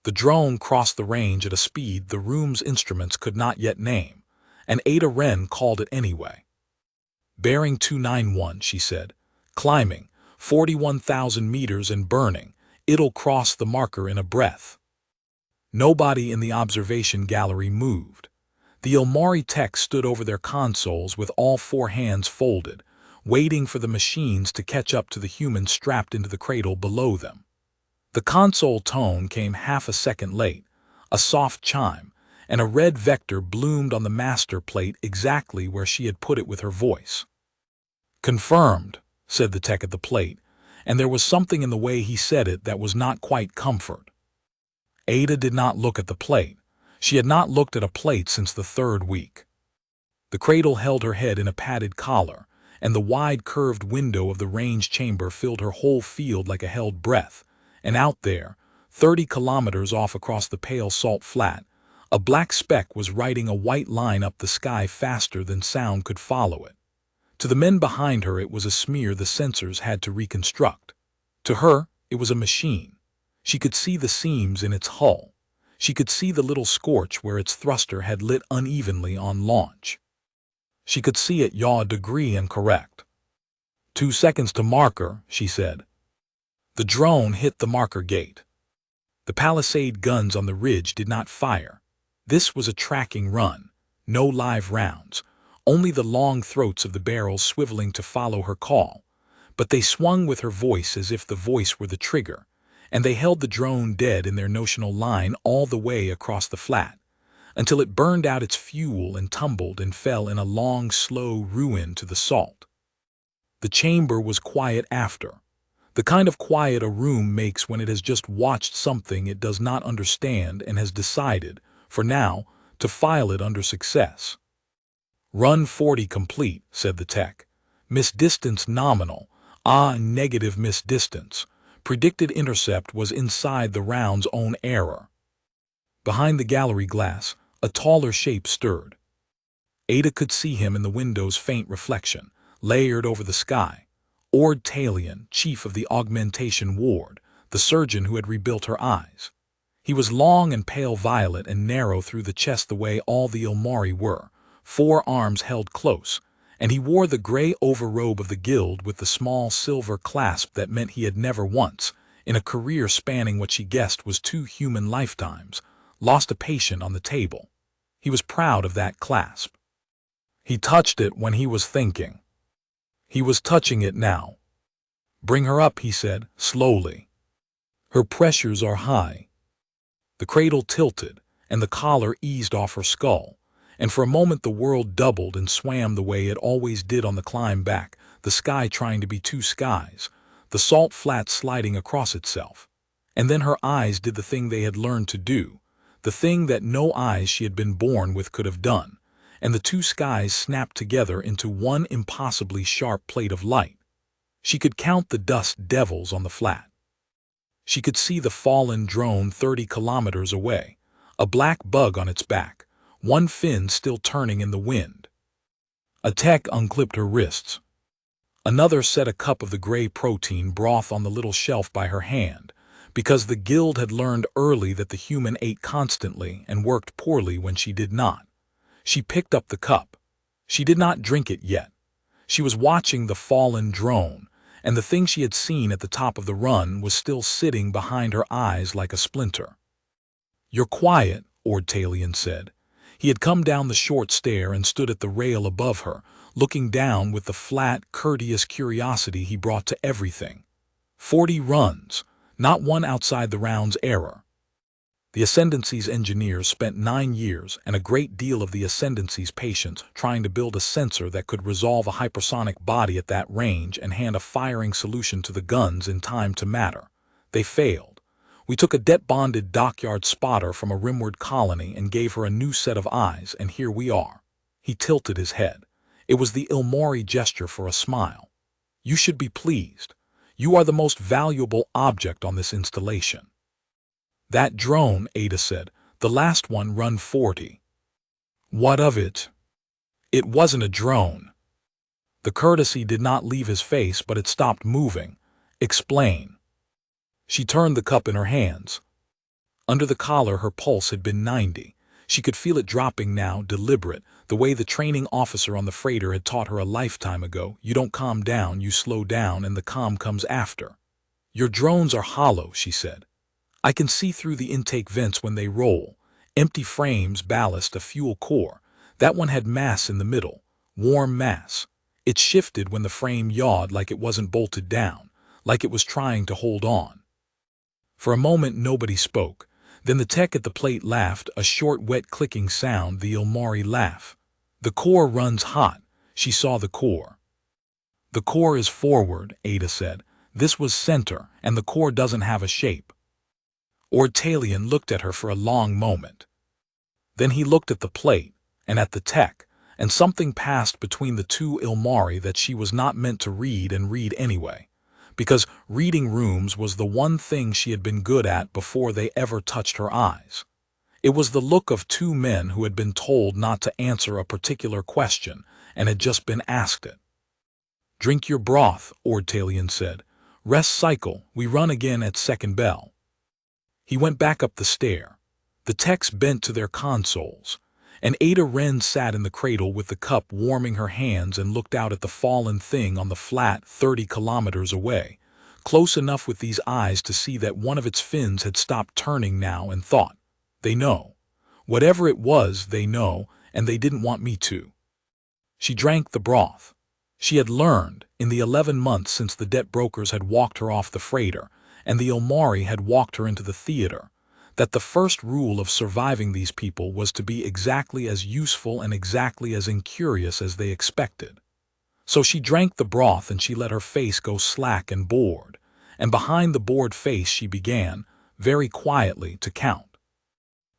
The drone crossed the range at a speed the room's instruments could not yet name, and Ada Wren called it anyway. "Bearing 291, she said. "Climbing, 41,000 meters and burning. It'll cross the marker in a breath." Nobody in the observation gallery moved. The Ilmari techs stood over their consoles with all four hands folded, waiting for the machines to catch up to the humans strapped into the cradle below them. The console tone came half a second late, a soft chime, and a red vector bloomed on the master plate exactly where she had put it with her voice. "Confirmed," said the tech at the plate, and there was something in the way he said it that was not quite comfort. Ada did not look at the plate. She had not looked at a plate since the third week. The cradle held her head in a padded collar, and the wide curved window of the range chamber filled her whole field like a held breath, and out there, 30 kilometers off across the pale salt flat, a black speck was writing a white line up the sky faster than sound could follow it. To the men behind her it was a smear the sensors had to reconstruct. To her, it was a machine. She could see the seams in its hull. She could see the little scorch where its thruster had lit unevenly on launch. She could see it yaw a degree and correct. 2 seconds to marker, she said. The drone hit the marker gate. The palisade guns on the ridge did not fire. This was a tracking run. No live rounds. Only the long throats of the barrels swiveling to follow her call. But they swung with her voice as if the voice were the trigger, and they held the drone dead in their notional line all the way across the flat, until it burned out its fuel and tumbled and fell in a long, slow ruin to the salt. The chamber was quiet after. The kind of quiet a room makes when it has just watched something it does not understand and has decided, for now, to file it under success. "Run 40 complete," said the tech. "Miss distance nominal. Negative miss distance. Predicted intercept was inside the round's own error." Behind the gallery glass, a taller shape stirred. Ada could see him in the window's faint reflection, layered over the sky. Ord Talion, chief of the augmentation ward, the surgeon who had rebuilt her eyes. He was long and pale violet and narrow through the chest the way all the Ilmari were, 4 arms held close, and he wore the gray overrobe of the guild with the small silver clasp that meant he had never once, in a career spanning what she guessed was 2 human lifetimes, lost a patient on the table. He was proud of that clasp. He touched it when he was thinking. He was touching it now. "Bring her up," he said, slowly. "Her pressures are high." The cradle tilted, and the collar eased off her skull, and for a moment the world doubled and swam the way it always did on the climb back, the sky trying to be 2 skies, the salt flat sliding across itself. And then her eyes did the thing they had learned to do, the thing that no eyes she had been born with could have done, and the 2 skies snapped together into one impossibly sharp plate of light. She could count the dust devils on the flat. She could see the fallen drone 30 kilometers away, a black bug on its back, one fin still turning in the wind. A tech unclipped her wrists. Another set a cup of the gray protein broth on the little shelf by her hand, because the guild had learned early that the human ate constantly and worked poorly when she did not. She picked up the cup. She did not drink it yet. She was watching the fallen drone, and the thing she had seen at the top of the run was still sitting behind her eyes like a splinter. "You're quiet," Ord Talion said. He had come down the short stair and stood at the rail above her, looking down with the flat, courteous curiosity he brought to everything. 40 runs, not one outside the round's error. The Ascendancy's engineers spent 9 years and a great deal of the Ascendancy's patience trying to build a sensor that could resolve a hypersonic body at that range and hand a firing solution to the guns in time to matter. They failed. We took a debt-bonded dockyard spotter from a rimward colony and gave her a new set of eyes, and here we are. He tilted his head. It was the Ilmari gesture for a smile. "You should be pleased. You are the most valuable object on this installation." "That drone," Ada said, "the last one run 40. "What of it?" "It wasn't a drone." The courtesy did not leave his face, but it stopped moving. "Explain." She turned the cup in her hands. Under the collar her pulse had been 90. She could feel it dropping now, deliberate, the way the training officer on the freighter had taught her a lifetime ago. You don't calm down, you slow down, and the calm comes after. Your drones are hollow, she said. I can see through the intake vents when they roll. Empty frames, ballast, a fuel core. That one had mass in the middle. Warm mass. It shifted when the frame yawed like it wasn't bolted down, like it was trying to hold on. For a moment nobody spoke. Then the tech at the plate laughed, a short, wet clicking sound, the Ilmari laugh. The core runs hot. She saw the core. The core is forward, Ada said. This was center, and the core doesn't have a shape. Ortalian looked at her for a long moment. Then he looked at the plate, and at the tech, and something passed between the two Ilmari that she was not meant to read and read anyway. Because reading rooms was the one thing she had been good at before they ever touched her eyes. It was the look of two men who had been told not to answer a particular question and had just been asked it. Drink your broth, Ortalian said. Rest cycle, we run again at second bell. He went back up the stair. The techs bent to their consoles, and Ada Wren sat in the cradle with the cup warming her hands and looked out at the fallen thing on the flat 30 kilometers away, close enough with these eyes to see that one of its fins had stopped turning now, and thought, they know. Whatever it was, they know, and they didn't want me to. She drank the broth. She had learned, in the 11 months since the debt brokers had walked her off the freighter, and the Ilmari had walked her into the theater, that the first rule of surviving these people was to be exactly as useful and exactly as incurious as they expected. So she drank the broth and she let her face go slack and bored, and behind the bored face she began, very quietly, to count.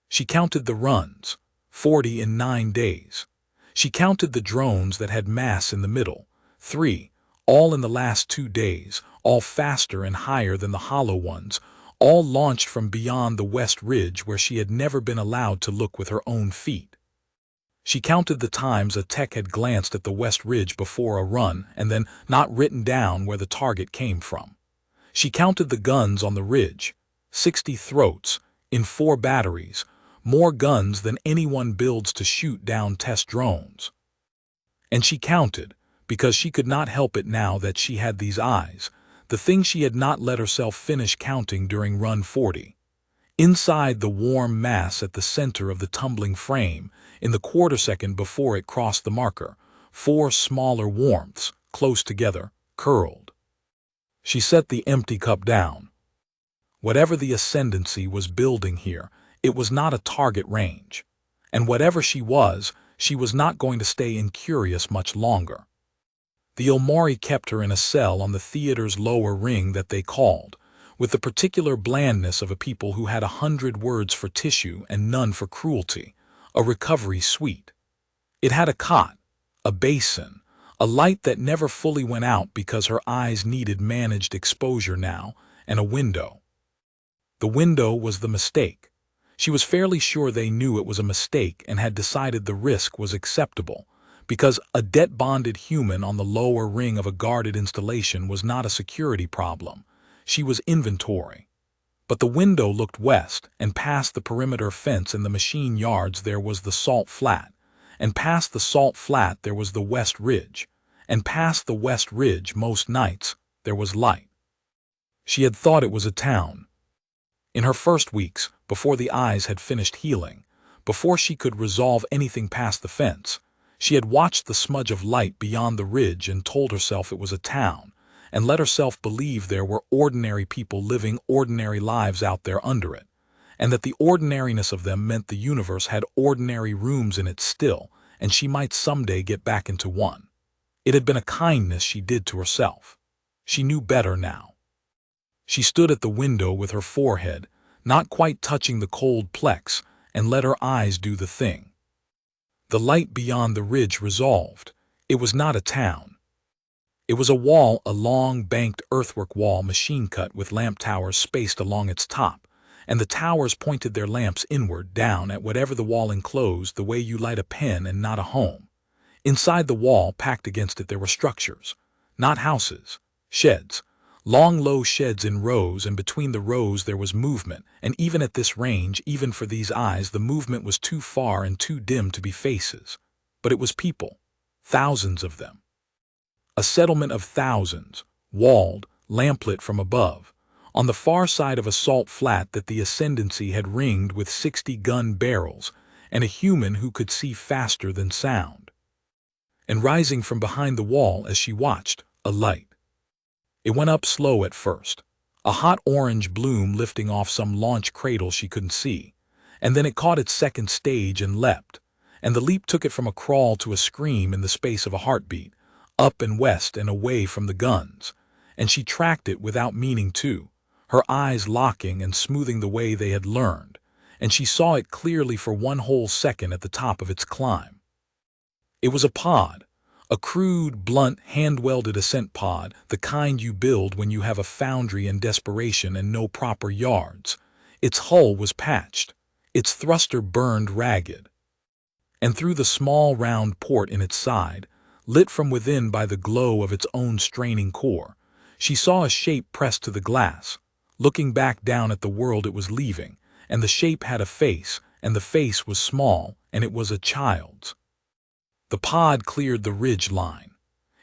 She counted the runs, 40 in 9 days. She counted the drones that had mass in the middle, 3, all in the last 2 days, all faster and higher than the hollow ones, all launched from beyond the West Ridge where she had never been allowed to look with her own feet. She counted the times a tech had glanced at the West Ridge before a run and then not written down where the target came from. She counted the guns on the ridge, 60 throats, in 4 batteries, more guns than anyone builds to shoot down test drones. And she counted, because she could not help it now that she had these eyes, the thing she had not let herself finish counting during run 40. Inside the warm mass at the center of the tumbling frame, in the quarter-second before it crossed the marker, 4 smaller warmths, close together, curled. She set the empty cup down. Whatever the ascendancy was building here, it was not a target range. And whatever she was not going to stay incurious much longer. The Ilmari kept her in a cell on the theater's lower ring that they called, with the particular blandness of a people who had 100 words for tissue and none for cruelty, a recovery suite. It had a cot, a basin, a light that never fully went out because her eyes needed managed exposure now, and a window. The window was the mistake. She was fairly sure they knew it was a mistake and had decided the risk was acceptable, because a debt-bonded human on the lower ring of a guarded installation was not a security problem. She was inventory. But the window looked west, and past the perimeter fence in the machine yards there was the salt flat, and past the salt flat there was the West Ridge, and past the West Ridge most nights there was light. She had thought it was a town. In her first weeks, before the eyes had finished healing, before she could resolve anything past the fence, she had watched the smudge of light beyond the ridge and told herself it was a town, and let herself believe there were ordinary people living ordinary lives out there under it, and that the ordinariness of them meant the universe had ordinary rooms in it still, and she might someday get back into one. It had been a kindness she did to herself. She knew better now. She stood at the window with her forehead, not quite touching the cold plex, and let her eyes do the thing. The light beyond the ridge resolved. It was not a town. It was a wall, a long, banked earthwork wall, machine-cut with lamp towers spaced along its top, and the towers pointed their lamps inward, down at whatever the wall enclosed, the way you light a pen and not a home. Inside the wall, packed against it, there were structures, not houses, sheds, Long, low sheds in rows, and between the rows there was movement, and even at this range, even for these eyes, the movement was too far and too dim to be faces. But it was people, thousands of them. A settlement of thousands, walled, lamplit from above, on the far side of a salt flat that the ascendancy had ringed with 60-gun barrels, and a human who could see faster than sound. And rising from behind the wall as she watched, a light. It went up slow at first, a hot orange bloom lifting off some launch cradle she couldn't see, and then it caught its second stage and leapt, and the leap took it from a crawl to a scream in the space of a heartbeat, up and west and away from the guns, and she tracked it without meaning to, her eyes locking and smoothing the way they had learned, and she saw it clearly for one whole second at the top of its climb. It was a pod. A crude, blunt, hand-welded ascent pod, the kind you build when you have a foundry in desperation and no proper yards. Its hull was patched, its thruster burned ragged. And through the small round port in its side, lit from within by the glow of its own straining core, she saw a shape pressed to the glass, looking back down at the world it was leaving, and the shape had a face, and the face was small, and it was a child's. The pod cleared the ridge line.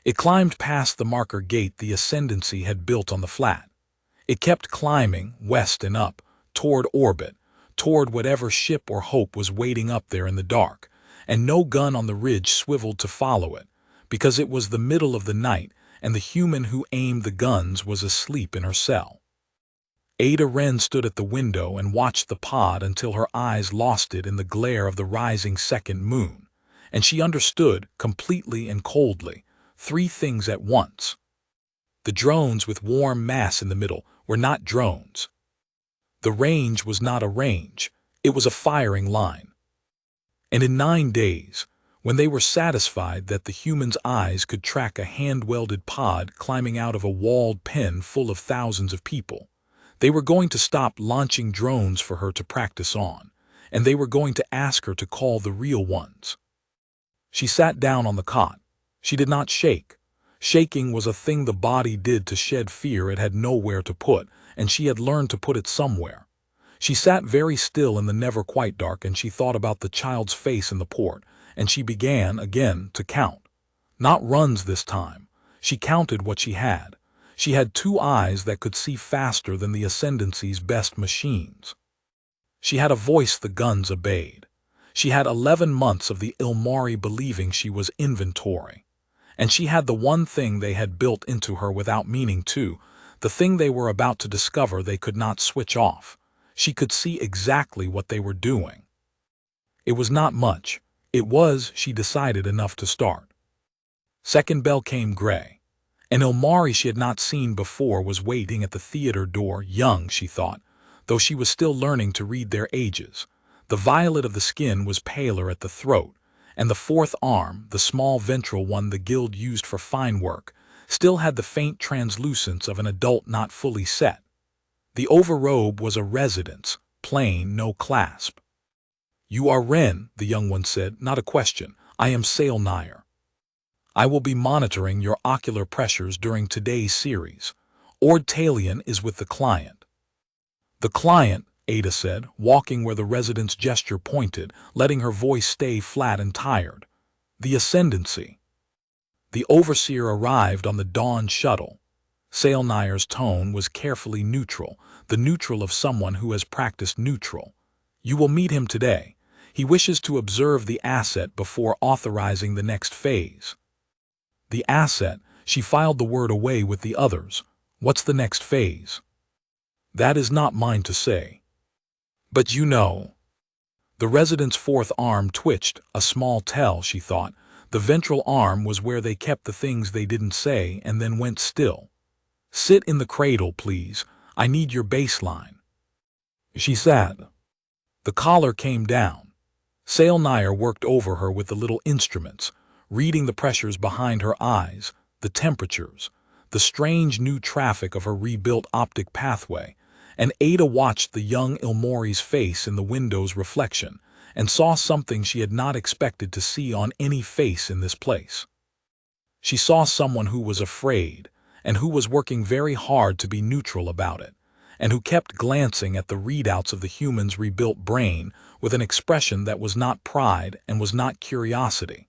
It climbed past the marker gate the ascendancy had built on the flat. It kept climbing, west and up, toward orbit, toward whatever ship or hope was waiting up there in the dark, and no gun on the ridge swiveled to follow it, because it was the middle of the night and the human who aimed the guns was asleep in her cell. Ada Wren stood at the window and watched the pod until her eyes lost it in the glare of the rising second moon. And she understood, completely and coldly, three things at once. The drones with warm mass in the middle were not drones. The range was not a range, it was a firing line. And in 9 days, when they were satisfied that the human's eyes could track a hand-welded pod climbing out of a walled pen full of thousands of people, they were going to stop launching drones for her to practice on, and they were going to ask her to call the real ones. She sat down on the cot. She did not shake. Shaking was a thing the body did to shed fear it had nowhere to put, and she had learned to put it somewhere. She sat very still in the never quite dark, and she thought about the child's face in the port, and she began, again, to count. Not runs this time. She counted what she had. She had 2 eyes that could see faster than the ascendancy's best machines. She had a voice the guns obeyed. She had 11 months of the Ilmari believing she was inventory. And she had the one thing they had built into her without meaning to, the thing they were about to discover they could not switch off. She could see exactly what they were doing. It was not much. It was, she decided, enough to start. Second bell came gray. An Ilmari she had not seen before was waiting at the theater door, young, she thought, though she was still learning to read their ages. The violet of the skin was paler at the throat, and the fourth arm, the small ventral one the guild used for fine work, still had the faint translucence of an adult not fully set. The overrobe was a residence, plain, no clasp. "You are Wren," the young one said, "not a question. I am Sailnire. I will be monitoring your ocular pressures during today's series. Ord Talion is with the client." "The client," Ada said, walking where the resident's gesture pointed, letting her voice stay flat and tired. "The ascendancy." The overseer arrived on the dawn shuttle. Sailnire's tone was carefully neutral, the neutral of someone who has practiced neutral. "You will meet him today. He wishes to observe the asset before authorizing the next phase." "The asset," she filed the word away with the others. "What's the next phase?" "That is not mine to say." "But you know." The resident's fourth arm twitched, a small tell, she thought. The ventral arm was where they kept the things they didn't say and then went still. "Sit in the cradle, please. I need your baseline." She sat. The collar came down. Sailnire worked over her with the little instruments, reading the pressures behind her eyes, the temperatures, the strange new traffic of her rebuilt optic pathway, and Ada watched the young Ilmori's face in the window's reflection and saw something she had not expected to see on any face in this place. She saw someone who was afraid, and who was working very hard to be neutral about it, and who kept glancing at the readouts of the human's rebuilt brain with an expression that was not pride and was not curiosity.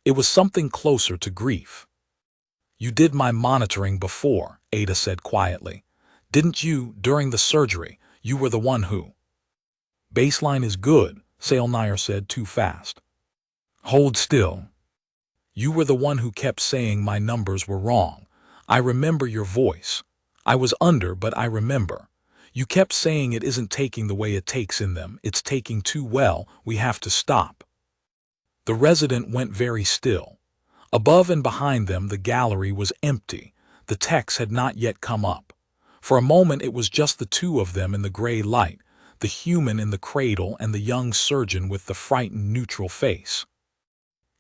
It was something closer to grief. "You did my monitoring before," Ada said quietly. "Didn't you, during the surgery? You were the one who—" "Baseline is good," Sailnire said too fast. "Hold still. You were the one who kept saying my numbers were wrong. I remember your voice. I was under, but I remember. You kept saying it isn't taking the way it takes in them, it's taking too well, we have to stop." The resident went very still. Above and behind them the gallery was empty. The techs had not yet come up. For a moment it was just the two of them in the gray light, the human in the cradle and the young surgeon with the frightened neutral face.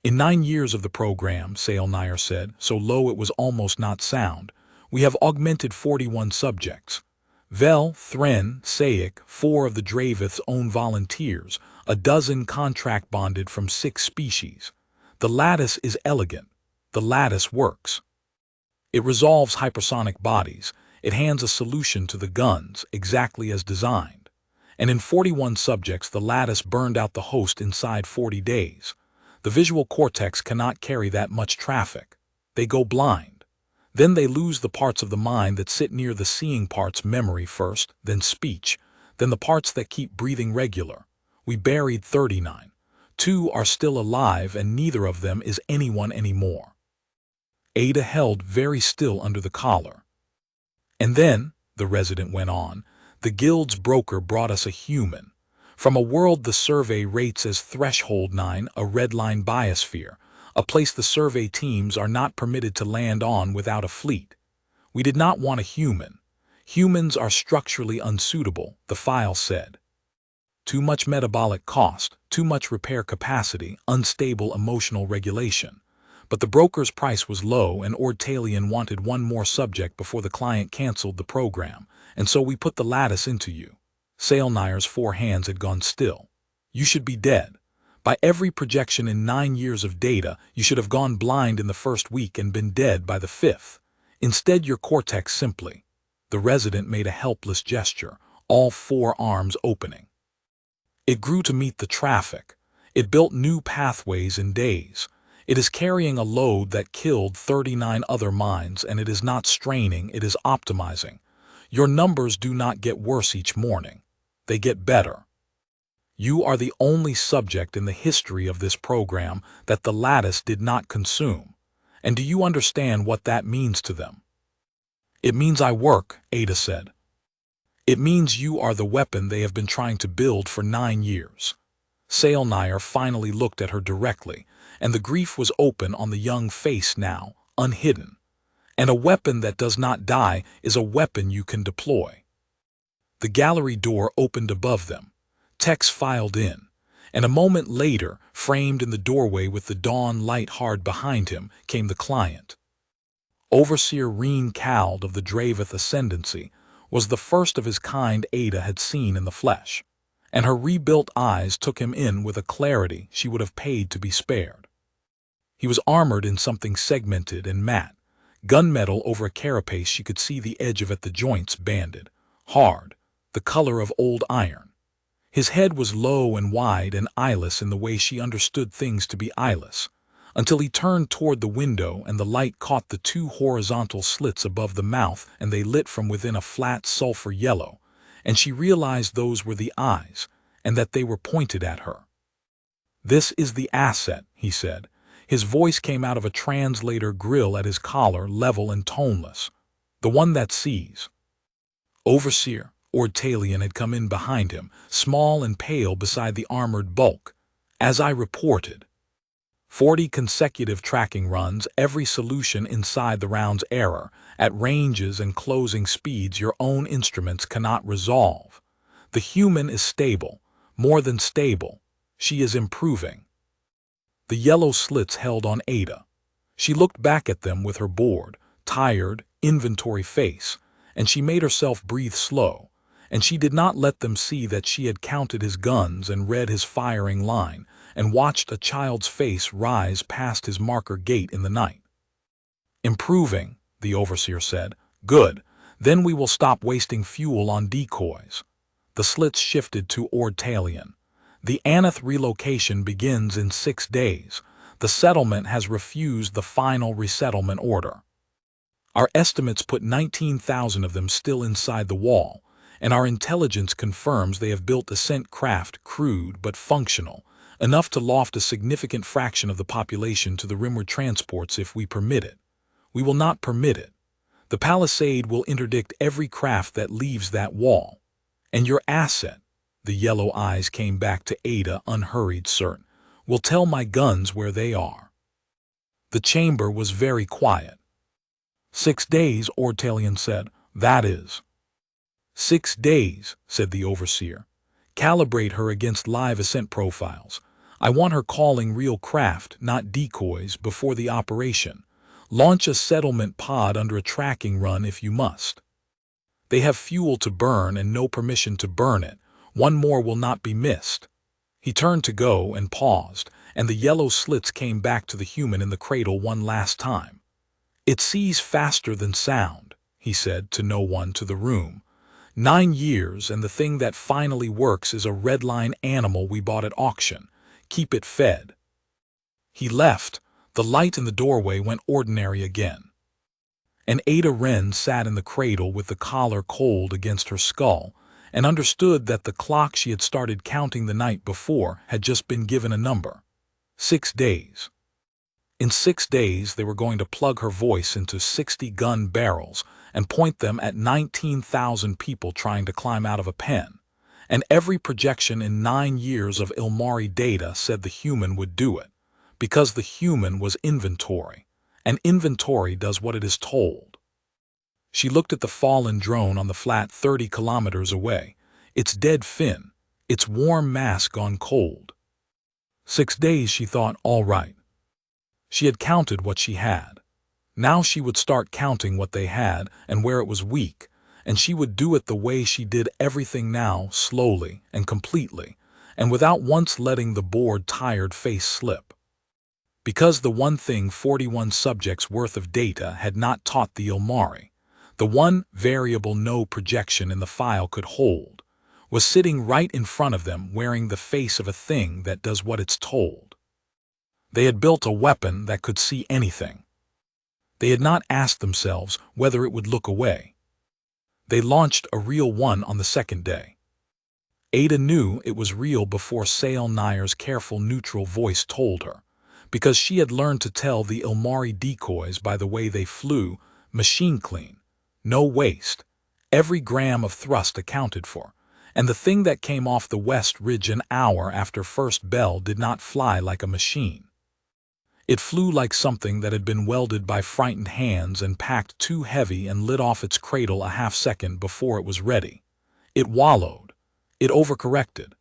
"In 9 years of the program," Sailnire said, so low it was almost not sound, "we have augmented 41 subjects. Vel, Thren, Saik, 4 of the Dravith's own volunteers, a dozen contract bonded from 6 species. The lattice is elegant. The lattice works. It resolves hypersonic bodies. It hands a solution to the guns, exactly as designed. And in 41 subjects the lattice burned out the host inside 40 days. The visual cortex cannot carry that much traffic. They go blind. Then they lose the parts of the mind that sit near the seeing parts, memory first, then speech, then the parts that keep breathing regular. We buried 39. 2 are still alive and neither of them is anyone anymore." Ada held very still under the collar. "And then," the resident went on, "the guild's broker brought us a human. From a world the survey rates as Threshold 9, a redline biosphere, a place the survey teams are not permitted to land on without a fleet. We did not want a human. Humans are structurally unsuitable," the file said. "Too much metabolic cost, too much repair capacity, unstable emotional regulation. But the broker's price was low and Ordtalion wanted 1 more subject before the client canceled the program, and so we put the lattice into you." Sailnire's 4 hands had gone still. "You should be dead. By every projection in 9 years of data, you should have gone blind in the first week and been dead by the 5th. Instead, your cortex simply—" The resident made a helpless gesture, all 4 arms opening. "It grew to meet the traffic. It built new pathways in days. It is carrying a load that killed 39 other minds, and it is not straining, it is optimizing. Your numbers do not get worse each morning. They get better. You are the only subject in the history of this program that the lattice did not consume. And do you understand what that means to them?" "It means I work," Ada said. "It means you are the weapon they have been trying to build for 9 years. Sailnire finally looked at her directly, and the grief was open on the young face now, unhidden. "And a weapon that does not die is a weapon you can deploy." The gallery door opened above them. Techs filed in, and a moment later, framed in the doorway with the dawn light hard behind him, came the client. Overseer Reen Cald of the Dravith Ascendancy was the first of his kind Ada had seen in the flesh, and her rebuilt eyes took him in with a clarity she would have paid to be spared. He was armored in something segmented and matte, gunmetal over a carapace she could see the edge of at the joints banded, hard, the color of old iron. His head was low and wide and eyeless in the way she understood things to be eyeless, until he turned toward the window and the light caught the 2 horizontal slits above the mouth and they lit from within a flat sulfur yellow, and she realized those were the eyes and that they were pointed at her. "This is the asset," he said. His voice came out of a translator grill at his collar, level and toneless. "The one that sees." Overseer Ordtalion had come in behind him, small and pale beside the armored bulk. "As I reported. 40 consecutive tracking runs, every solution inside the round's error, at ranges and closing speeds your own instruments cannot resolve. The human is stable, more than stable. She is improving." The yellow slits held on Ada. She looked back at them with her bored, tired, inventory face, and she made herself breathe slow, and she did not let them see that she had counted his guns and read his firing line, and watched a child's face rise past his marker gate in the night. "Improving," the overseer said. Good. Then we will stop wasting fuel on decoys. The slits shifted to Ordtalion. The Aneth relocation begins in 6 days. The settlement has refused the final resettlement order. Our estimates put 19,000 of them still inside the wall, and our intelligence confirms they have built ascent craft, crude but functional, enough to loft a significant fraction of the population to the rimward transports if we permit it. We will not permit it. The palisade will interdict every craft that leaves that wall. And your asset, the yellow eyes came back to Ada, unhurried, certain, will tell my guns where they are. The chamber was very quiet. 6 days, Ordtalion said. That is. 6 days, said the overseer. Calibrate her against live ascent profiles. I want her calling real craft, not decoys, before the operation. Launch a settlement pod under a tracking run if you must. They have fuel to burn and no permission to burn it. One more will not be missed. He turned to go and paused, and the yellow slits came back to the human in the cradle one last time. It sees faster than sound, he said to no one to the room. 9 years, and the thing that finally works is a redline animal we bought at auction. Keep it fed. He left. The light in the doorway went ordinary again. And Ada Wren sat in the cradle with the collar cold against her skull, and understood that the clock she had started counting the night before had just been given a number. 6 days. In 6 days they were going to plug her voice into 60 gun barrels and point them at 19,000 people trying to climb out of a pen. And every projection in 9 years of Ilmari data said the human would do it, because the human was inventory, and inventory does what it is told. She looked at the fallen drone on the flat 30 kilometers away, its dead fin, its warm mass gone cold. 6 days, she thought, all right. She had counted what she had. Now she would start counting what they had and where it was weak, and she would do it the way she did everything now, slowly and completely, and without once letting the bored, tired face slip. Because the one thing 41 subjects worth of data had not taught the Ilmari, the one variable no projection in the file could hold, was sitting right in front of them wearing the face of a thing that does what it's told. They had built a weapon that could see anything. They had not asked themselves whether it would look away. They launched a real one on the 2nd day. Ada knew it was real before Sale Nayer's careful neutral voice told her, because she had learned to tell the Ilmari decoys by the way they flew, machine clean, no waste, every gram of thrust accounted for, and the thing that came off the West Ridge an hour after first bell did not fly like a machine. It flew like something that had been welded by frightened hands and packed too heavy and lit off its cradle a half-second before it was ready. It wallowed. It overcorrected.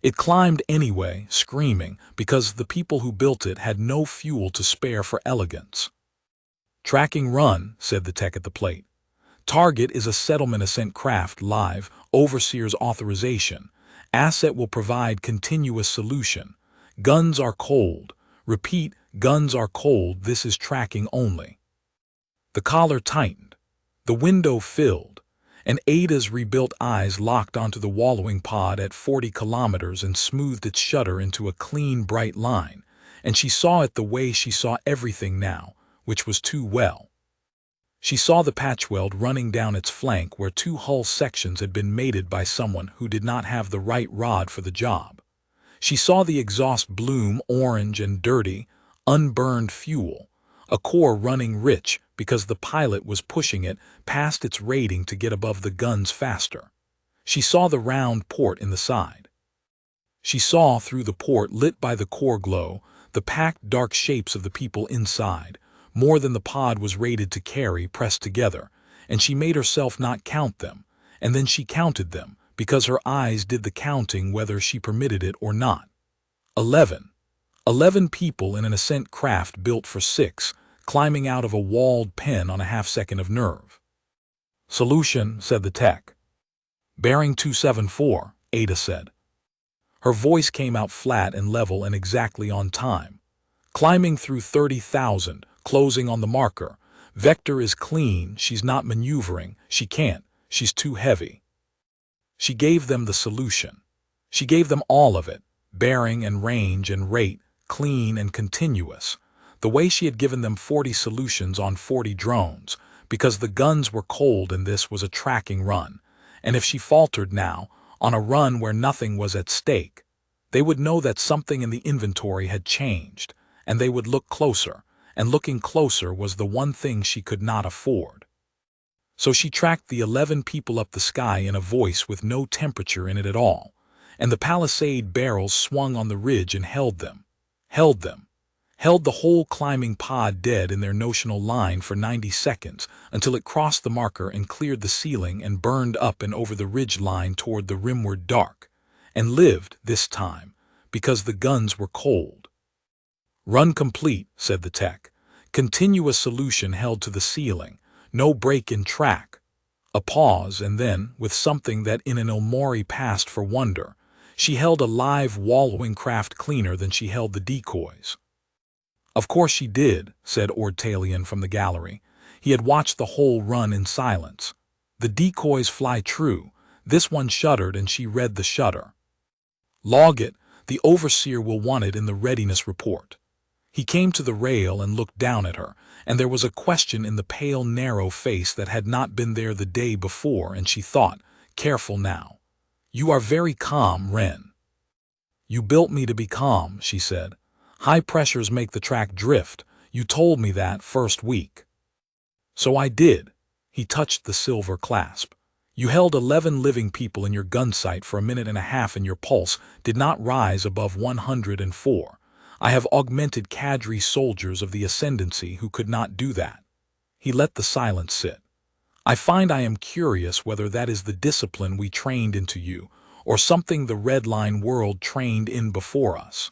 It climbed anyway, screaming, because the people who built it had no fuel to spare for elegance. Tracking run, said the tech at the plate. Target is a settlement ascent craft live, overseer's authorization. Asset will provide continuous solution. Guns are cold. Repeat, guns are cold, this is tracking only. The collar tightened. The window filled. And Ada's rebuilt eyes locked onto the wallowing pod at 40 kilometers and smoothed its shutter into a clean, bright line, and she saw it the way she saw everything now, which was too well. She saw the patchweld running down its flank where 2 hull sections had been mated by someone who did not have the right rod for the job. She saw the exhaust bloom orange and dirty, unburned fuel, a core running rich because the pilot was pushing it past its rating to get above the guns faster. She saw the round port in the side. She saw through the port lit by the core glow the packed dark shapes of the people inside, more than the pod was rated to carry pressed together, and she made herself not count them, and then she counted them, because her eyes did the counting whether she permitted it or not. 11. 11 people in an ascent craft built for 6, climbing out of a walled pen on a half-second of nerve. Solution, said the tech. Bearing 274, Ada said. Her voice came out flat and level and exactly on time. Climbing through 30,000, closing on the marker, Vector is clean, she's not maneuvering, she can't, she's too heavy. She gave them the solution. She gave them all of it, bearing and range and rate, clean and continuous, the way she had given them 40 solutions on 40 drones, because the guns were cold and this was a tracking run, and if she faltered now, on a run where nothing was at stake, they would know that something in the inventory had changed, and they would look closer, and looking closer was the one thing she could not afford. So she tracked the 11 people up the sky in a voice with no temperature in it at all, and the palisade barrels swung on the ridge and held them, held the whole climbing pod dead in their notional line for 90 seconds until it crossed the marker and cleared the ceiling and burned up and over the ridge line toward the rimward dark, and lived this time because the guns were cold. Run complete, said the tech. Continuous solution held to the ceiling, no break in track. A pause, and then, with something that in an Omori passed for wonder, she held a live wallowing craft cleaner than she held the decoys. Of course she did, said Ortalian from the gallery. He had watched the whole run in silence. The decoys fly true. This one shuddered and she read the shudder. Log it, the overseer will want it in the readiness report. He came to the rail and looked down at her, and there was a question in the pale, narrow face that had not been there the day before, and she thought, careful now. You are very calm, Ren. You built me to be calm, she said. High pressures make the track drift. You told me that first week. So I did. He touched the silver clasp. You held 11 living people in your gun sight for a minute and a half and your pulse did not rise above 104. I have augmented cadre soldiers of the ascendancy who could not do that. He let the silence sit. I find I am curious whether that is the discipline we trained into you, or something the red line world trained in before us.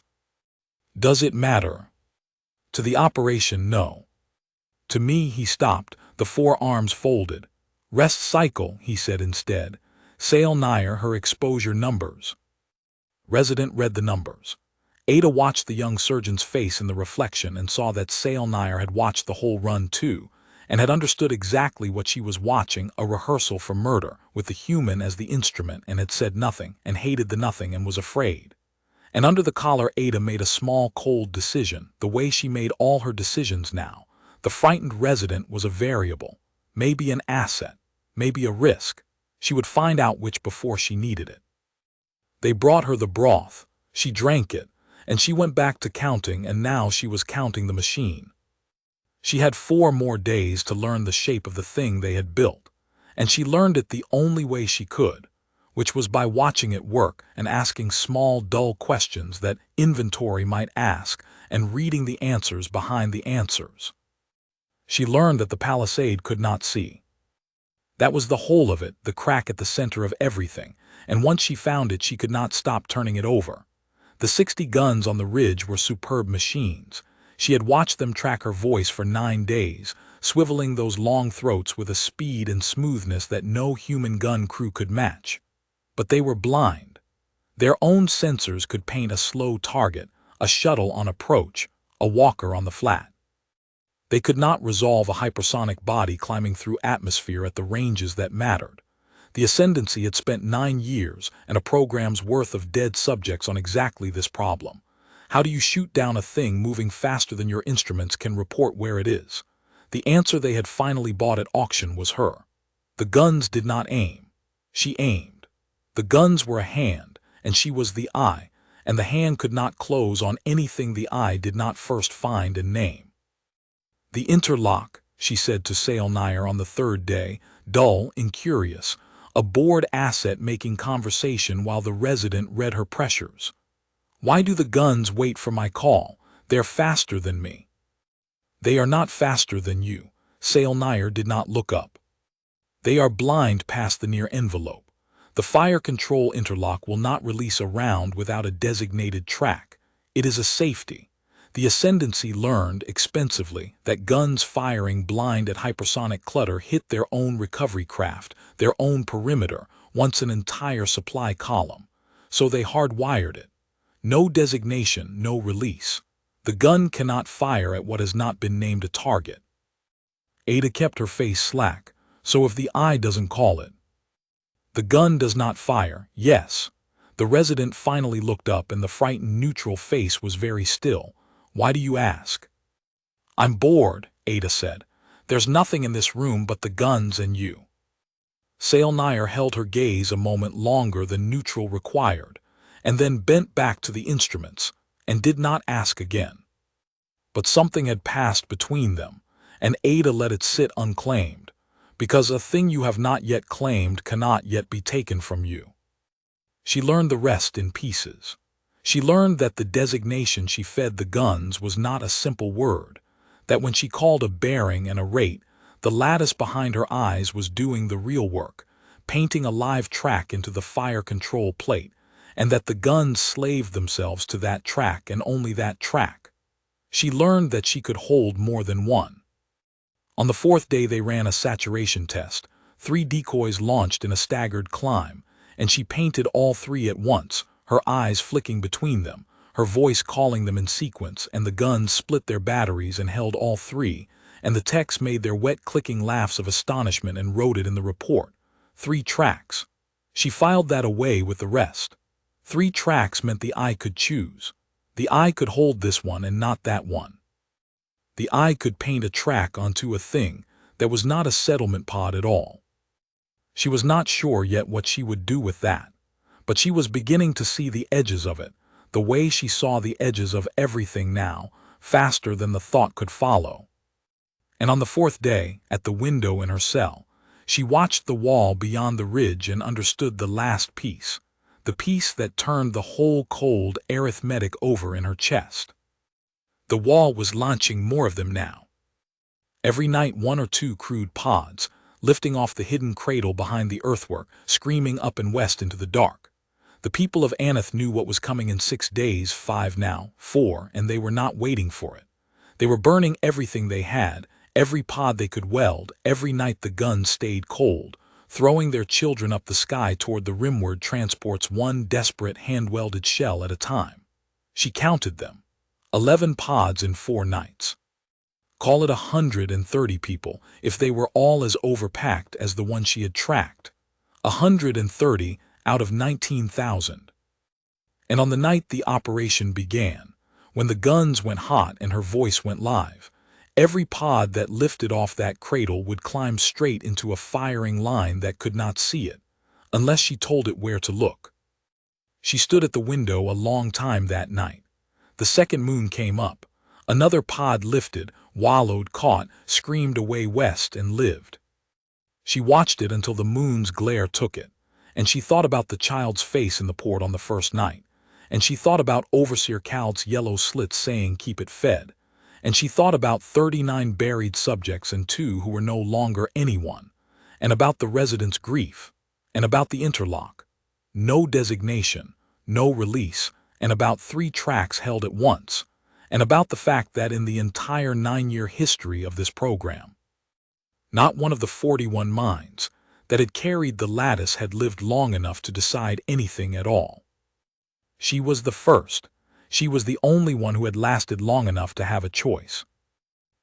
Does it matter? To the operation, no. To me, he stopped, the forearms folded. Rest cycle, he said instead. Sail Nair her exposure numbers. Resident read the numbers. Ada watched the young surgeon's face in the reflection and saw that Sail Nair had watched the whole run too, and had understood exactly what she was watching, a rehearsal for murder, with the human as the instrument, and had said nothing, and hated the nothing, and was afraid. And under the collar Ada made a small, cold decision, the way she made all her decisions now. The frightened resident was a variable, maybe an asset, maybe a risk. She would find out which before she needed it. They brought her the broth. She drank it, and she went back to counting, and now she was counting the machine. She had 4 more days to learn the shape of the thing they had built, and she learned it the only way she could, which was by watching it work and asking small, dull questions that inventory might ask and reading the answers behind the answers. She learned that the palisade could not see. That was the whole of it, the crack at the center of everything, and once she found it she could not stop turning it over. The 60 guns on the ridge were superb machines. She had watched them track her voice for 9 days, swiveling those long throats with a speed and smoothness that no human gun crew could match. But they were blind. Their own sensors could paint a slow target, a shuttle on approach, a walker on the flat. They could not resolve a hypersonic body climbing through atmosphere at the ranges that mattered. The Ascendancy had spent 9 years and a program's worth of dead subjects on exactly this problem. How do you shoot down a thing moving faster than your instruments can report where it is? The answer they had finally bought at auction was her. The guns did not aim. She aimed. The guns were a hand, and she was the eye, and the hand could not close on anything the eye did not first find and name. The interlock, she said to Sail Nair on the 3rd day, dull, incurious, a bored asset making conversation while the resident read her pressures. Why do the guns wait for my call? They're faster than me. They are not faster than you. Sail Nair did not look up. They are blind past the near envelope. The fire control interlock will not release a round without a designated track. It is a safety. The Ascendancy learned, expensively, that guns firing blind at hypersonic clutter hit their own recovery craft, their own perimeter, once an entire supply column. So they hardwired it. No designation, no release. The gun cannot fire at what has not been named a target. Ada kept her face slack. So if the eye doesn't call it. The gun does not fire, yes. The resident finally looked up and the frightened neutral face was very still. Why do you ask? I'm bored, Ada said. There's nothing in this room but the guns and you. Sailnire held her gaze a moment longer than neutral required, and then bent back to the instruments, and did not ask again. But something had passed between them, and Ada let it sit unclaimed, because a thing you have not yet claimed cannot yet be taken from you. She learned the rest in pieces. She learned that the designation she fed the guns was not a simple word, that when she called a bearing and a rate, the lattice behind her eyes was doing the real work, painting a live track into the fire control plate, and that the guns slaved themselves to that track and only that track. She learned that she could hold more than one. On the fourth day they ran a saturation test, 3 decoys launched in a staggered climb, and she painted all 3 at once, her eyes flicking between them, her voice calling them in sequence, and the guns split their batteries and held all 3, and the techs made their wet clicking laughs of astonishment and wrote it in the report. 3 tracks. She filed that away with the rest. 3 tracks meant the eye could choose. The eye could hold this one and not that one. The eye could paint a track onto a thing that was not a settlement pod at all. She was not sure yet what she would do with that, but she was beginning to see the edges of it, the way she saw the edges of everything now, faster than the thought could follow. And on the 4th day, at the window in her cell, she watched the wall beyond the ridge and understood the last piece, the piece that turned the whole cold arithmetic over in her chest. The wall was launching more of them now. Every night 1 or 2 crude pods, lifting off the hidden cradle behind the earthwork, screaming up and west into the dark. The people of Aneth knew what was coming in 6 days, 5 now, 4, and they were not waiting for it. They were burning everything they had, every pod they could weld. Every night the guns stayed cold, throwing their children up the sky toward the rimward transports, one desperate hand-welded shell at a time. She counted them. 11 pods in 4 nights. Call it 130 people, if they were all as overpacked as the one she had tracked. 130 out of 19,000. And on the night the operation began, when the guns went hot and her voice went live, every pod that lifted off that cradle would climb straight into a firing line that could not see it, unless she told it where to look. She stood at the window a long time that night. The second moon came up. Another pod lifted, wallowed, caught, screamed away west and lived. She watched it until the moon's glare took it, and she thought about the child's face in the port on the first night, and she thought about Overseer Cald's yellow slits saying keep it fed, and she thought about 39 buried subjects and 2 who were no longer anyone, and about the resident's grief, and about the interlock. No designation, no release, and about 3 tracks held at once, and about the fact that in the entire 9-year history of this program, not one of the 41 minds that had carried the lattice had lived long enough to decide anything at all. She was the first. She was the only one who had lasted long enough to have a choice.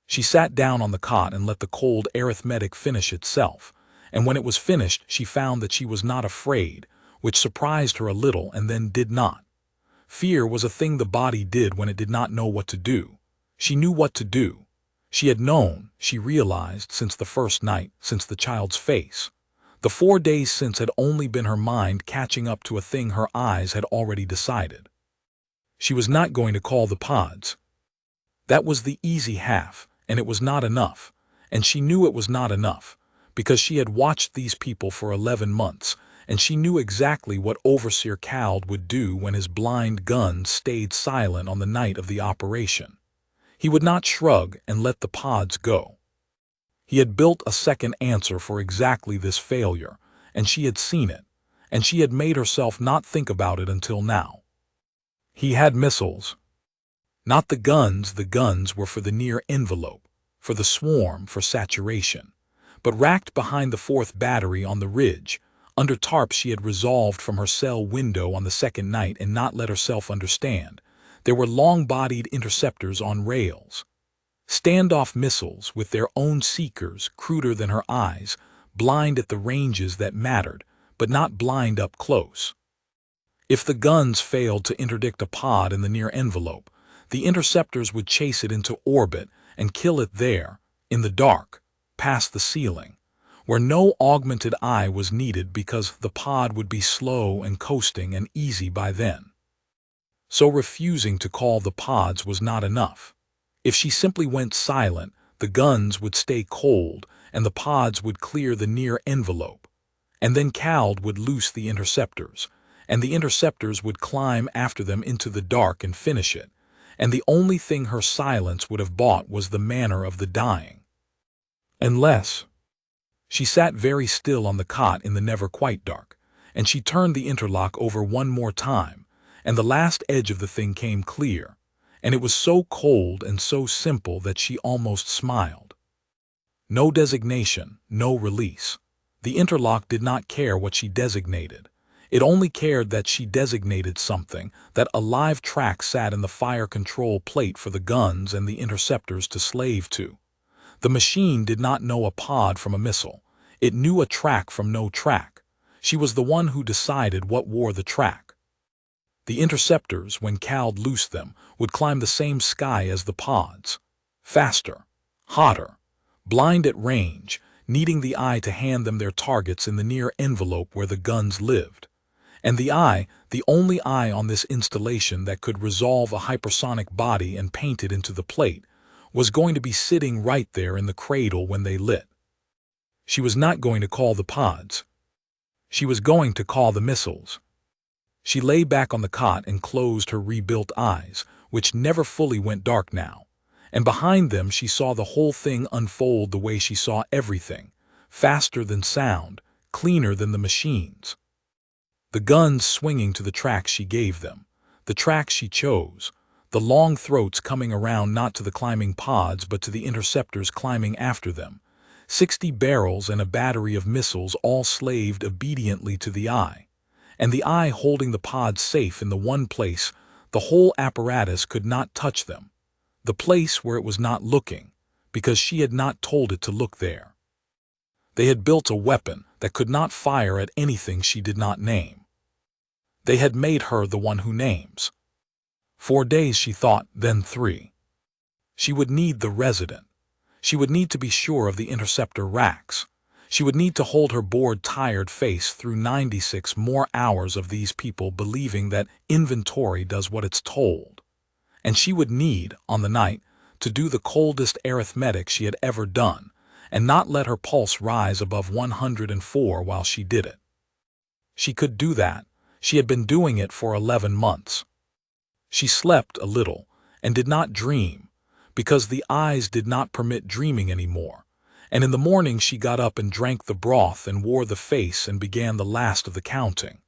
She sat down on the cot and let the cold arithmetic finish itself, and when it was finished she found that she was not afraid, which surprised her a little and then did not. Fear was a thing the body did when it did not know what to do. She knew what to do. She had known, she realized, since the first night, since the child's face. The 4 days since had only been her mind catching up to a thing her eyes had already decided. She was not going to call the pods. That was the easy half, and it was not enough, and she knew it was not enough, because she had watched these people for 11 months, and she knew exactly what Overseer Cald would do when his blind guns stayed silent on the night of the operation. He would not shrug and let the pods go. He had built a second answer for exactly this failure, and she had seen it, and she had made herself not think about it until now. He had missiles. Not the guns were for the near envelope, for the swarm, for saturation, but racked behind the 4th battery on the ridge. Under tarp she had resolved from her cell window on the 2nd night and not let herself understand. There were long-bodied interceptors on rails. Standoff missiles with their own seekers, cruder than her eyes, blind at the ranges that mattered, but not blind up close. If the guns failed to interdict a pod in the near envelope, the interceptors would chase it into orbit and kill it there, in the dark, past the ceiling, where no augmented eye was needed because the pod would be slow and coasting and easy by then. So refusing to call the pods was not enough. If she simply went silent, the guns would stay cold and the pods would clear the near envelope. And then Cald would loose the interceptors, and the interceptors would climb after them into the dark and finish it. And the only thing her silence would have bought was the manner of the dying. Unless... She sat very still on the cot in the never quite dark, and she turned the interlock over one more time, and the last edge of the thing came clear, and it was so cold and so simple that she almost smiled. No designation, no release. The interlock did not care what she designated. It only cared that she designated something, that a live track sat in the fire control plate for the guns and the interceptors to slave to. The machine did not know a pod from a missile. It knew a track from no track. She was the one who decided what wore the track. The interceptors, when Cald loosed them, would climb the same sky as the pods. Faster, hotter, blind at range, needing the eye to hand them their targets in the near envelope where the guns lived. And the eye, the only eye on this installation that could resolve a hypersonic body and paint it into the plate, was going to be sitting right there in the cradle when they lit. She was not going to call the pods. She was going to call the missiles. She lay back on the cot and closed her rebuilt eyes, which never fully went dark now, and behind them she saw the whole thing unfold the way she saw everything, faster than sound, cleaner than the machines. The guns swinging to the tracks she gave them, the tracks she chose, the long throats coming around not to the climbing pods but to the interceptors climbing after them, 60 barrels and a battery of missiles all slaved obediently to the eye, and the eye holding the pods safe in the one place the whole apparatus could not touch them, the place where it was not looking, because she had not told it to look there. They had built a weapon that could not fire at anything she did not name. They had made her the one who names. 4 days, she thought, then 3. She would need the resident. She would need to be sure of the interceptor racks. She would need to hold her bored, tired face through 96 more hours of these people believing that inventory does what it's told. And she would need, on the night, to do the coldest arithmetic she had ever done, and not let her pulse rise above 104 while she did it. She could do that. She had been doing it for 11 months. She slept a little and did not dream, because the eyes did not permit dreaming anymore, and in the morning she got up and drank the broth and wore the face and began the last of the counting.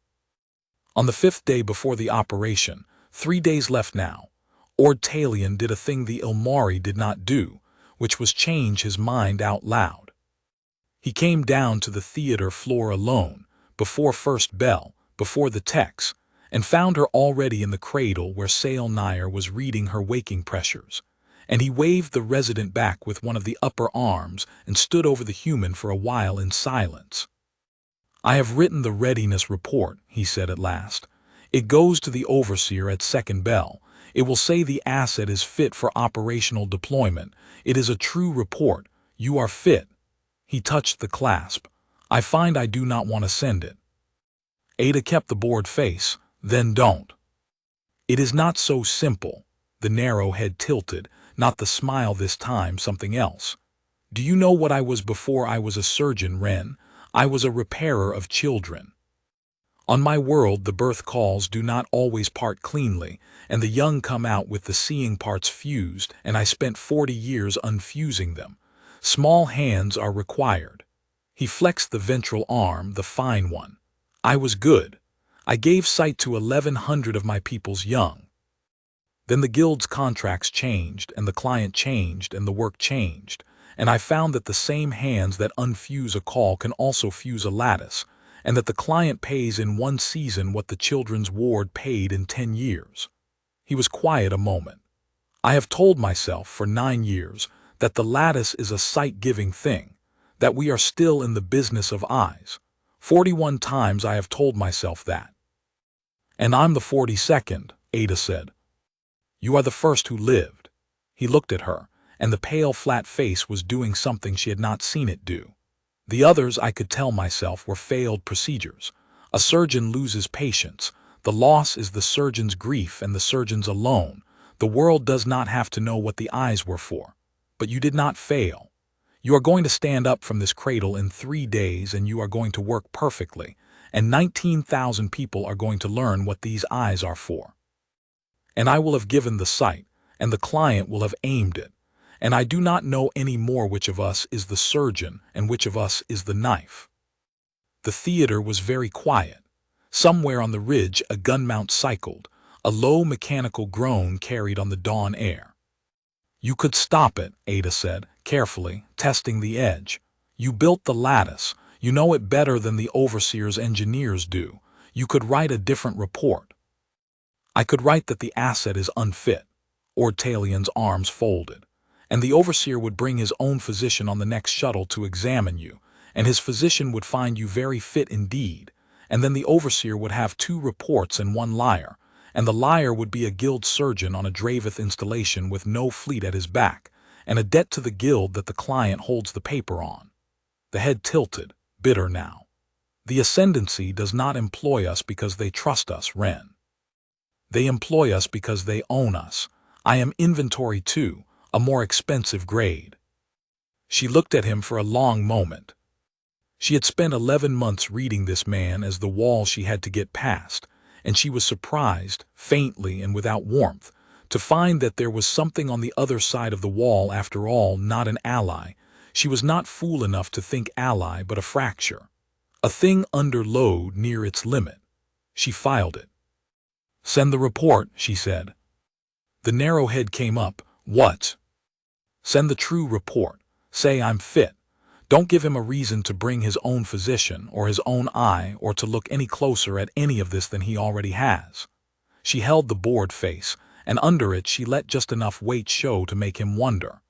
On the 5th day before the operation, 3 days left now, Ord Talion did a thing the Ilmari did not do, which was change his mind out loud. He came down to the theater floor alone, before first bell, before the techs, and found her already in the cradle where Sail Nair was reading her waking pressures, and he waved the resident back with one of the upper arms and stood over the human for a while in silence. "I have written the readiness report," he said at last. "It goes to the overseer at second bell. It will say the asset is fit for operational deployment. It is a true report. You are fit." He touched the clasp. "I find I do not want to send it." Ada kept the bored face. "Then don't." "It is not so simple." The narrow head tilted, not the smile this time, something else. "Do you know what I was before I was a surgeon, Wren? I was a repairer of children. On my world the birth calls do not always part cleanly, and the young come out with the seeing parts fused, and I spent 40 years unfusing them. Small hands are required." He flexed the ventral arm, the fine one. "I was good. I gave sight to 1,100 of my people's young. Then the guild's contracts changed, and the client changed, and the work changed, and I found that the same hands that unfuse a call can also fuse a lattice, and that the client pays in 1 season what the children's ward paid in 10 years. He was quiet a moment. I have told myself for 9 years that the lattice is a sight-giving thing, that we are still in the business of eyes. 41 times I have told myself that. And I'm the 42nd, Ada said. You are the first who lived. He looked at her, and the pale, flat face was doing something she had not seen it do. The others, I could tell myself, were failed procedures. A surgeon loses patience. The loss is the surgeon's grief and the surgeon's alone. The world does not have to know what the eyes were for. But you did not fail. You are going to stand up from this cradle in 3 days, and you are going to work perfectly, and 19,000 people are going to learn what these eyes are for. And I will have given the sight, and the client will have aimed it, and I do not know any more which of us is the surgeon and which of us is the knife. The theater was very quiet. Somewhere on the ridge a gun mount cycled, a low mechanical groan carried on the dawn air. You could stop it, Ada said, carefully, testing the edge. You built the lattice. You know it better than the overseer's engineers do. You could write a different report. I could write that the asset is unfit. Ortalian's arms folded. And the overseer would bring his own physician on the next shuttle to examine you, and his physician would find you very fit indeed, and then the overseer would have 2 reports and 1 liar, and the liar would be a guild surgeon on a Dravith installation with no fleet at his back, and a debt to the guild that the client holds the paper on. The head tilted, bitter now. The ascendancy does not employ us because they trust us, Wren. They employ us because they own us. I am inventory too, a more expensive grade. She looked at him for a long moment. She had spent 11 months reading this man as the wall she had to get past, and she was surprised, faintly and without warmth, to find that there was something on the other side of the wall after all, not an ally. She was not fool enough to think ally, but a fracture. A thing under load near its limit. She filed it. Send the report, she said. The narrow head came up. What? Send the true report. Say I'm fit. Don't give him a reason to bring his own physician or his own eye or to look any closer at any of this than he already has. She held the bored face, and under it she let just enough weight show to make him wonder.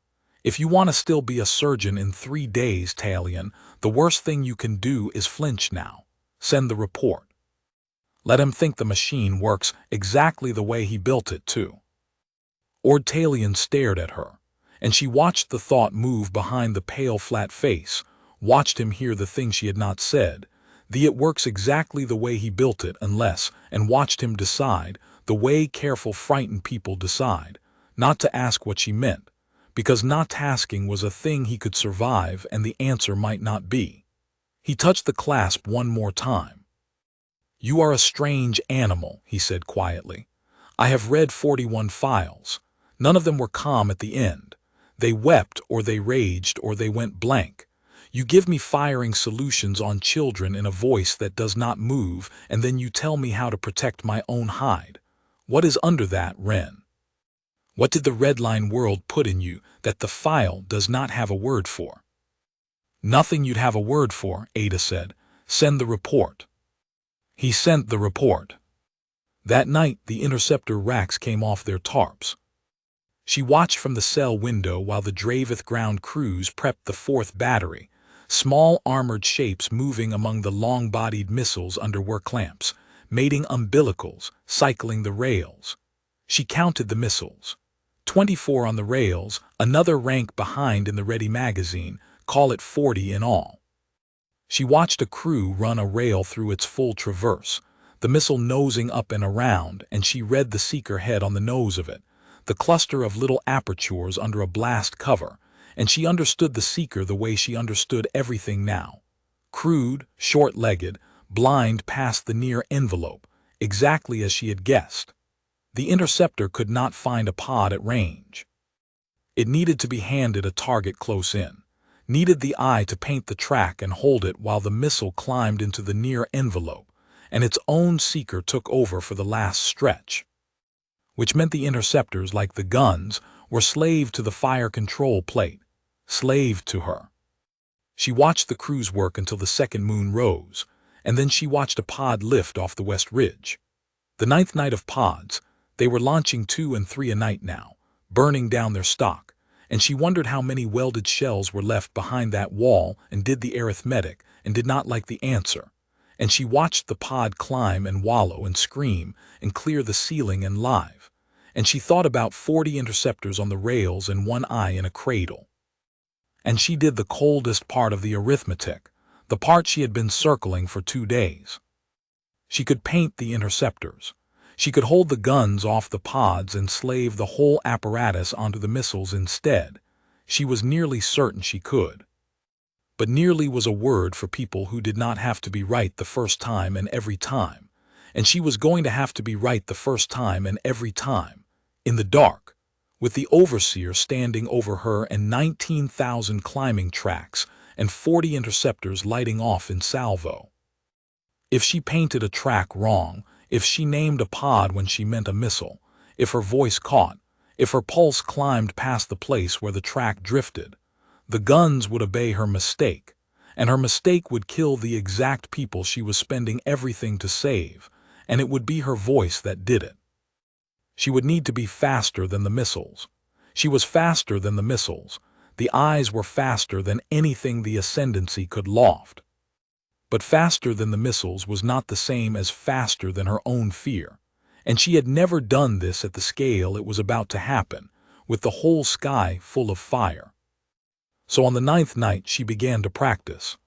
If you want to still be a surgeon in 3 days, Talion, the worst thing you can do is flinch now. Send the report. Let him think the machine works exactly the way he built it, too. Talion stared at her, and she watched the thought move behind the pale, flat face, watched him hear the thing she had not said, it works exactly the way he built it unless, and watched him decide, the way careful, frightened people decide, not to ask what she meant, because not asking was a thing he could survive and the answer might not be. He touched the clasp one more time. You are a strange animal, he said quietly. I have read 41 files. None of them were calm at the end. They wept or they raged or they went blank. You give me firing solutions on children in a voice that does not move, and then you tell me how to protect my own hide. What is under that, Wren? What did the redline world put in you that the file does not have a word for? Nothing you'd have a word for, Ada said. Send the report. He sent the report. That night the interceptor racks came off their tarps. She watched from the cell window while the Dravith ground crews prepped the 4th battery, small armored shapes moving among the long-bodied missiles under work clamps, mating umbilicals, cycling the rails. She counted the missiles. 24 on the rails, another rank behind in the ready magazine, call it 40 in all. She watched a crew run a rail through its full traverse, the missile nosing up and around, and she read the seeker head on the nose of it, the cluster of little apertures under a blast cover, and she understood the seeker the way she understood everything now. Crude, short-legged, blind past the near envelope, exactly as she had guessed. The interceptor could not find a pod at range. It needed to be handed a target close in, needed the eye to paint the track and hold it while the missile climbed into the near envelope, and its own seeker took over for the last stretch. Which meant the interceptors, like the guns, were slave to the fire control plate, slave to her. She watched the crews work until the second moon rose, and then she watched a pod lift off the west ridge. The 9th night of pods, they were launching 2 and 3 a night now, burning down their stock, and she wondered how many welded shells were left behind that wall and did the arithmetic and did not like the answer. And she watched the pod climb and wallow and scream and clear the ceiling and live. And she thought about 40 interceptors on the rails and one eye in a cradle. And she did the coldest part of the arithmetic, the part she had been circling for 2 days. She could paint the interceptors. She could hold the guns off the pods and slave the whole apparatus onto the missiles instead. She was nearly certain she could. But nearly was a word for people who did not have to be right the first time and every time. And she was going to have to be right the first time and every time, in the dark, with the overseer standing over her and 19,000 climbing tracks and 40 interceptors lighting off in salvo. If she painted a track wrong, if she named a pod when she meant a missile, if her voice caught, if her pulse climbed past the place where the track drifted, the guns would obey her mistake, and her mistake would kill the exact people she was spending everything to save, and it would be her voice that did it. She would need to be faster than the missiles. She was faster than the missiles. The eyes were faster than anything the ascendancy could loft. But faster than the missiles was not the same as faster than her own fear, and she had never done this at the scale it was about to happen, with the whole sky full of fire. So on the 9th night she began to practice.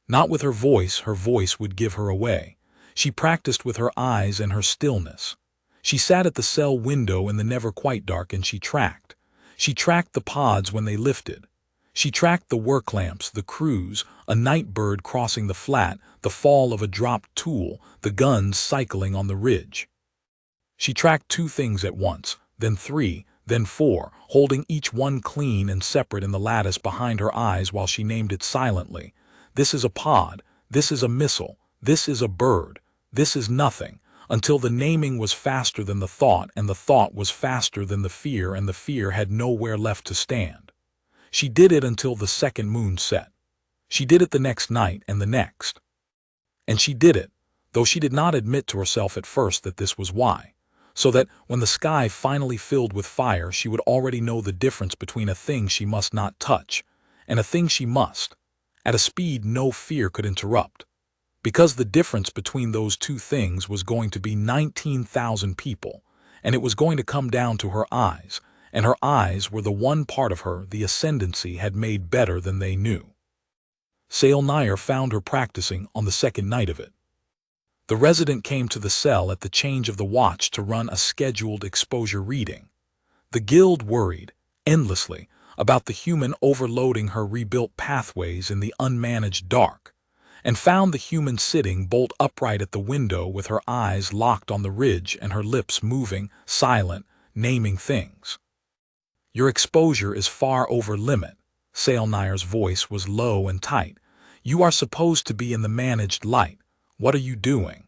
Not with her voice would give her away. She practiced with her eyes and her stillness. She sat at the cell window in the never quite dark and she tracked. She tracked the pods when they lifted. She tracked the work lamps, the crews, a night bird crossing the flat, the fall of a dropped tool, the guns cycling on the ridge. She tracked 2 things at once, then 3, then 4, holding each one clean and separate in the lattice behind her eyes while she named it silently. This is a pod, this is a missile, this is a bird, this is nothing, until the naming was faster than the thought and the thought was faster than the fear and the fear had nowhere left to stand. She did it until the second moon set. She did it the next night and the next. And she did it, though she did not admit to herself at first that this was why, so that when the sky finally filled with fire she would already know the difference between a thing she must not touch and a thing she must, at a speed no fear could interrupt, because the difference between those 2 things was going to be 19,000 people, and it was going to come down to her eyes, and her eyes were the one part of her the ascendancy had made better than they knew. Sale Nair found her practicing on the 2nd night of it. The resident came to the cell at the change of the watch to run a scheduled exposure reading. The guild worried, endlessly, about the human overloading her rebuilt pathways in the unmanaged dark, and found the human sitting bolt upright at the window with her eyes locked on the ridge and her lips moving, silent, naming things. Your exposure is far over limit. Sale Nair's voice was low and tight. You are supposed to be in the managed light. What are you doing?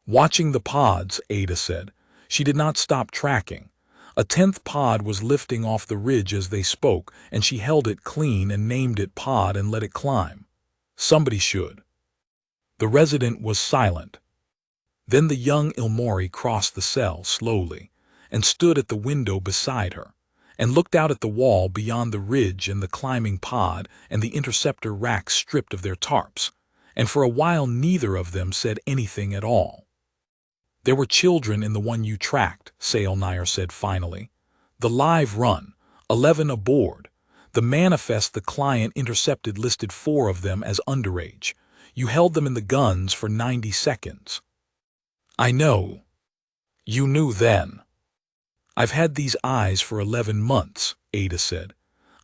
Watching the pods, Ada said. She did not stop tracking. A 10th pod was lifting off the ridge as they spoke, and she held it clean and named it pod and let it climb. Somebody should. The resident was silent. Then the young Ilmori crossed the cell slowly and stood at the window beside her, and looked out at the wall beyond the ridge and the climbing pod and the interceptor racks stripped of their tarps, and for a while neither of them said anything at all. There were children in the one you tracked, Sale Nair said finally. The live run, 11 aboard. The manifest the client intercepted listed 4 of them as underage. You held them in the guns for 90 seconds. I know. You knew then. I've had these eyes for 11 months, Ada said.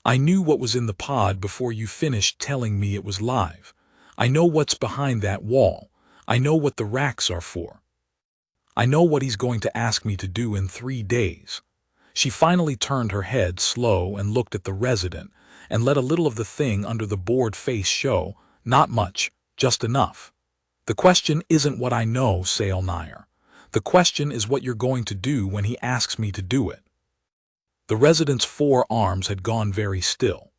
I knew what was in the pod before you finished telling me it was live. I know what's behind that wall. I know what the racks are for. I know what he's going to ask me to do in 3 days. She finally turned her head slow and looked at the resident and let a little of the thing under the bored face show, not much, just enough. The question isn't what I know, Sale Nair. The question is what you're going to do when he asks me to do it. The resident's 4 arms had gone very still.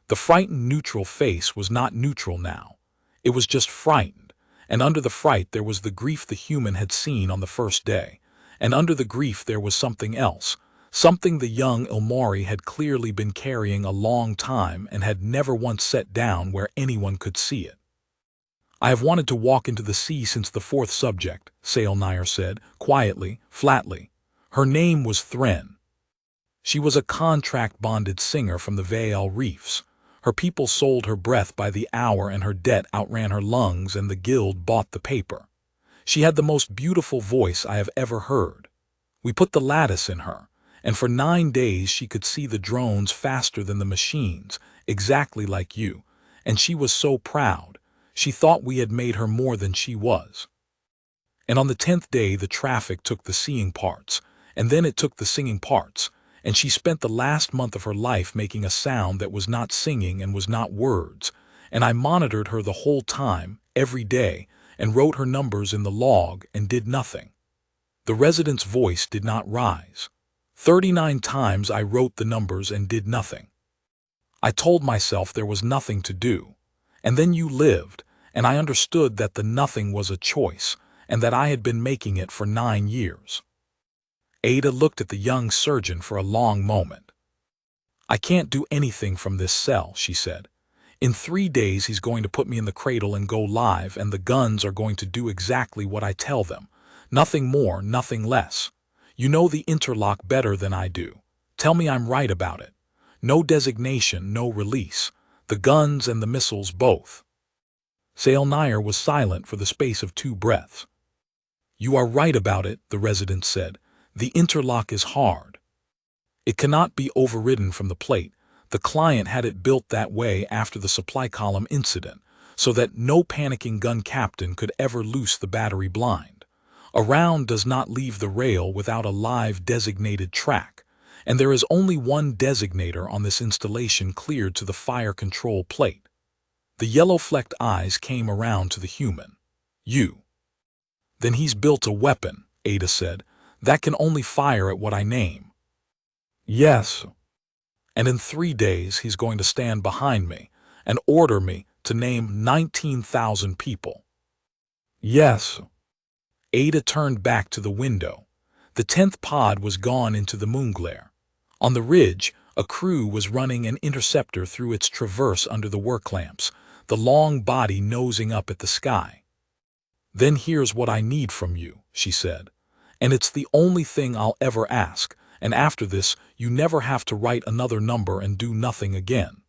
The frightened neutral face was not neutral now. It was just frightened, and under the fright there was the grief the human had seen on the first day, and under the grief there was something else, something the young Ilmari had clearly been carrying a long time and had never once set down where anyone could see it. "I have wanted to walk into the sea since the fourth subject," Sailnire said, quietly, flatly. Her name was Thren. She was a contract-bonded singer from the Vaal Reefs. Her people sold her breath by the hour and her debt outran her lungs, and the guild bought the paper. She had the most beautiful voice I have ever heard. We put the lattice in her, and for 9 days she could see the drones faster than the machines, exactly like you, and she was so proud. She thought we had made her more than she was. And on the 10th day the traffic took the seeing parts, and then it took the singing parts, and she spent the last month of her life making a sound that was not singing and was not words, and I monitored her the whole time, every day, and wrote her numbers in the log and did nothing. The resident's voice did not rise. 39 times I wrote the numbers and did nothing. I told myself there was nothing to do. And then you lived, and I understood that the nothing was a choice, and that I had been making it for 9 years. Ada looked at the young surgeon for a long moment. "I can't do anything from this cell," she said. "In 3 days he's going to put me in the cradle and go live, and the guns are going to do exactly what I tell them. Nothing more, nothing less. You know the interlock better than I do. Tell me I'm right about it. No designation, no release. The guns and the missiles both." Sailnire was silent for the space of 2 breaths. "You are right about it," the resident said. "The interlock is hard. It cannot be overridden from the plate. The client had it built that way after the supply column incident, so that no panicking gun captain could ever loose the battery blind. A round does not leave the rail without a live designated track, and there is only one designator on this installation cleared to the fire control plate." The yellow-flecked eyes came around to the human. "You." "Then he's built a weapon," Ada said, "that can only fire at what I name." "Yes. And in 3 days he's going to stand behind me and order me to name 19,000 people." "Yes." Ada turned back to the window. The 10th pod was gone into the moonglare. On the ridge, a crew was running an interceptor through its traverse under the work lamps, the long body nosing up at the sky. "Then here's what I need from you," she said. "And it's the only thing I'll ever ask, and after this you never have to write another number and do nothing again."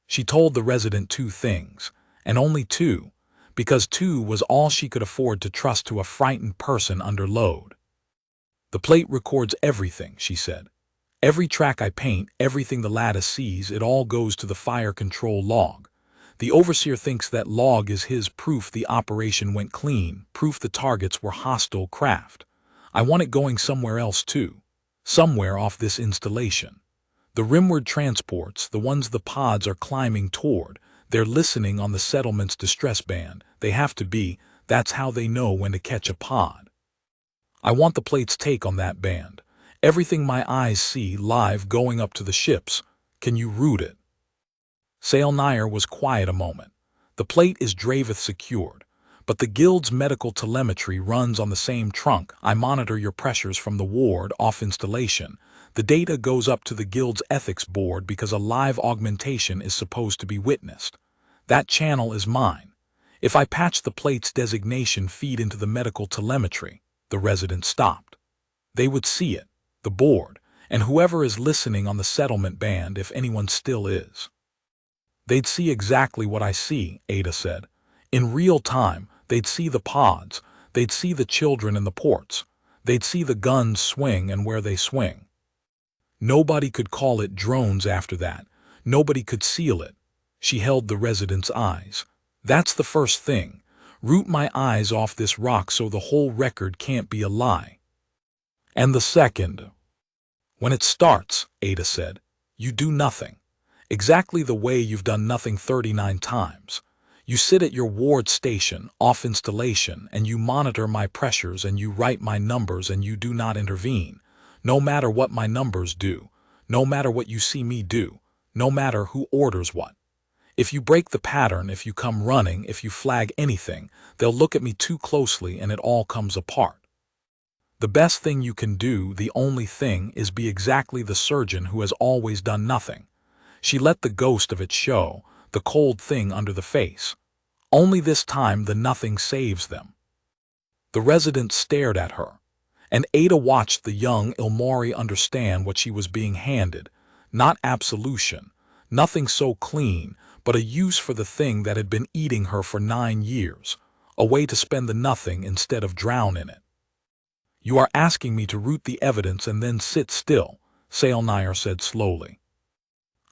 She told the resident 2 things, and only 2, because 2 was all she could afford to trust to a frightened person under load. "The plate records everything," she said. "Every track I paint, everything the lattice sees, it all goes to the fire control log. The overseer thinks that log is his proof the operation went clean, proof the targets were hostile craft. I want it going somewhere else too. Somewhere off this installation. The rimward transports, the ones the pods are climbing toward, they're listening on the settlement's distress band. They have to be, that's how they know when to catch a pod. I want the plate's take on that band. Everything my eyes see live going up to the ships. Can you root it?" Sailnire was quiet a moment. "The plate is Dravith secured, but the guild's medical telemetry runs on the same trunk. I monitor your pressures from the ward off installation. The data goes up to the guild's ethics board because a live augmentation is supposed to be witnessed. That channel is mine. If I patch the plate's designation feed into the medical telemetry," the resident stopped. "They would see it, the board, and whoever is listening on the settlement band, if anyone still is. They'd see exactly what I see," Ada said. "In real time, they'd see the pods, they'd see the children in the ports, they'd see the guns swing and where they swing. Nobody could call it drones after that. Nobody could seal it." She held the resident's eyes. "That's the first thing. Root my eyes off this rock so the whole record can't be a lie." "And the second?" "When it starts," Ada said, "you do nothing. Exactly the way you've done nothing 39 times. You sit at your ward station, off installation, and you monitor my pressures and you write my numbers and you do not intervene. No matter what my numbers do, no matter what you see me do, no matter who orders what. If you break the pattern, if you come running, if you flag anything, they'll look at me too closely and it all comes apart." The best thing you can do, the only thing, is be exactly the surgeon who has always done nothing. She let the ghost of it show, the cold thing under the face. Only this time the nothing saves them. The resident stared at her, and Ada watched the young Ilmari understand what she was being handed. Not absolution, nothing so clean, but a use for the thing that had been eating her for 9 years, a way to spend the nothing instead of drown in it. "You are asking me to root the evidence and then sit still," Sailnire said slowly.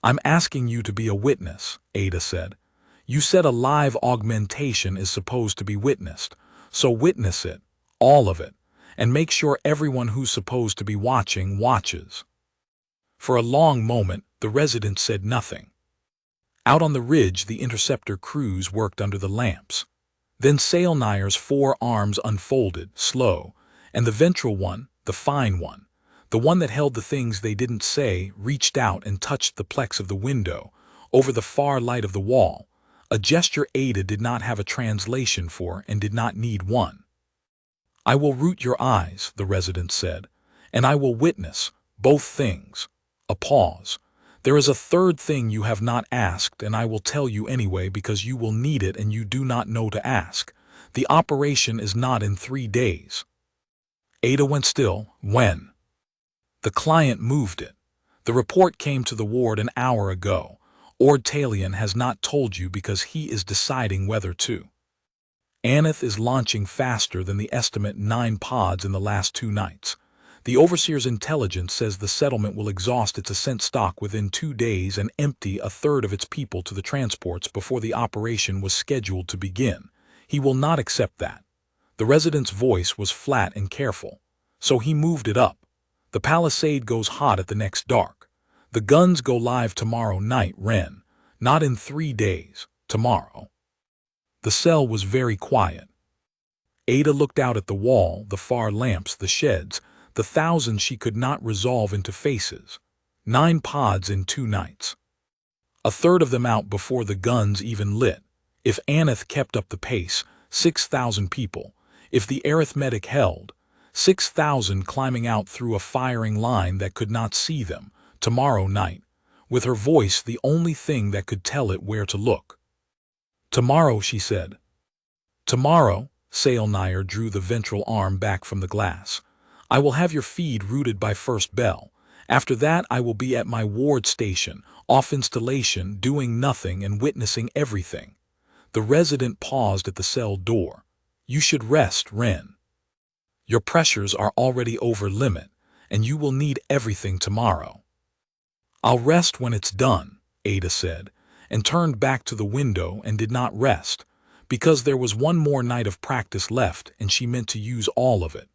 "I'm asking you to be a witness," Ada said. "You said a live augmentation is supposed to be witnessed, so witness it, all of it, and make sure everyone who's supposed to be watching watches." For a long moment, the resident said nothing. Out on the ridge, the interceptor crews worked under the lamps. Then Sailnire's 4 arms unfolded, slow, and the ventral one, the fine one, the one that held the things they didn't say, reached out and touched the plex of the window, over the far light of the wall, a gesture Ada did not have a translation for and did not need one. "I will root your eyes," the resident said, "and I will witness both things." A pause. "There is a third thing you have not asked, and I will tell you anyway because you will need it and you do not know to ask. The operation is not in 3 days. Ada went still. "When?" "The client moved it. The report came to the ward an hour ago. Ord Talion has not told you because he is deciding whether to. Aneth is launching faster than the estimate 9 pods in the last 2 nights. The Overseer's intelligence says the settlement will exhaust its ascent stock within 2 days and empty a third of its people to the transports before the operation was scheduled to begin. He will not accept that." The resident's voice was flat and careful. "So he moved it up. The palisade goes hot at the next dark. The guns go live tomorrow night, Ren. Not in 3 days, tomorrow." The cell was very quiet. Ada looked out at the wall, the far lamps, the sheds, the thousands she could not resolve into faces. 9 pods in 2 nights. A third of them out before the guns even lit. If Aneth kept up the pace, 6,000 people. If the arithmetic held, 6,000 climbing out through a firing line that could not see them, tomorrow night, with her voice the only thing that could tell it where to look. "Tomorrow," she said. "Tomorrow," Sailnire drew the ventral arm back from the glass. "I will have your feed routed by first bell. After that I will be at my ward station, off installation, doing nothing and witnessing everything." The resident paused at the cell door. "You should rest, Ren. Your pressures are already over limit, and you will need everything tomorrow." "I'll rest when it's done," Ada said, and turned back to the window and did not rest, because there was one more night of practice left and she meant to use all of it.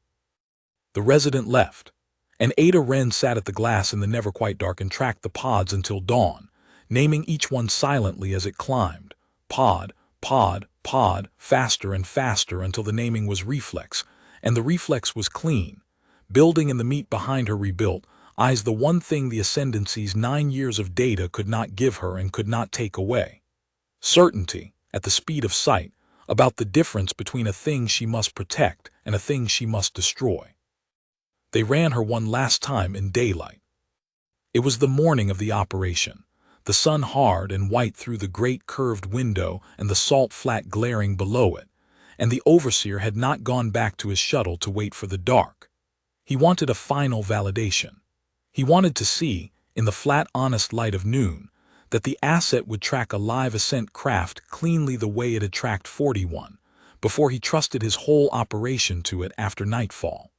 The resident left, and Ada Wren sat at the glass in the never-quite-dark and tracked the pods until dawn, naming each one silently as it climbed. Pod, pod, pod, faster and faster until the naming was reflex, and the reflex was clean. Building and the meat behind her rebuilt, eyes the one thing the Ascendancy's 9 years of data could not give her and could not take away. Certainty, at the speed of sight, about the difference between a thing she must protect and a thing she must destroy. They ran her one last time in daylight. It was the morning of the operation, the sun hard and white through the great curved window and the salt flat glaring below it, and the Overseer had not gone back to his shuttle to wait for the dark. He wanted a final validation. He wanted to see, in the flat honest light of noon, that the asset would track a live ascent craft cleanly the way it had tracked 41, before he trusted his whole operation to it after nightfall.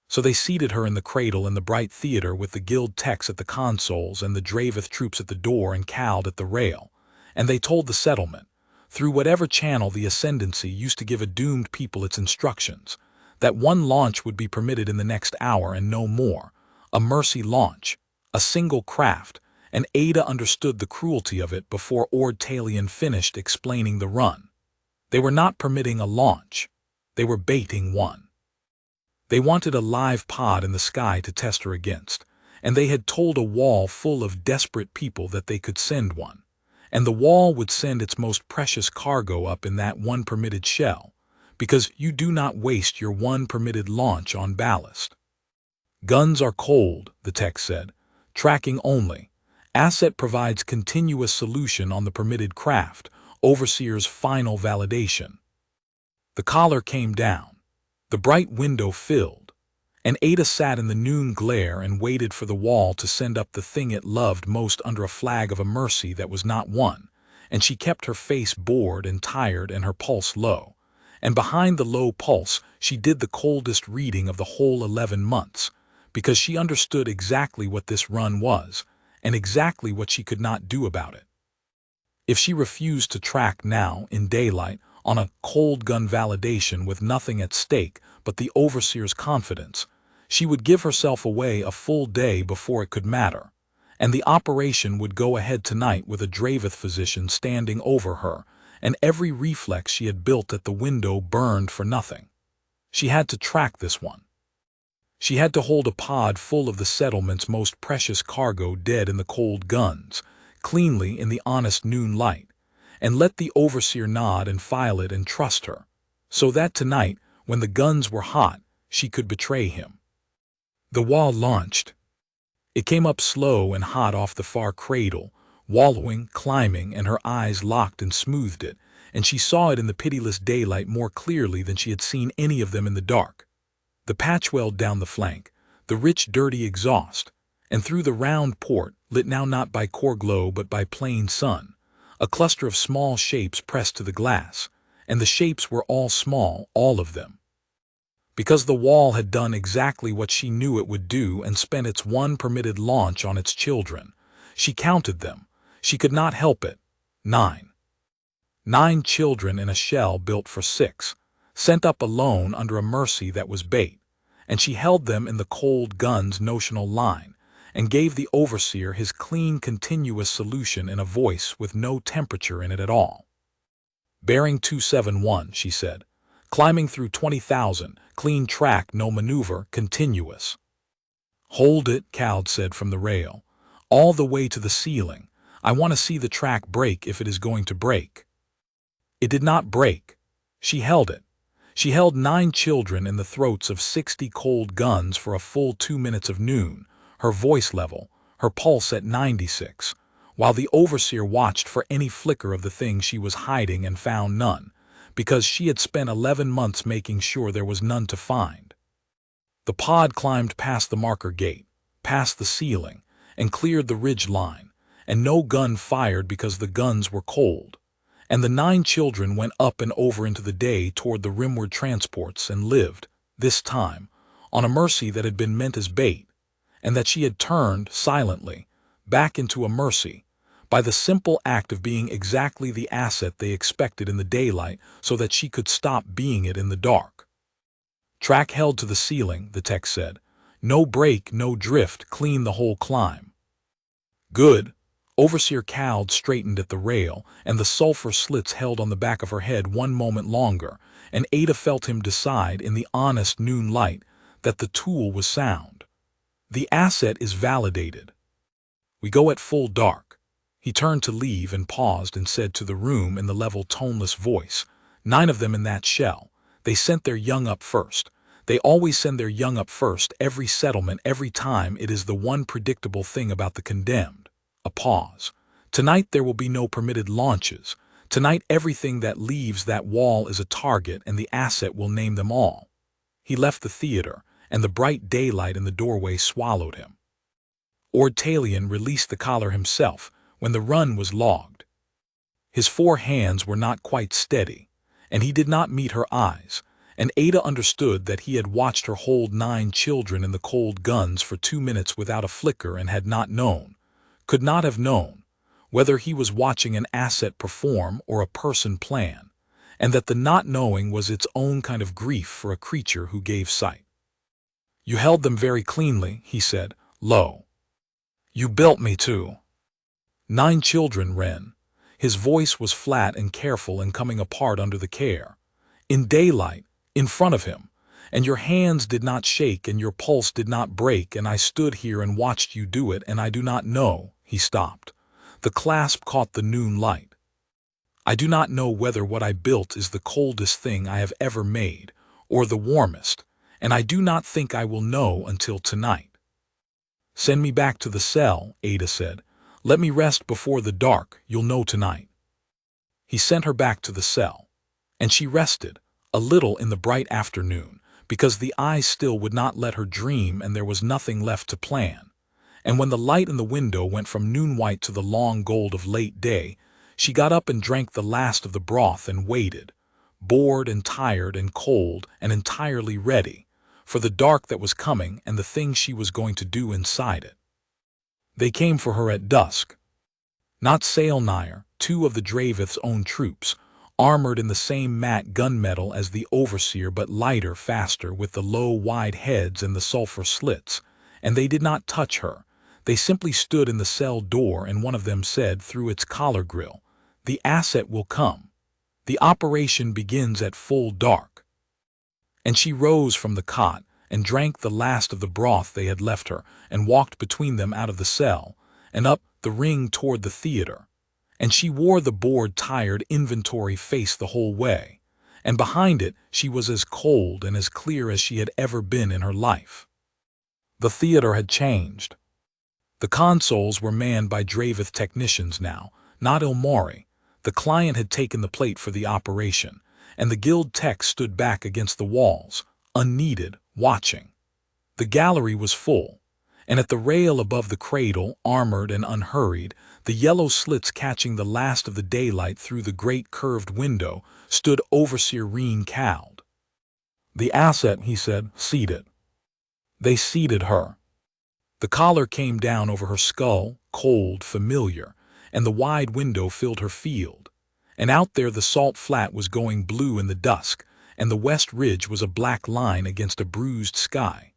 So they seated her in the cradle in the bright theater with the guild techs at the consoles and the Dravith troops at the door and Cald at the rail, and they told the settlement, through whatever channel the Ascendancy used to give a doomed people its instructions, that one launch would be permitted in the next hour and no more, a mercy launch, a single craft, and Ada understood the cruelty of it before Ord Talion finished explaining the run. They were not permitting a launch. They were baiting one. They wanted a live pod in the sky to test her against, and they had told a wall full of desperate people that they could send one, and the wall would send its most precious cargo up in that one permitted shell, because you do not waste your one permitted launch on ballast. Guns are cold, the text said. Tracking only. Asset provides continuous solution on the permitted craft. Overseer's final validation. The collar came down. The bright window filled. And Ada sat in the noon glare and waited for the wall to send up the thing it loved most under a flag of a mercy that was not won, and she kept her face bored and tired and her pulse low. And behind the low pulse she did the coldest reading of the whole 11 months, because she understood exactly what this run was, and exactly what she could not do about it. If she refused to track now, in daylight, on a cold gun validation with nothing at stake but the overseer's confidence, she would give herself away a full day before it could matter, and the operation would go ahead tonight with a Dravith physician standing over her, and every reflex she had built at the window burned for nothing. She had to track this one. She had to hold a pod full of the settlement's most precious cargo dead in the cold guns, cleanly in the honest noon light, and let the overseer nod and file it and trust her, so that tonight, when the guns were hot, she could betray him. The wall launched. It came up slow and hot off the far cradle, wallowing, climbing, and her eyes locked and smoothed it, and she saw it in the pitiless daylight more clearly than she had seen any of them in the dark. The patch welled down the flank, the rich dirty exhaust, and through the round port, lit now not by core glow but by plain sun, a cluster of small shapes pressed to the glass, and the shapes were all small, all of them. Because the wall had done exactly what she knew it would do and spent its one permitted launch on its children. She counted them. She could not help it. 9. 9 children in a shell built for 6, sent up alone under a mercy that was bait, and she held them in the cold gun's notional line, and gave the overseer his clean continuous solution in a voice with no temperature in it at all. Bearing 271, she said. Climbing through 20,000, clean track, no maneuver, continuous. Hold it, Cald said from the rail. All the way to the ceiling. I want to see the track break if it is going to break. It did not break. She held it. She held 9 children in the throats of 60 cold guns for a full 2 minutes of noon, her voice level, her pulse at 96, while the overseer watched for any flicker of the thing she was hiding and found none, because she had spent 11 months making sure there was none to find. The pod climbed past the marker gate, past the ceiling, and cleared the ridge line, and no gun fired because the guns were cold, and the 9 children went up and over into the day toward the rimward transports and lived, this time, on a mercy that had been meant as bait, and that she had turned, silently, back into a mercy, by the simple act of being exactly the asset they expected in the daylight so that she could stop being it in the dark. Track held to the ceiling, the text said. No break, no drift, clean the whole climb. Good. Overseer Cald straightened at the rail, and the sulfur slits held on the back of her head one moment longer, and Ada felt him decide in the honest noon light that the tool was sound. The asset is validated. We go at full dark. He turned to leave and paused and said to the room in the level toneless voice, 9 of them in that shell. They sent their young up first. They always send their young up first, every settlement, every time. It is the one predictable thing about the condemned. A pause. Tonight there will be no permitted launches. Tonight everything that leaves that wall is a target, and the asset will name them all. He left the theater, and the bright daylight in the doorway swallowed him. Ord Talion released the collar himself when the run was logged. His 4 hands were not quite steady, and he did not meet her eyes, and Ada understood that he had watched her hold 9 children in the cold guns for 2 minutes without a flicker and had not known, could not have known, whether he was watching an asset perform or a person plan, and that the not knowing was its own kind of grief for a creature who gave sight. You held them very cleanly, he said, low. You built me too. 9 children, Wren. His voice was flat and careful and coming apart under the care. In daylight, in front of him, and your hands did not shake and your pulse did not break, and I stood here and watched you do it, and I do not know. He stopped. The clasp caught the noon light. I do not know whether what I built is the coldest thing I have ever made, or the warmest, and I do not think I will know until tonight. Send me back to the cell, Ada said. Let me rest before the dark, you'll know tonight. He sent her back to the cell, and she rested, a little in the bright afternoon, because the eyes still would not let her dream and there was nothing left to plan. And when the light in the window went from noon-white to the long gold of late day, she got up and drank the last of the broth and waited, bored and tired and cold and entirely ready, for the dark that was coming and the things she was going to do inside it. They came for her at dusk. Not Saelnir, two of the Dravith's own troops, armored in the same matte gunmetal as the overseer but lighter, faster, with the low, wide heads and the sulfur slits, and they did not touch her. They simply stood in the cell door and one of them said through its collar grill, "The asset will come. The operation begins at full dark." And she rose from the cot and drank the last of the broth they had left her and walked between them out of the cell and up the ring toward the theater. And she wore the bored, tired inventory face the whole way, and behind it she was as cold and as clear as she had ever been in her life. The theater had changed. The consoles were manned by Dravith technicians now, not Ilmari. The client had taken the plate for the operation, and the guild techs stood back against the walls, unneeded, watching. The gallery was full, and at the rail above the cradle, armored and unhurried, the yellow slits catching the last of the daylight through the great curved window, stood Overseer Reen cowled. "The asset," he said, "seated." They seated her. The collar came down over her skull, cold, familiar, and the wide window filled her field. And out there the salt flat was going blue in the dusk, and the west ridge was a black line against a bruised sky.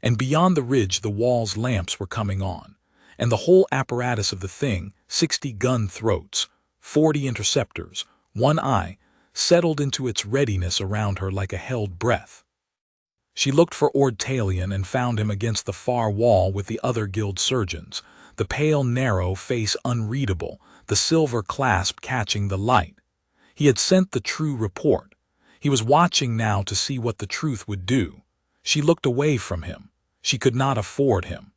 And beyond the ridge the wall's lamps were coming on, and the whole apparatus of the thing, 60 gun throats, 40 interceptors, one eye, settled into its readiness around her like a held breath. She looked for Ordtalion and found him against the far wall with the other guild surgeons, the pale, narrow face unreadable, the silver clasp catching the light. He had sent the true report. He was watching now to see what the truth would do. She looked away from him. She could not afford him.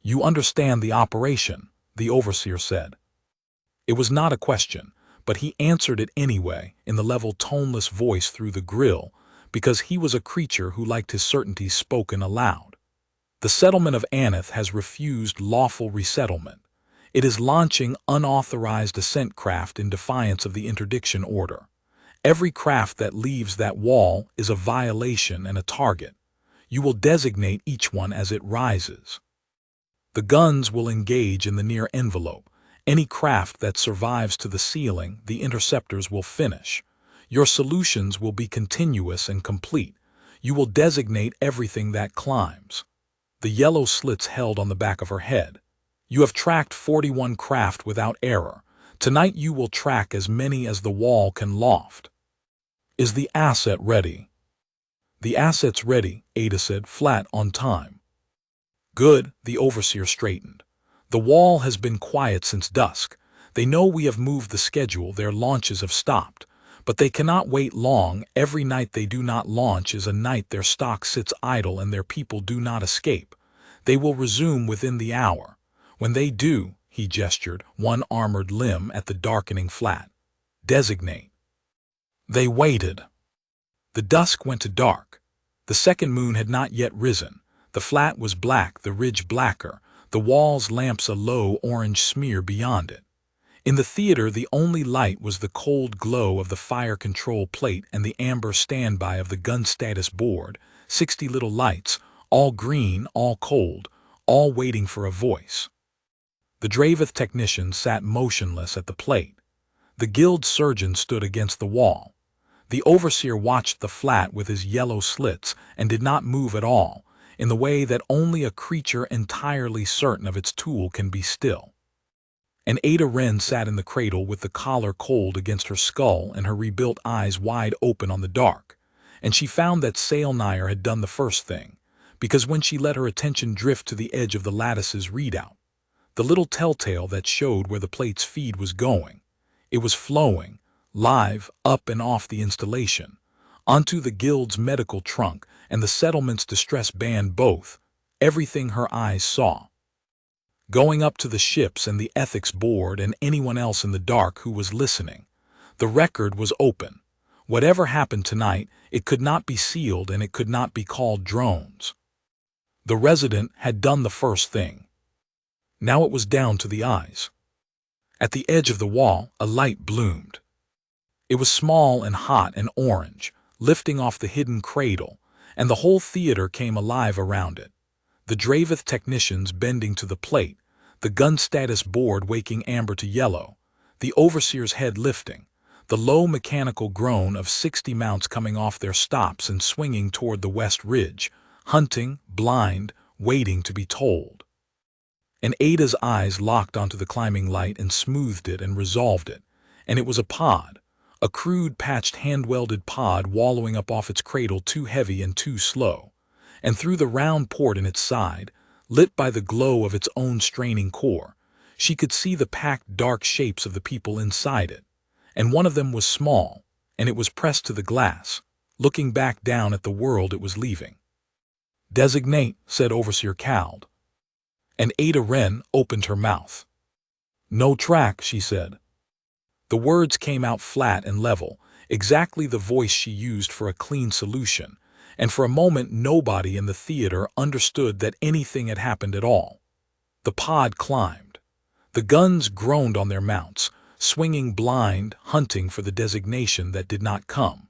"You understand the operation," the overseer said. It was not a question, but he answered it anyway in the level, toneless voice through the grill, because he was a creature who liked his certainties spoken aloud. "The settlement of Aneth has refused lawful resettlement. It is launching unauthorized ascent craft in defiance of the interdiction order. Every craft that leaves that wall is a violation and a target. You will designate each one as it rises. The guns will engage in the near envelope. Any craft that survives to the ceiling, the interceptors will finish. Your solutions will be continuous and complete. You will designate everything that climbs." The yellow slits held on the back of her head. "You have tracked 41 craft without error. Tonight you will track as many as the wall can loft. Is the asset ready?" "The asset's ready," Ada said, flat on time. "Good," the overseer straightened. "The wall has been quiet since dusk. They know we have moved the schedule, their launches have stopped. But they cannot wait long. Every night they do not launch is a night their stock sits idle and their people do not escape. They will resume within the hour. When they do," he gestured, one armored limb at the darkening flat, "designate." They waited. The dusk went to dark. The second moon had not yet risen. The flat was black, the ridge blacker, the wall's lamps a low orange smear beyond it. In the theater the only light was the cold glow of the fire control plate and the amber standby of the gun status board, 60 little lights, all green, all cold, all waiting for a voice. The Dravith technician sat motionless at the plate. The guild surgeon stood against the wall. The overseer watched the flat with his yellow slits and did not move at all, in the way that only a creature entirely certain of its tool can be still. And Ada Wren sat in the cradle with the collar cold against her skull and her rebuilt eyes wide open on the dark. And she found that Saelnir had done the first thing, because when she let her attention drift to the edge of the lattice's readout, the little telltale that showed where the plate's feed was going, It was flowing, live, up and off the installation, onto the guild's medical trunk and the settlement's distress band both, everything her eyes saw. Going up to the ships and the ethics board and anyone else in the dark who was listening. The record was open. Whatever happened tonight, it could not be sealed and it could not be called drones. The resident had done the first thing. Now it was down to the eyes. At the edge of the wall, a light bloomed. It was small and hot and orange, lifting off the hidden cradle, and the whole theater came alive around it. The Draveth technicians bending to the plate, the gun status board waking amber to yellow, the overseer's head lifting, the low mechanical groan of 60 mounts coming off their stops and swinging toward the west ridge, hunting, blind, waiting to be told. And Ada's eyes locked onto the climbing light and smoothed it and resolved it, and it was a pod, a crude patched hand-welded pod wallowing up off its cradle too heavy and too slow, and through the round port in its side, lit by the glow of its own straining core, she could see the packed dark shapes of the people inside it, and one of them was small, and it was pressed to the glass, looking back down at the world it was leaving. "Designate," said Overseer Cald. And Ada Wren opened her mouth. "No track," she said. The words came out flat and level, exactly the voice she used for a clean solution, and for a moment nobody in the theater understood that anything had happened at all. The pod climbed. The guns groaned on their mounts, swinging blind, hunting for the designation that did not come.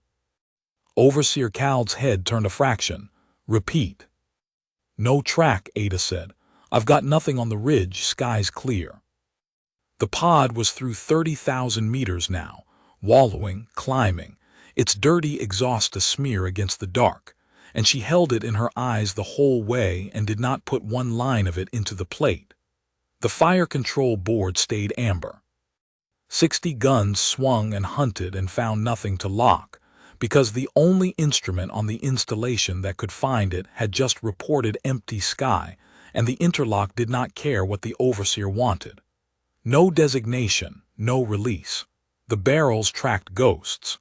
Overseer Cald's head turned a fraction. "Repeat." "No track," Ada said. "I've got nothing on the ridge, sky's clear." The pod was through 30,000 meters now, wallowing, climbing, its dirty exhaust a smear against the dark, and she held it in her eyes the whole way and did not put one line of it into the plate. The fire control board stayed amber. 60 guns swung and hunted and found nothing to lock, because the only instrument on the installation that could find it had just reported empty sky, and the interlock did not care what the overseer wanted. No designation, no release. The barrels tracked ghosts.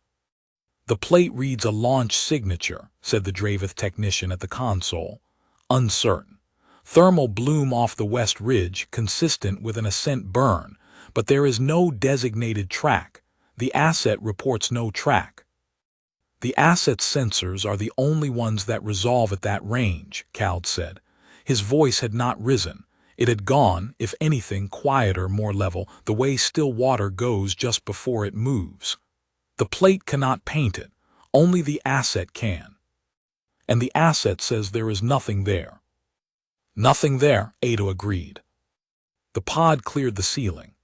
"The plate reads a launch signature," said the Draveth technician at the console. "Uncertain. Thermal bloom off the west ridge, consistent with an ascent burn, but there is no designated track. The asset reports no track." "The asset's sensors are the only ones that resolve at that range," Cald said. His voice had not risen. It had gone, if anything, quieter, more level, the way still water goes just before it moves. "The plate cannot paint it. Only the asset can. And the asset says there is nothing there." "Nothing there," Ada agreed. The pod cleared the ceiling.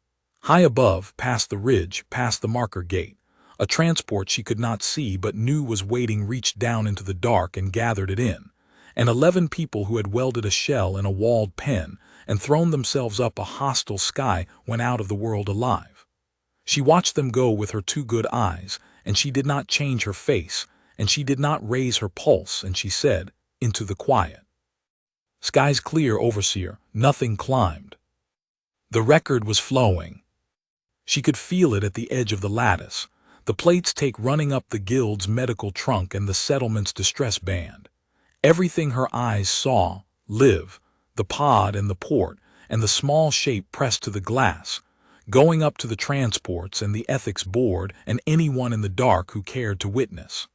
High above, past the ridge, past the marker gate, a transport she could not see but knew was waiting reached down into the dark and gathered it in, and 11 people who had welded a shell in a walled pen and thrown themselves up a hostile sky went out of the world alive. She watched them go with her 2 good eyes, and she did not change her face, and she did not raise her pulse, and she said, into the quiet, "Sky's clear, Overseer, nothing climbed." The record was flowing. She could feel it at the edge of the lattice, the plates take running up the guild's medical trunk and the settlement's distress band. Everything her eyes saw, live, the pod and the port, and the small shape pressed to the glass, going up to the transports and the ethics board and anyone in the dark who cared to witness.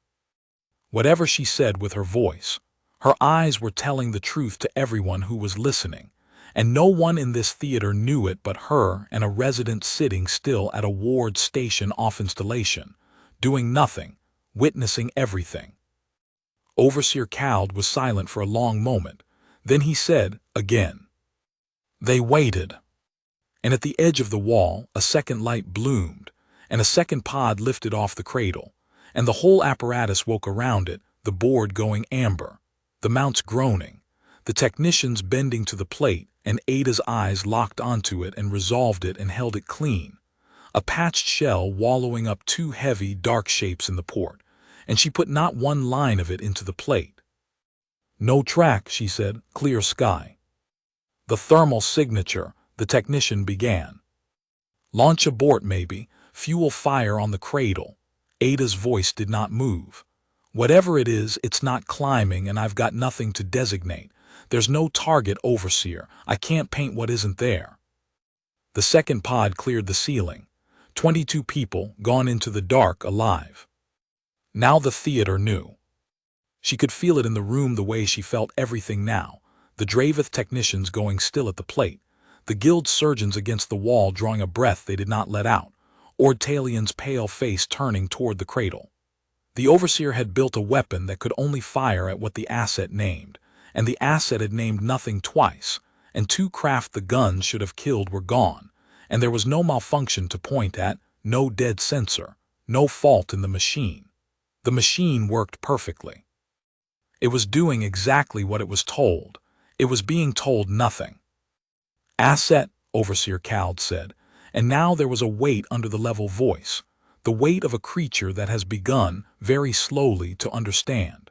Whatever she said with her voice, her eyes were telling the truth to everyone who was listening, and no one in this theater knew it but her and a resident sitting still at a ward station off installation, doing nothing, witnessing everything. Overseer Cald was silent for a long moment. Then he said, again. They waited. And at the edge of the wall, a second light bloomed, and a second pod lifted off the cradle, and the whole apparatus woke around it, the board going amber, the mounts groaning, the technicians bending to the plate, and Ada's eyes locked onto it and resolved it and held it clean. A patched shell wallowing up 2 heavy, dark shapes in the port, and she put not one line of it into the plate. No track, she said, clear sky. The thermal signature, the technician began. Launch abort maybe, Fuel fire on the cradle. Ada's voice did not move. Whatever it is, it's not climbing, and I've got nothing to designate. There's no target, Overseer. I can't paint what isn't there. The second pod cleared the ceiling. 22 people, gone into the dark, alive. Now the theater knew. She could feel it in the room the way she felt everything now. The Draveth technicians going still at the plate. The guild surgeons against the wall drawing a breath they did not let out. Ordtalian's pale face turning toward the cradle. The Overseer had built a weapon that could only fire at what the asset named, and the asset had named nothing twice, and 2 craft the guns should have killed were gone, and there was no malfunction to point at, no dead sensor, no fault in the machine. The machine worked perfectly. It was doing exactly what it was told. It was being told nothing. Asset, Overseer Cald said, and now there was a weight under the level voice, the weight of a creature that has begun, very slowly, to understand.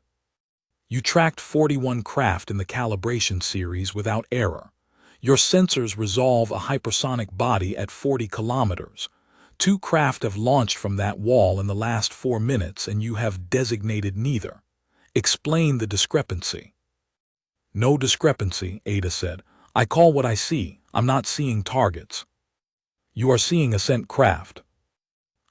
You tracked 41 craft in the calibration series without error. Your sensors resolve a hypersonic body at 40 kilometers. 2 craft have launched from that wall in the last 4 minutes, and you have designated neither. Explain the discrepancy. No discrepancy, Ada said. I call what I see. I'm not seeing targets. You are seeing ascent craft.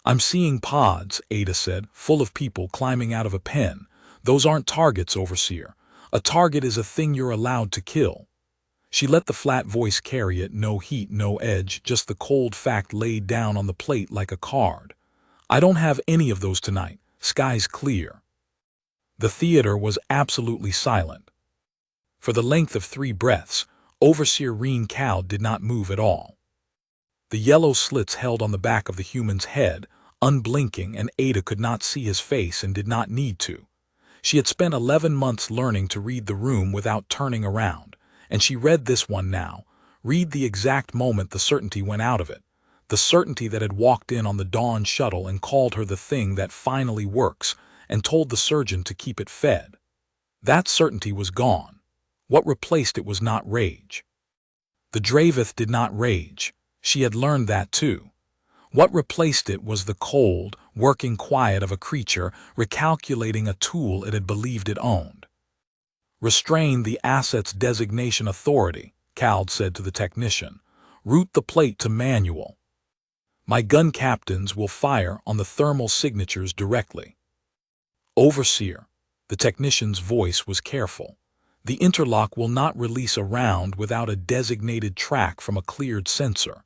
I'm seeing pods, Ada said, full of people climbing out of a pen. Those aren't targets, Overseer. A target is a thing you're allowed to kill. She let the flat voice carry it, no heat, no edge, just the cold fact laid down on the plate like a card. I don't have any of those tonight. Sky's clear. The theater was absolutely silent. For the length of 3 breaths, Overseer Reen Cald did not move at all. The yellow slits held on the back of the human's head, unblinking, and Ada could not see his face and did not need to. She had spent 11 months learning to read the room without turning around, and she read this one now, read the exact moment the certainty went out of it, the certainty that had walked in on the Dawn shuttle and called her the thing that finally works, and told the surgeon to keep it fed. That certainty was gone. What replaced it was not rage. The Draveth did not rage. She had learned that too. What replaced it was the cold, working quiet of a creature recalculating a tool it had believed it owned. Restrain the asset's designation authority, Cald said to the technician. Route the plate to manual. My gun captains will fire on the thermal signatures directly. Overseer. The technician's voice was careful. The interlock will not release a round without a designated track from a cleared sensor.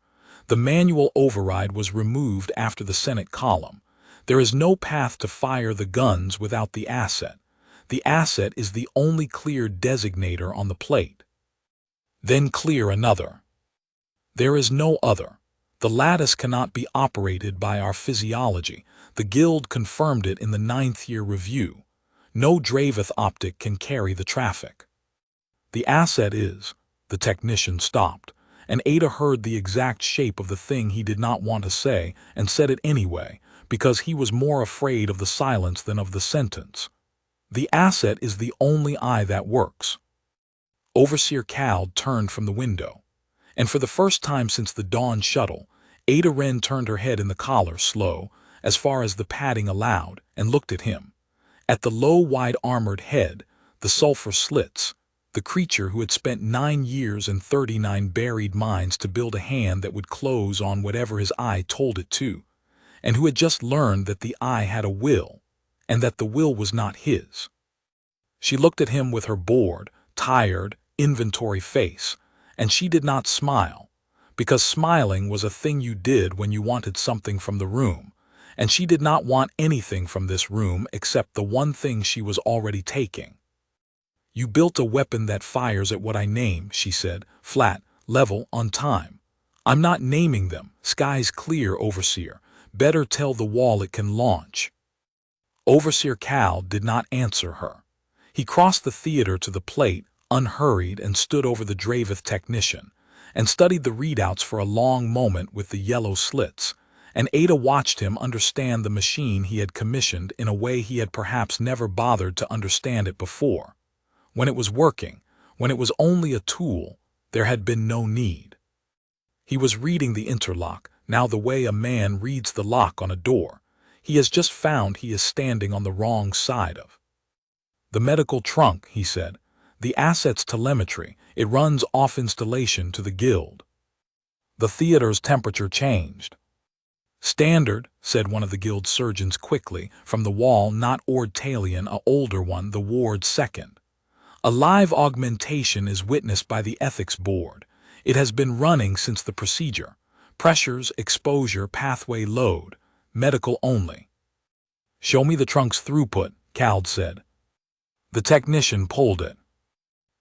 The manual override was removed after the Senate column. There is no path to fire the guns without the asset. The asset is the only cleared designator on the plate. Then clear another. There is no other. The lattice cannot be operated by our physiology. The Guild confirmed it in the 9th year review. No Draveth optic can carry the traffic. The asset is. The technician stopped, and Ada heard the exact shape of the thing he did not want to say and said it anyway, because he was more afraid of the silence than of the sentence. The asset is the only eye that works. Overseer Cald turned from the window, and for the first time since the Dawn shuttle, Ada Wren turned her head in the collar, slow, as far as the padding allowed, and looked at him. At the low, wide-armored head, the sulfur slits, the creature who had spent 9 years and 39 buried mines to build a hand that would close on whatever his eye told it to, and who had just learned that the eye had a will, and that the will was not his. She looked at him with her bored, tired, inventory face, and she did not smile, because smiling was a thing you did when you wanted something from the room, and she did not want anything from this room except the one thing she was already taking. You built a weapon that fires at what I name, she said, flat, level, on time. I'm not naming them. Sky's clear, Overseer. Better tell the wall it can launch. Overseer Cald did not answer her. He crossed the theater to the plate, unhurried, and stood over the Draveth technician, and studied the readouts for a long moment with the yellow slits, and Ada watched him understand the machine he had commissioned in a way he had perhaps never bothered to understand it before. When it was working, when it was only a tool, there had been no need. He was reading the interlock, now the way a man reads the lock on a door. He has just found he is standing on the wrong side of the medical trunk, he said. The asset's telemetry, it runs off installation to the guild. The theater's temperature changed. Standard, said one of the guild surgeons quickly, from the wall, not Ord Talion, a older one, the ward's second. A live augmentation is witnessed by the ethics board. It has been running since the procedure. Pressures, exposure, pathway, load. Medical only. Show me the trunk's throughput, Cald said. The technician pulled it.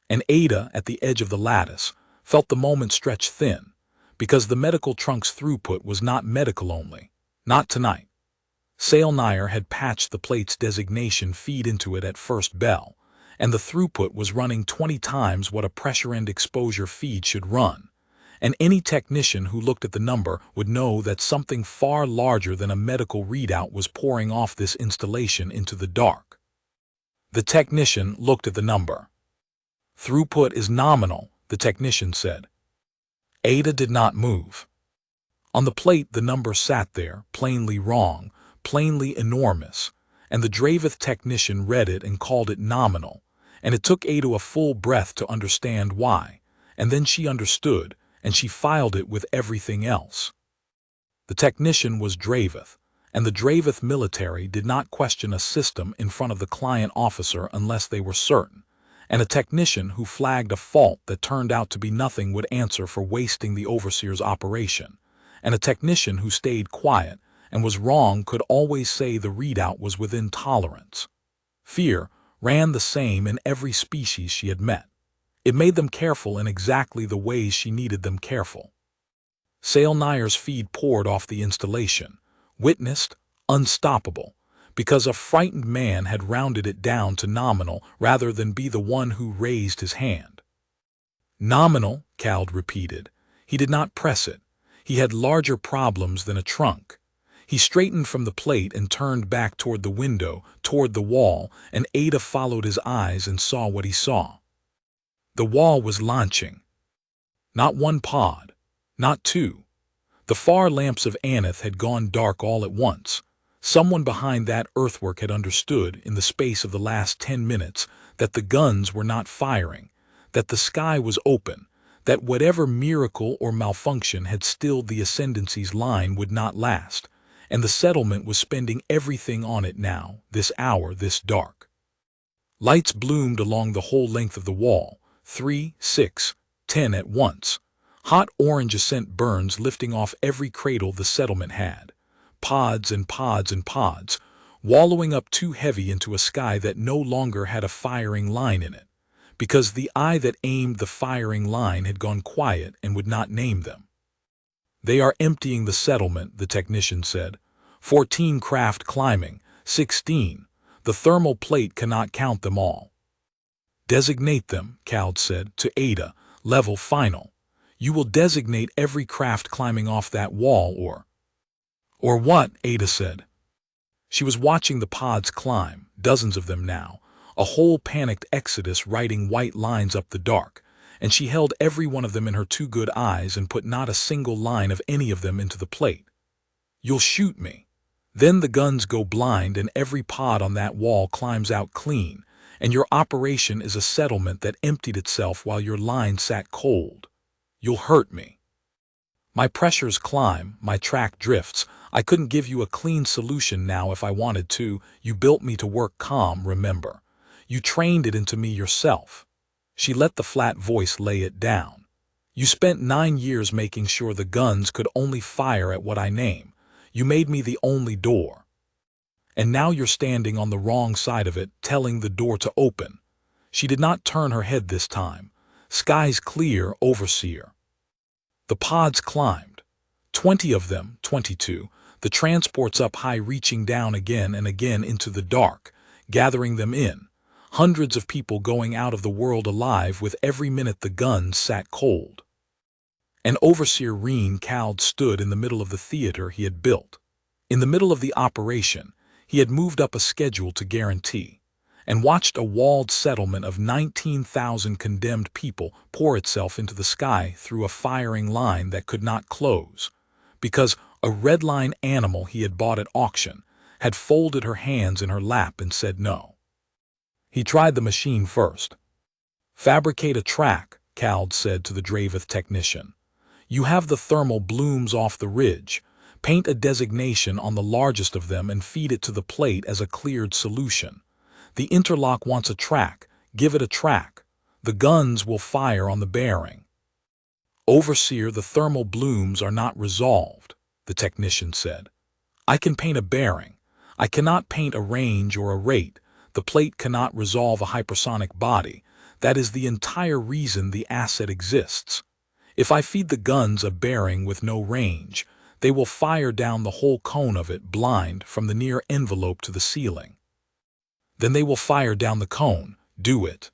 And Ada, at the edge of the lattice, felt the moment stretch thin, because the medical trunk's throughput was not medical only. Not tonight. Sailnire had patched the plate's designation feed into it at first bell, and the throughput was running 20 times what a pressure and exposure feed should run. And any technician who looked at the number would know that something far larger than a medical readout was pouring off this installation into the dark. The technician looked at the number. Throughput is nominal, the technician said. Ada did not move. On the plate the number sat there, plainly wrong, plainly enormous, and the Dravith technician read it and called it nominal, and it took Ada a full breath to understand why, and then she understood, and she filed it with everything else. The technician was Dravith, and the Dravith military did not question a system in front of the client officer unless they were certain, and a technician who flagged a fault that turned out to be nothing would answer for wasting the overseer's operation, and a technician who stayed quiet and was wrong could always say the readout was within tolerance. Fear ran the same in every species she had met. It made them careful in exactly the ways she needed them careful. Sailnire's feed poured off the installation, witnessed, unstoppable, because a frightened man had rounded it down to nominal rather than be the one who raised his hand. Nominal, Cald repeated. He did not press it. He had larger problems than a trunk. He straightened from the plate and turned back toward the window, toward the wall, and Ada followed his eyes and saw what he saw. The wall was launching. Not one pod, not two. The far lamps of Aneth had gone dark all at once. Someone behind that earthwork had understood, in the space of the last 10 minutes, that the guns were not firing, that the sky was open, that whatever miracle or malfunction had stilled the Ascendancy's line would not last, and the settlement was spending everything on it now, this hour, this dark. Lights bloomed along the whole length of the wall, 3, 6, 10 at once. Hot orange ascent burns lifting off every cradle the settlement had. Pods and pods and pods, wallowing up too heavy into a sky that no longer had a firing line in it, because the eye that aimed the firing line had gone quiet and would not name them. They are emptying the settlement, the technician said. 14 craft climbing, 16. The thermal plate cannot count them all. Designate them, Cald said, to Ada, level final. You will designate every craft climbing off that wall or what, Ada said. She was watching the pods climb, dozens of them now, a whole panicked exodus writing white lines up the dark, and she held every one of them in her two good eyes and put not a single line of any of them into the plate. You'll shoot me. Then the guns go blind and every pod on that wall climbs out clean, and your operation is a settlement that emptied itself while your line sat cold. You'll hurt me. My pressures climb, my track drifts. I couldn't give you a clean solution now if I wanted to. You built me to work calm, remember. You trained it into me yourself. She let the flat voice lay it down. You spent 9 years making sure the guns could only fire at what I name. You made me the only door. And now you're standing on the wrong side of it, telling the door to open. She did not turn her head this time. Skies clear, overseer. The pods climbed. 20 of them, 22, the transports up high reaching down again and again into the dark, gathering them in. Hundreds of people going out of the world alive with every minute the guns sat cold. And Overseer Reen Cald stood in the middle of the theater he had built. In the middle of the operation, he had moved up a schedule to guarantee, and watched a walled settlement of 19,000 condemned people pour itself into the sky through a firing line that could not close, because a redline animal he had bought at auction had folded her hands in her lap and said no. He tried the machine first. "Fabricate a track," Cald said to the Dravith technician. "You have the thermal blooms off the ridge. Paint a designation on the largest of them and feed it to the plate as a cleared solution. The interlock wants a track. Give it a track. The guns will fire on the bearing." "Overseer, the thermal blooms are not resolved," the technician said. "I can paint a bearing. I cannot paint a range or a rate. The plate cannot resolve a hypersonic body. That is the entire reason the asset exists. If I feed the guns a bearing with no range, they will fire down the whole cone of it blind from the near envelope to the ceiling. Then they will fire down the cone. Do it."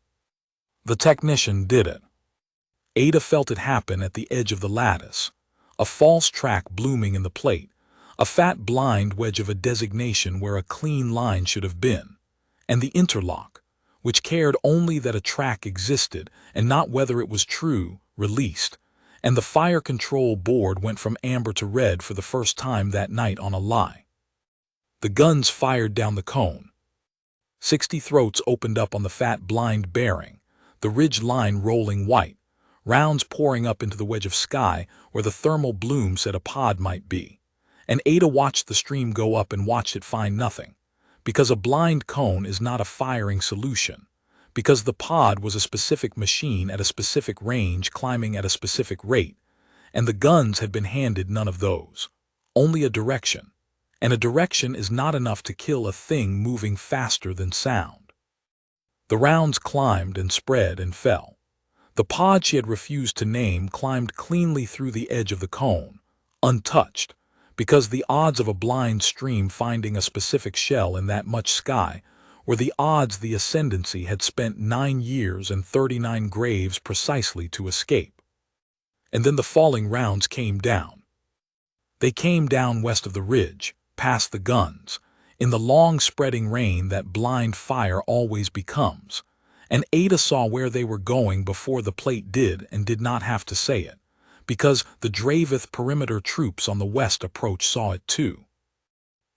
The technician did it. Ada felt it happen at the edge of the lattice, a false track blooming in the plate, a fat blind wedge of a designation where a clean line should have been, and the interlock, which cared only that a track existed and not whether it was true, released, and the fire control board went from amber to red for the first time that night on a lie. The guns fired down the cone. 60 throats opened up on the fat blind bearing, the ridge line rolling white, rounds pouring up into the wedge of sky where the thermal bloom said a pod might be. And Ada watched the stream go up and watched it find nothing, because a blind cone is not a firing solution, because the pod was a specific machine at a specific range climbing at a specific rate, and the guns had been handed none of those, only a direction, and a direction is not enough to kill a thing moving faster than sound. The rounds climbed and spread and fell. The pod she had refused to name climbed cleanly through the edge of the cone, untouched, because the odds of a blind stream finding a specific shell in that much sky were the odds the ascendancy had spent 9 years and 39 graves precisely to escape. And then the falling rounds came down. They came down west of the ridge, past the guns, in the long spreading rain that blind fire always becomes, and Ada saw where they were going before the plate did and did not have to say it, because the Dravith perimeter troops on the west approach saw it too.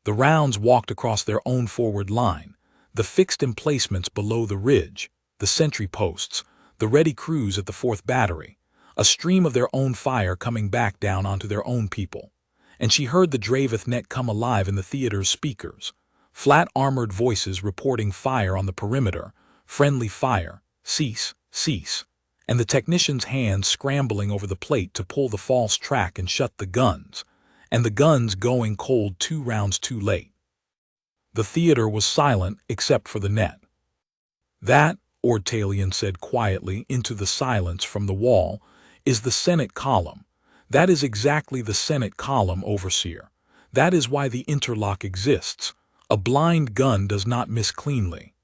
The rounds walked across their own forward line, the fixed emplacements below the ridge, the sentry posts, the ready crews at the 4th Battery, a stream of their own fire coming back down onto their own people. And she heard the Dravith net come alive in the theater's speakers, flat armored voices reporting fire on the perimeter, friendly fire, cease, cease, and the technician's hands scrambling over the plate to pull the false track and shut the guns, and the guns going cold 2 rounds too late. The theater was silent except for the net. "That," Ordtalion said quietly into the silence from the wall, "is the Senate column. That is exactly the Senate column, Overseer. That is why the interlock exists. A blind gun does not miss cleanly.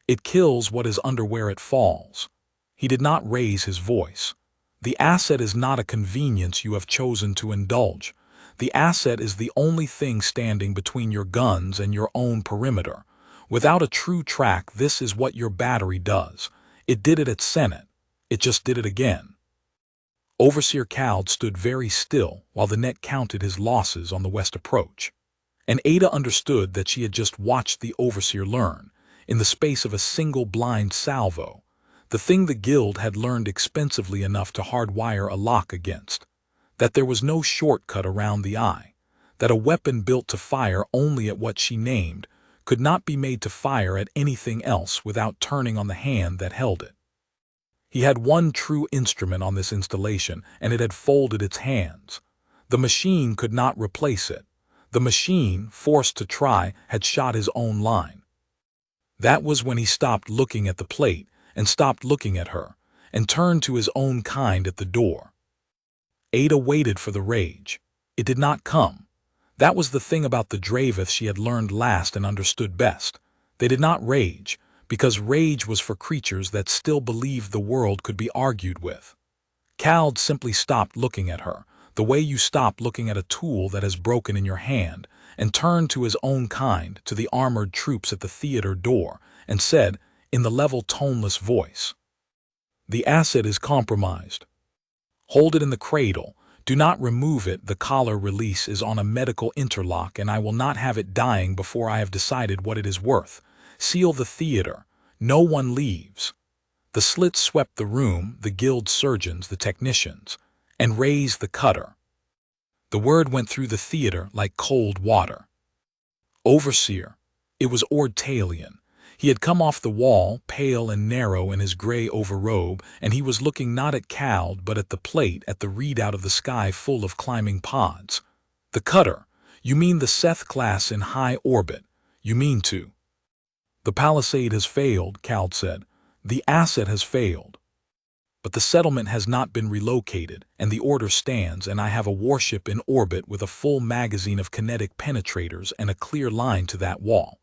It kills what is under where it falls." He did not raise his voice. "The asset is not a convenience you have chosen to indulge. The asset is the only thing standing between your guns and your own perimeter. Without a true track, this is what your battery does. It did it at Senate. It just did it again." Overseer Cald stood very still while the net counted his losses on the west approach. And Ada understood that she had just watched the Overseer learn, in the space of a single blind salvo, the thing the Guild had learned expensively enough to hardwire a lock against, that there was no shortcut around the eye, that a weapon built to fire only at what she named could not be made to fire at anything else without turning on the hand that held it. He had one true instrument on this installation, and it had folded its hands. The machine could not replace it. The machine, forced to try, had shot his own line. That was when he stopped looking at the plate and stopped looking at her, and turned to his own kind at the door. Ada waited for the rage. It did not come. That was the thing about the Dravith she had learned last and understood best. They did not rage, because rage was for creatures that still believed the world could be argued with. Cald simply stopped looking at her, the way you stop looking at a tool that has broken in your hand, and turned to his own kind, to the armored troops at the theater door, and said, in the level toneless voice, "The asset is compromised. Hold it in the cradle. Do not remove it. The collar release is on a medical interlock, and I will not have it dying before I have decided what it is worth. Seal the theater. No one leaves. The slit swept the room, the guild surgeons, the technicians, and raised the cutter. The word went through the theater like cold water. Overseer. It was Ordtalion. He had come off the wall, pale and narrow in his gray overrobe, and he was looking not at Cald but at the plate, at the readout of the sky full of climbing pods. The cutter. You mean the Seth class in high orbit. You mean to. The palisade has failed, Cald said. The asset has failed. But the settlement has not been relocated, and the order stands, and I have a warship in orbit with a full magazine of kinetic penetrators and a clear line to that wall.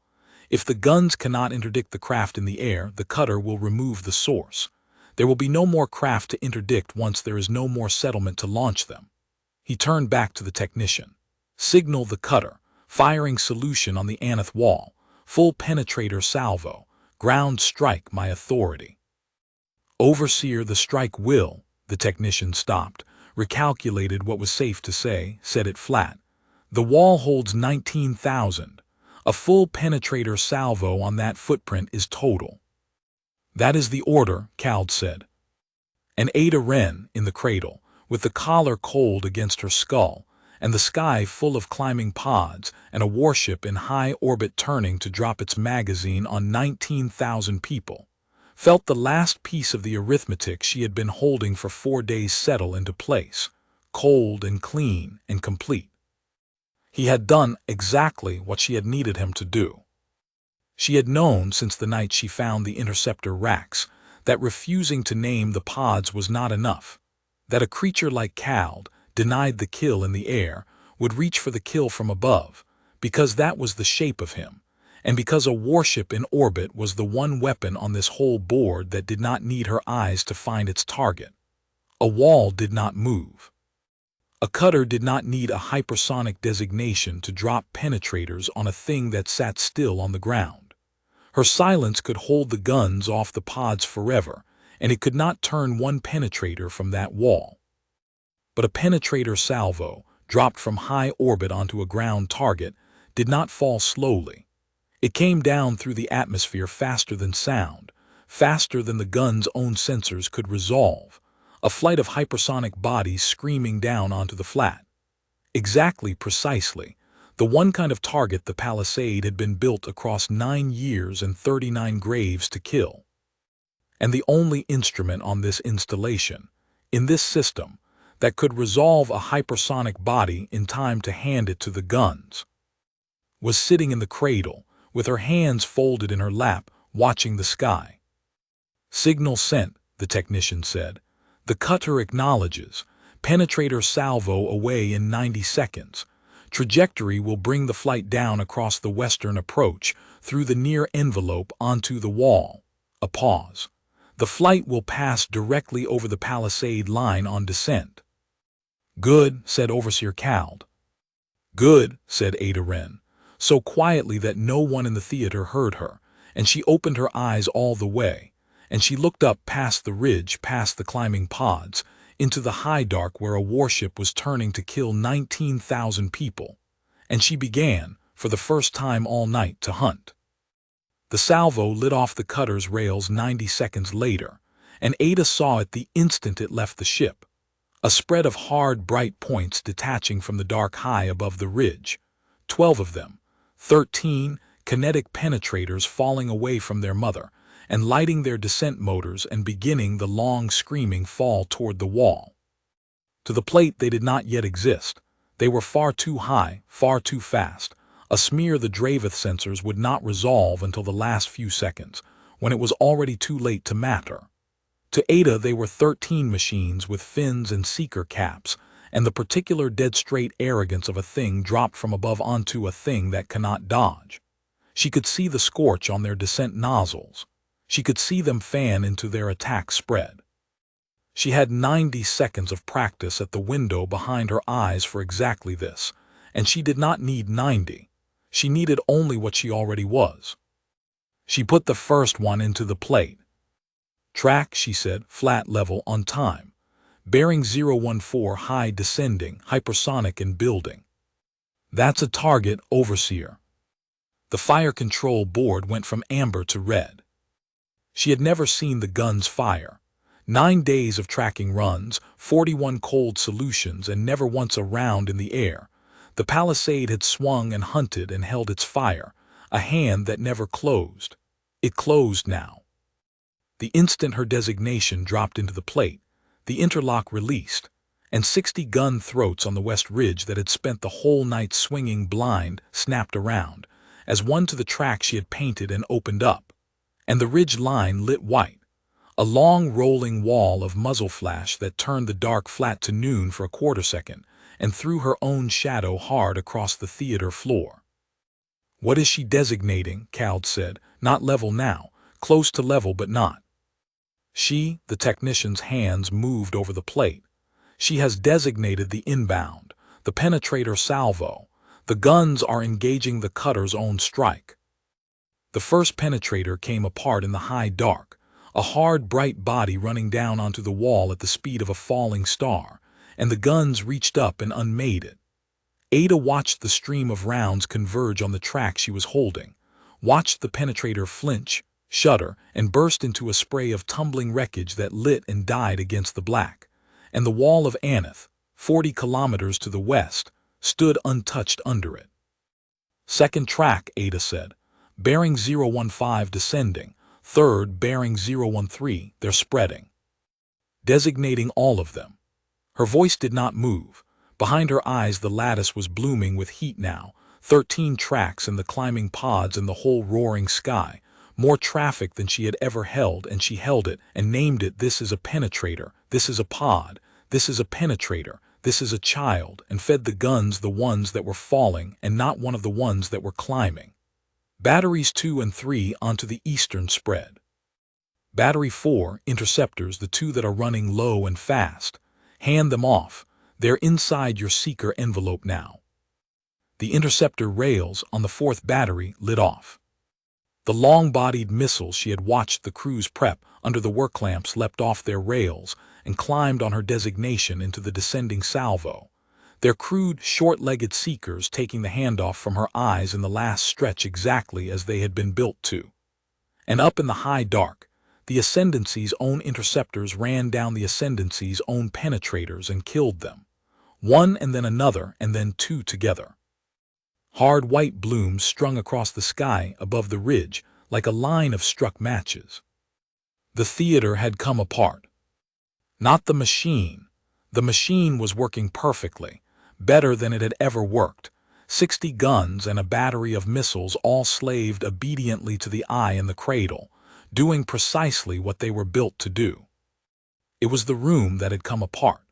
If the guns cannot interdict the craft in the air, the cutter will remove the source. There will be no more craft to interdict once there is no more settlement to launch them. He turned back to the technician. Signal the cutter. Firing solution on the Aneth wall. Full penetrator salvo. Ground strike my authority. Overseer, the strike will. The technician stopped, recalculated what was safe to say, said it flat. The wall holds 19,000. A full penetrator salvo on that footprint is total. That is the order, Cald said. And Ada Wren, in the cradle, with the collar cold against her skull, and the sky full of climbing pods, and a warship in high orbit turning to drop its magazine on 19,000 people, felt the last piece of the arithmetic she had been holding for 4 days settle into place, cold and clean and complete. He had done exactly what she had needed him to do. She had known since the night she found the interceptor racks that refusing to name the pods was not enough, that a creature like Cald, denied the kill in the air, would reach for the kill from above, because that was the shape of him, and because a warship in orbit was the one weapon on this whole board that did not need her eyes to find its target. A wall did not move. A cutter did not need a hypersonic designation to drop penetrators on a thing that sat still on the ground. Her silence could hold the guns off the pods forever, and it could not turn one penetrator from that wall. But a penetrator salvo, dropped from high orbit onto a ground target, did not fall slowly. It came down through the atmosphere faster than sound, faster than the gun's own sensors could resolve. A flight of hypersonic bodies screaming down onto the flat. Exactly, precisely, the one kind of target the palisade had been built across 9 years and 39 graves to kill. And the only instrument on this installation, in this system, that could resolve a hypersonic body in time to hand it to the guns, was sitting in the cradle, with her hands folded in her lap, watching the sky. Signal sent, the technician said. The cutter acknowledges. Penetrator salvo away in 90 seconds. Trajectory will bring the flight down across the western approach, through the near envelope onto the wall. A pause. The flight will pass directly over the palisade line on descent. Good, said Overseer Cald. Good, said Ada Wren, so quietly that no one in the theater heard her, and she opened her eyes all the way. And she looked up past the ridge, past the climbing pods, into the high dark where a warship was turning to kill 19,000 people. And she began, for the first time all night, to hunt. The salvo lit off the cutter's rails 90 seconds later, and Ada saw it the instant it left the ship. A spread of hard, bright points detaching from the dark high above the ridge. 12 of them, 13 kinetic penetrators falling away from their mother, and lighting their descent motors and beginning the long screaming fall toward the wall. To the plate they did not yet exist. They were far too high, far too fast. A smear the Draveth sensors would not resolve until the last few seconds, when it was already too late to matter. To Ada they were 13 machines with fins and seeker caps, and the particular dead-straight arrogance of a thing dropped from above onto a thing that cannot dodge. She could see the scorch on their descent nozzles. She could see them fan into their attack spread. She had 90 seconds of practice at the window behind her eyes for exactly this, and she did not need 90. She needed only what she already was. She put the first one into the plate. Track, she said, flat level on time. Bearing 014 high descending, hypersonic in building. That's a target, Overseer. The fire control board went from amber to red. She had never seen the guns fire. 9 days of tracking runs, 41 cold solutions, and never once a round in the air. The palisade had swung and hunted and held its fire, a hand that never closed. It closed now. The instant her designation dropped into the plate, the interlock released, and 60 gun throats on the west ridge that had spent the whole night swinging blind snapped around, as one to the track she had painted and opened up, and the ridge line lit white, a long rolling wall of muzzle flash that turned the dark flat to noon for a quarter second and threw her own shadow hard across the theater floor. What is she designating? Cald said. Not level now, close to level but not. The technician's hands moved over the plate. She has designated the inbound, the penetrator salvo. The guns are engaging the cutter's own strike. The first penetrator came apart in the high dark, a hard, bright body running down onto the wall at the speed of a falling star, and the guns reached up and unmade it. Ada watched the stream of rounds converge on the track she was holding, watched the penetrator flinch, shudder, and burst into a spray of tumbling wreckage that lit and died against the black, and the wall of Aneth, 40 kilometers to the west, stood untouched under it. Second track, Ada said. Bearing 015 descending. Third, bearing 013, they're spreading. Designating all of them. Her voice did not move. Behind her eyes the lattice was blooming with heat now. 13 tracks and the climbing pods and the whole roaring sky. More traffic than she had ever held, and she held it and named it. This is a penetrator, this is a pod, this is a penetrator, this is a child, and fed the guns the ones that were falling and not one of the ones that were climbing. Batteries 2 and 3 onto the eastern spread. Battery 4, interceptors, the 2 that are running low and fast. Hand them off. They're inside your seeker envelope now. The interceptor rails on the 4th battery lit off. The long-bodied missiles she had watched the crews prep under the work lamps leapt off their rails and climbed on her designation into the descending salvo, their crude, short-legged seekers taking the handoff from her eyes in the last stretch exactly as they had been built to. And up in the high dark, the Ascendancy's own interceptors ran down the Ascendancy's own penetrators and killed them, one and then another and then 2 together. Hard white blooms strung across the sky above the ridge like a line of struck matches. The theater had come apart. Not the machine. The machine was working perfectly, better than it had ever worked. 60 guns and a battery of missiles all slaved obediently to the eye in the cradle, doing precisely what they were built to do. It was the room that had come apart.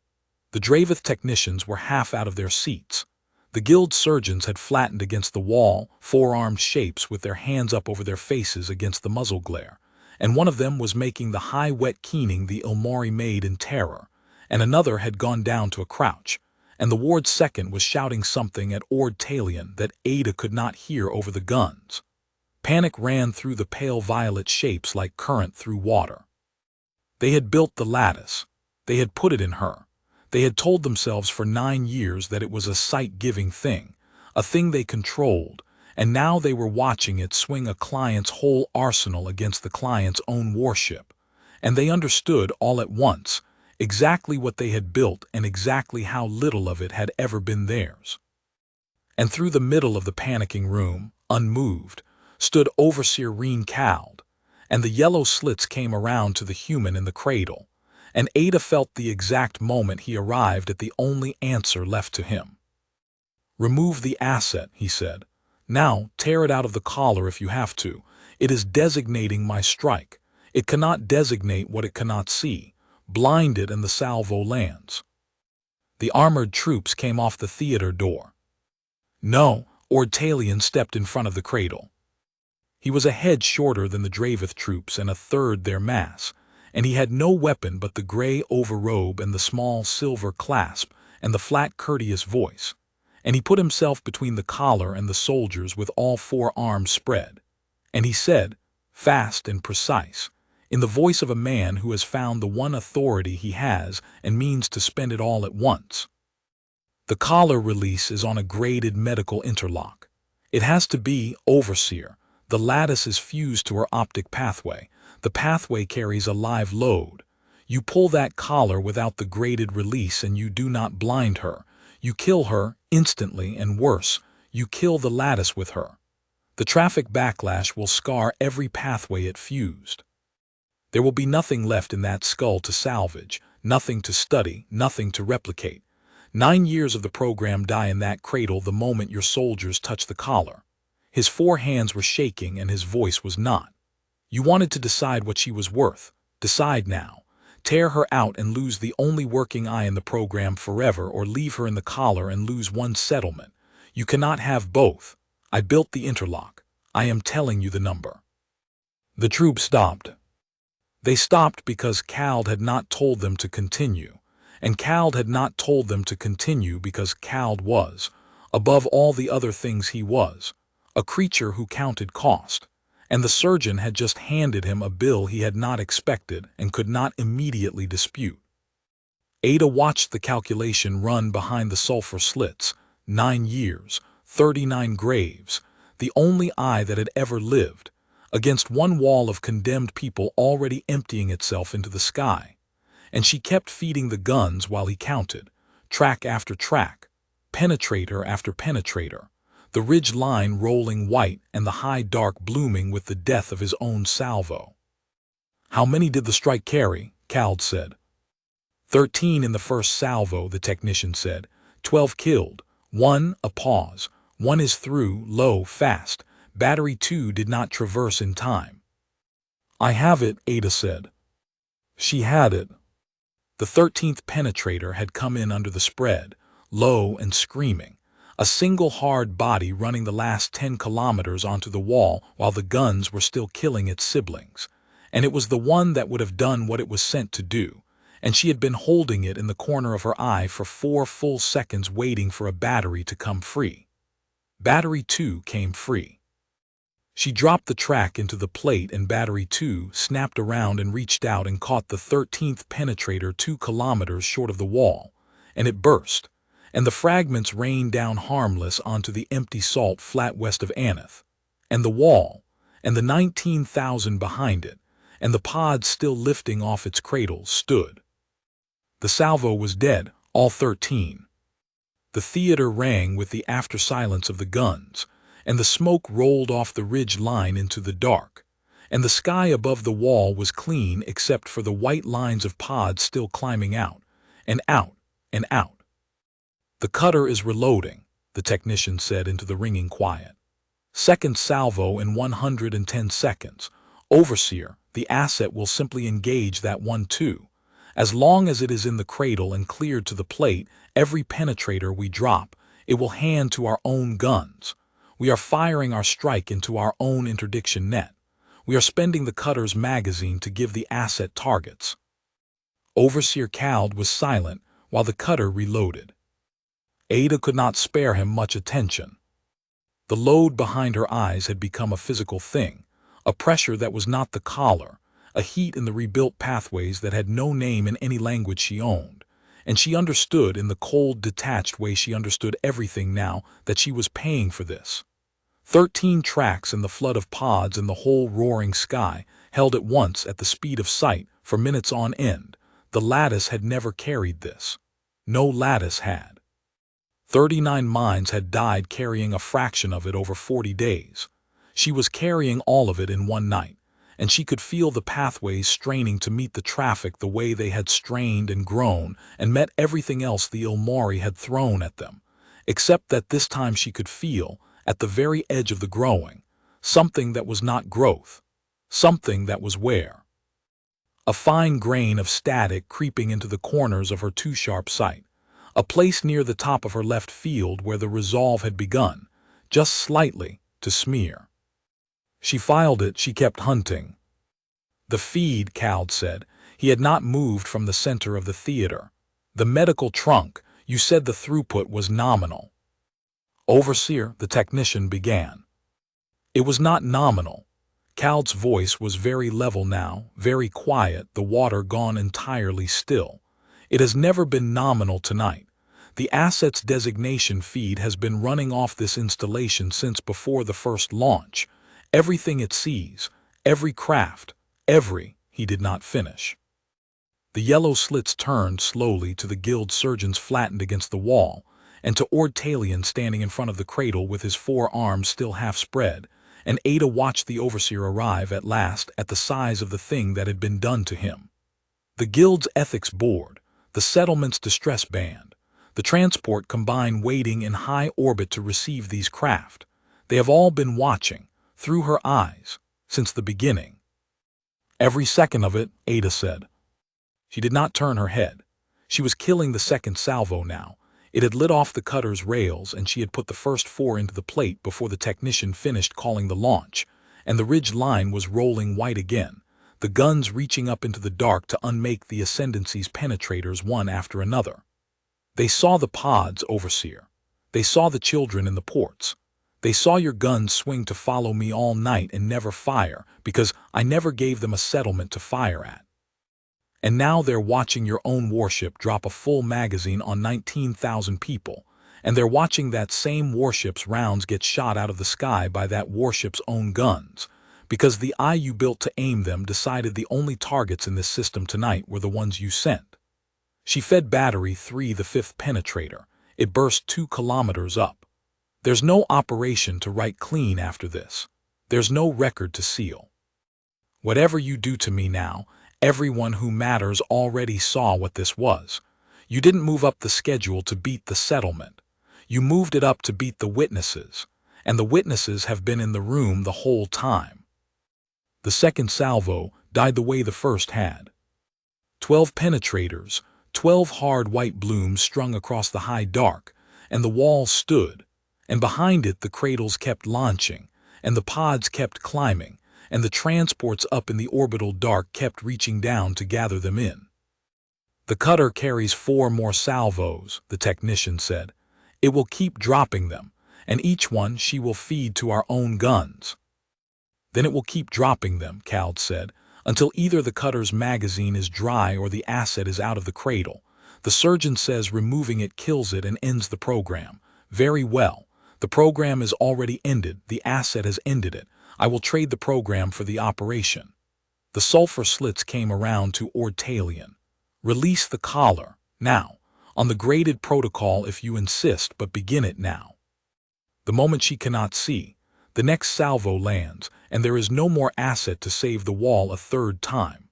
The Dravith technicians were half out of their seats. The guild surgeons had flattened against the wall, four-armed shapes with their hands up over their faces against the muzzle glare, and one of them was making the high wet keening the Ilmari made in terror, and another had gone down to a crouch, and the ward's second was shouting something at Ord Talion that Ada could not hear over the guns. Panic ran through the pale violet shapes like current through water. They had built the lattice. They had put it in her. They had told themselves for 9 years that it was a sight-giving thing, a thing they controlled, and now they were watching it swing a client's whole arsenal against the client's own warship, and they understood all at once exactly what they had built and exactly how little of it had ever been theirs. And through the middle of the panicking room, unmoved, stood Overseer Reen Cald, and the yellow slits came around to the human in the cradle, and Ada felt the exact moment he arrived at the only answer left to him. "Remove the asset," he said. "Now, tear it out of the collar if you have to. It is designating my strike. It cannot designate what it cannot see. Blind it and the salvo lands." The armored troops came off the theater door. No, Ord Talion stepped in front of the cradle. He was a head shorter than the Dravith troops and a third their mass, and he had no weapon but the gray overrobe and the small silver clasp and the flat courteous voice, and he put himself between the collar and the soldiers with all 4 arms spread, and he said, fast and precise, in the voice of a man who has found the one authority he has and means to spend it all at once. The collar release is on a graded medical interlock. It has to be, Overseer. The lattice is fused to her optic pathway. The pathway carries a live load. You pull that collar without the graded release and you do not blind her. You kill her instantly, and worse, you kill the lattice with her. The traffic backlash will scar every pathway it fused. There will be nothing left in that skull to salvage, nothing to study, nothing to replicate. 9 years of the program die in that cradle the moment your soldiers touch the collar. His 4 hands were shaking and his voice was not. You wanted to decide what she was worth. Decide now. Tear her out and lose the only working eye in the program forever, or leave her in the collar and lose one settlement. You cannot have both. I built the interlock. I am telling you the number. The troop stopped. They stopped because Cald had not told them to continue. And Cald had not told them to continue because Cald was, above all the other things he was, a creature who counted cost. And the surgeon had just handed him a bill he had not expected and could not immediately dispute. Ada watched the calculation run behind the sulfur slits. 9 years, 39 graves, the only eye that had ever lived, against one wall of condemned people already emptying itself into the sky. And she kept feeding the guns while he counted, track after track, penetrator after penetrator, the ridge line rolling white and the high dark blooming with the death of his own salvo. How many did the strike carry? Cald said. 13 in the first salvo, the technician said. 12 killed. 1, a pause. 1 is through, low, fast. Battery 2 did not traverse in time. I have it, Ada said. She had it. The 13th penetrator had come in under the spread, low and screaming, a single hard body running the last 10 kilometers onto the wall while the guns were still killing its siblings. And it was the one that would have done what it was sent to do, and she had been holding it in the corner of her eye for 4 full seconds waiting for a battery to come free. Battery 2 came free. She dropped the track into the plate and battery 2 snapped around and reached out and caught the 13th penetrator 2 kilometers short of the wall, and it burst, and the fragments rained down harmless onto the empty salt flat west of Aneth, and the wall, and the 19,000 behind it, and the pods still lifting off its cradle stood. The salvo was dead, all 13. The theater rang with the after silence of the guns, and the smoke rolled off the ridge line into the dark, and the sky above the wall was clean except for the white lines of pods still climbing out, and out, and out. The cutter is reloading, the technician said into the ringing quiet. Second salvo in 110 seconds. Overseer, the asset will simply engage that one too. As long as it is in the cradle and cleared to the plate, every penetrator we drop, it will hand to our own guns. We are firing our strike into our own interdiction net. We are spending the cutter's magazine to give the asset targets. Overseer Cald was silent while the cutter reloaded. Ada could not spare him much attention. The load behind her eyes had become a physical thing, a pressure that was not the collar, a heat in the rebuilt pathways that had no name in any language she owned, and she understood in the cold, detached way she understood everything now that she was paying for this. 13 tracks in the flood of pods in the whole roaring sky, held at once at the speed of sight for minutes on end. The lattice had never carried this. No lattice had. 39 minds had died carrying a fraction of it over 40 days. She was carrying all of it in one night, and she could feel the pathways straining to meet the traffic the way they had strained and grown and met everything else the Ilmari had thrown at them, except that this time she could feel, at the very edge of the growing, something that was not growth, something that was wear. A fine grain of static creeping into the corners of her too sharp sight, a place near the top of her left field where the resolve had begun, just slightly, to smear. She filed it, she kept hunting. The feed, Cald said. He had not moved from the center of the theater. The medical trunk, you said the throughput was nominal. Overseer, the technician began. It was not nominal. Cald's voice was very level now, very quiet, the water gone entirely still. It has never been nominal tonight. The asset's designation feed has been running off this installation since before the first launch. Everything it sees, every craft, he did not finish. The yellow slits turned slowly to the guild surgeons flattened against the wall, and to Ord Talion standing in front of the cradle with his 4 arms still half spread, and Ada watched the overseer arrive at last at the size of the thing that had been done to him. The guild's ethics board, the settlement's distress band, the transport combine waiting in high orbit to receive these craft. They have all been watching, through her eyes, since the beginning. Every second of it, Ada said. She did not turn her head. She was killing the second salvo now. It had lit off the cutter's rails and she had put the first 4 into the plate before the technician finished calling the launch, and the ridge line was rolling white again, the guns reaching up into the dark to unmake the Ascendancy's penetrators one after another. They saw the pods, Overseer. They saw the children in the ports. They saw your guns swing to follow me all night and never fire, because I never gave them a settlement to fire at. And now they're watching your own warship drop a full magazine on 19,000 people, and they're watching that same warship's rounds get shot out of the sky by that warship's own guns, because the eye you built to aim them decided the only targets in this system tonight were the ones you sent. She fed Battery 3 the 5th penetrator. It burst 2 kilometers up. There's no operation to write clean after this. There's no record to seal. Whatever you do to me now, everyone who matters already saw what this was. You didn't move up the schedule to beat the settlement. You moved it up to beat the witnesses, and the witnesses have been in the room the whole time. The second salvo died the way the first had. 12 penetrators, 12 hard white blooms strung across the high dark, and the wall stood, and behind it the cradles kept launching, and the pods kept climbing, and the transports up in the orbital dark kept reaching down to gather them in. The cutter carries 4 more salvos, the technician said. It will keep dropping them, and each one she will feed to our own guns. Then it will keep dropping them, Cald said, until either the cutter's magazine is dry or the asset is out of the cradle. The surgeon says removing it kills it and ends the program. Very well. The program is already ended. The asset has ended it. I will trade the program for the operation. The sulfur slits came around to Ord Talion. Release the collar, now, on the graded protocol if you insist, but begin it now. The moment she cannot see, the next salvo lands, and there is no more asset to save the wall a third time.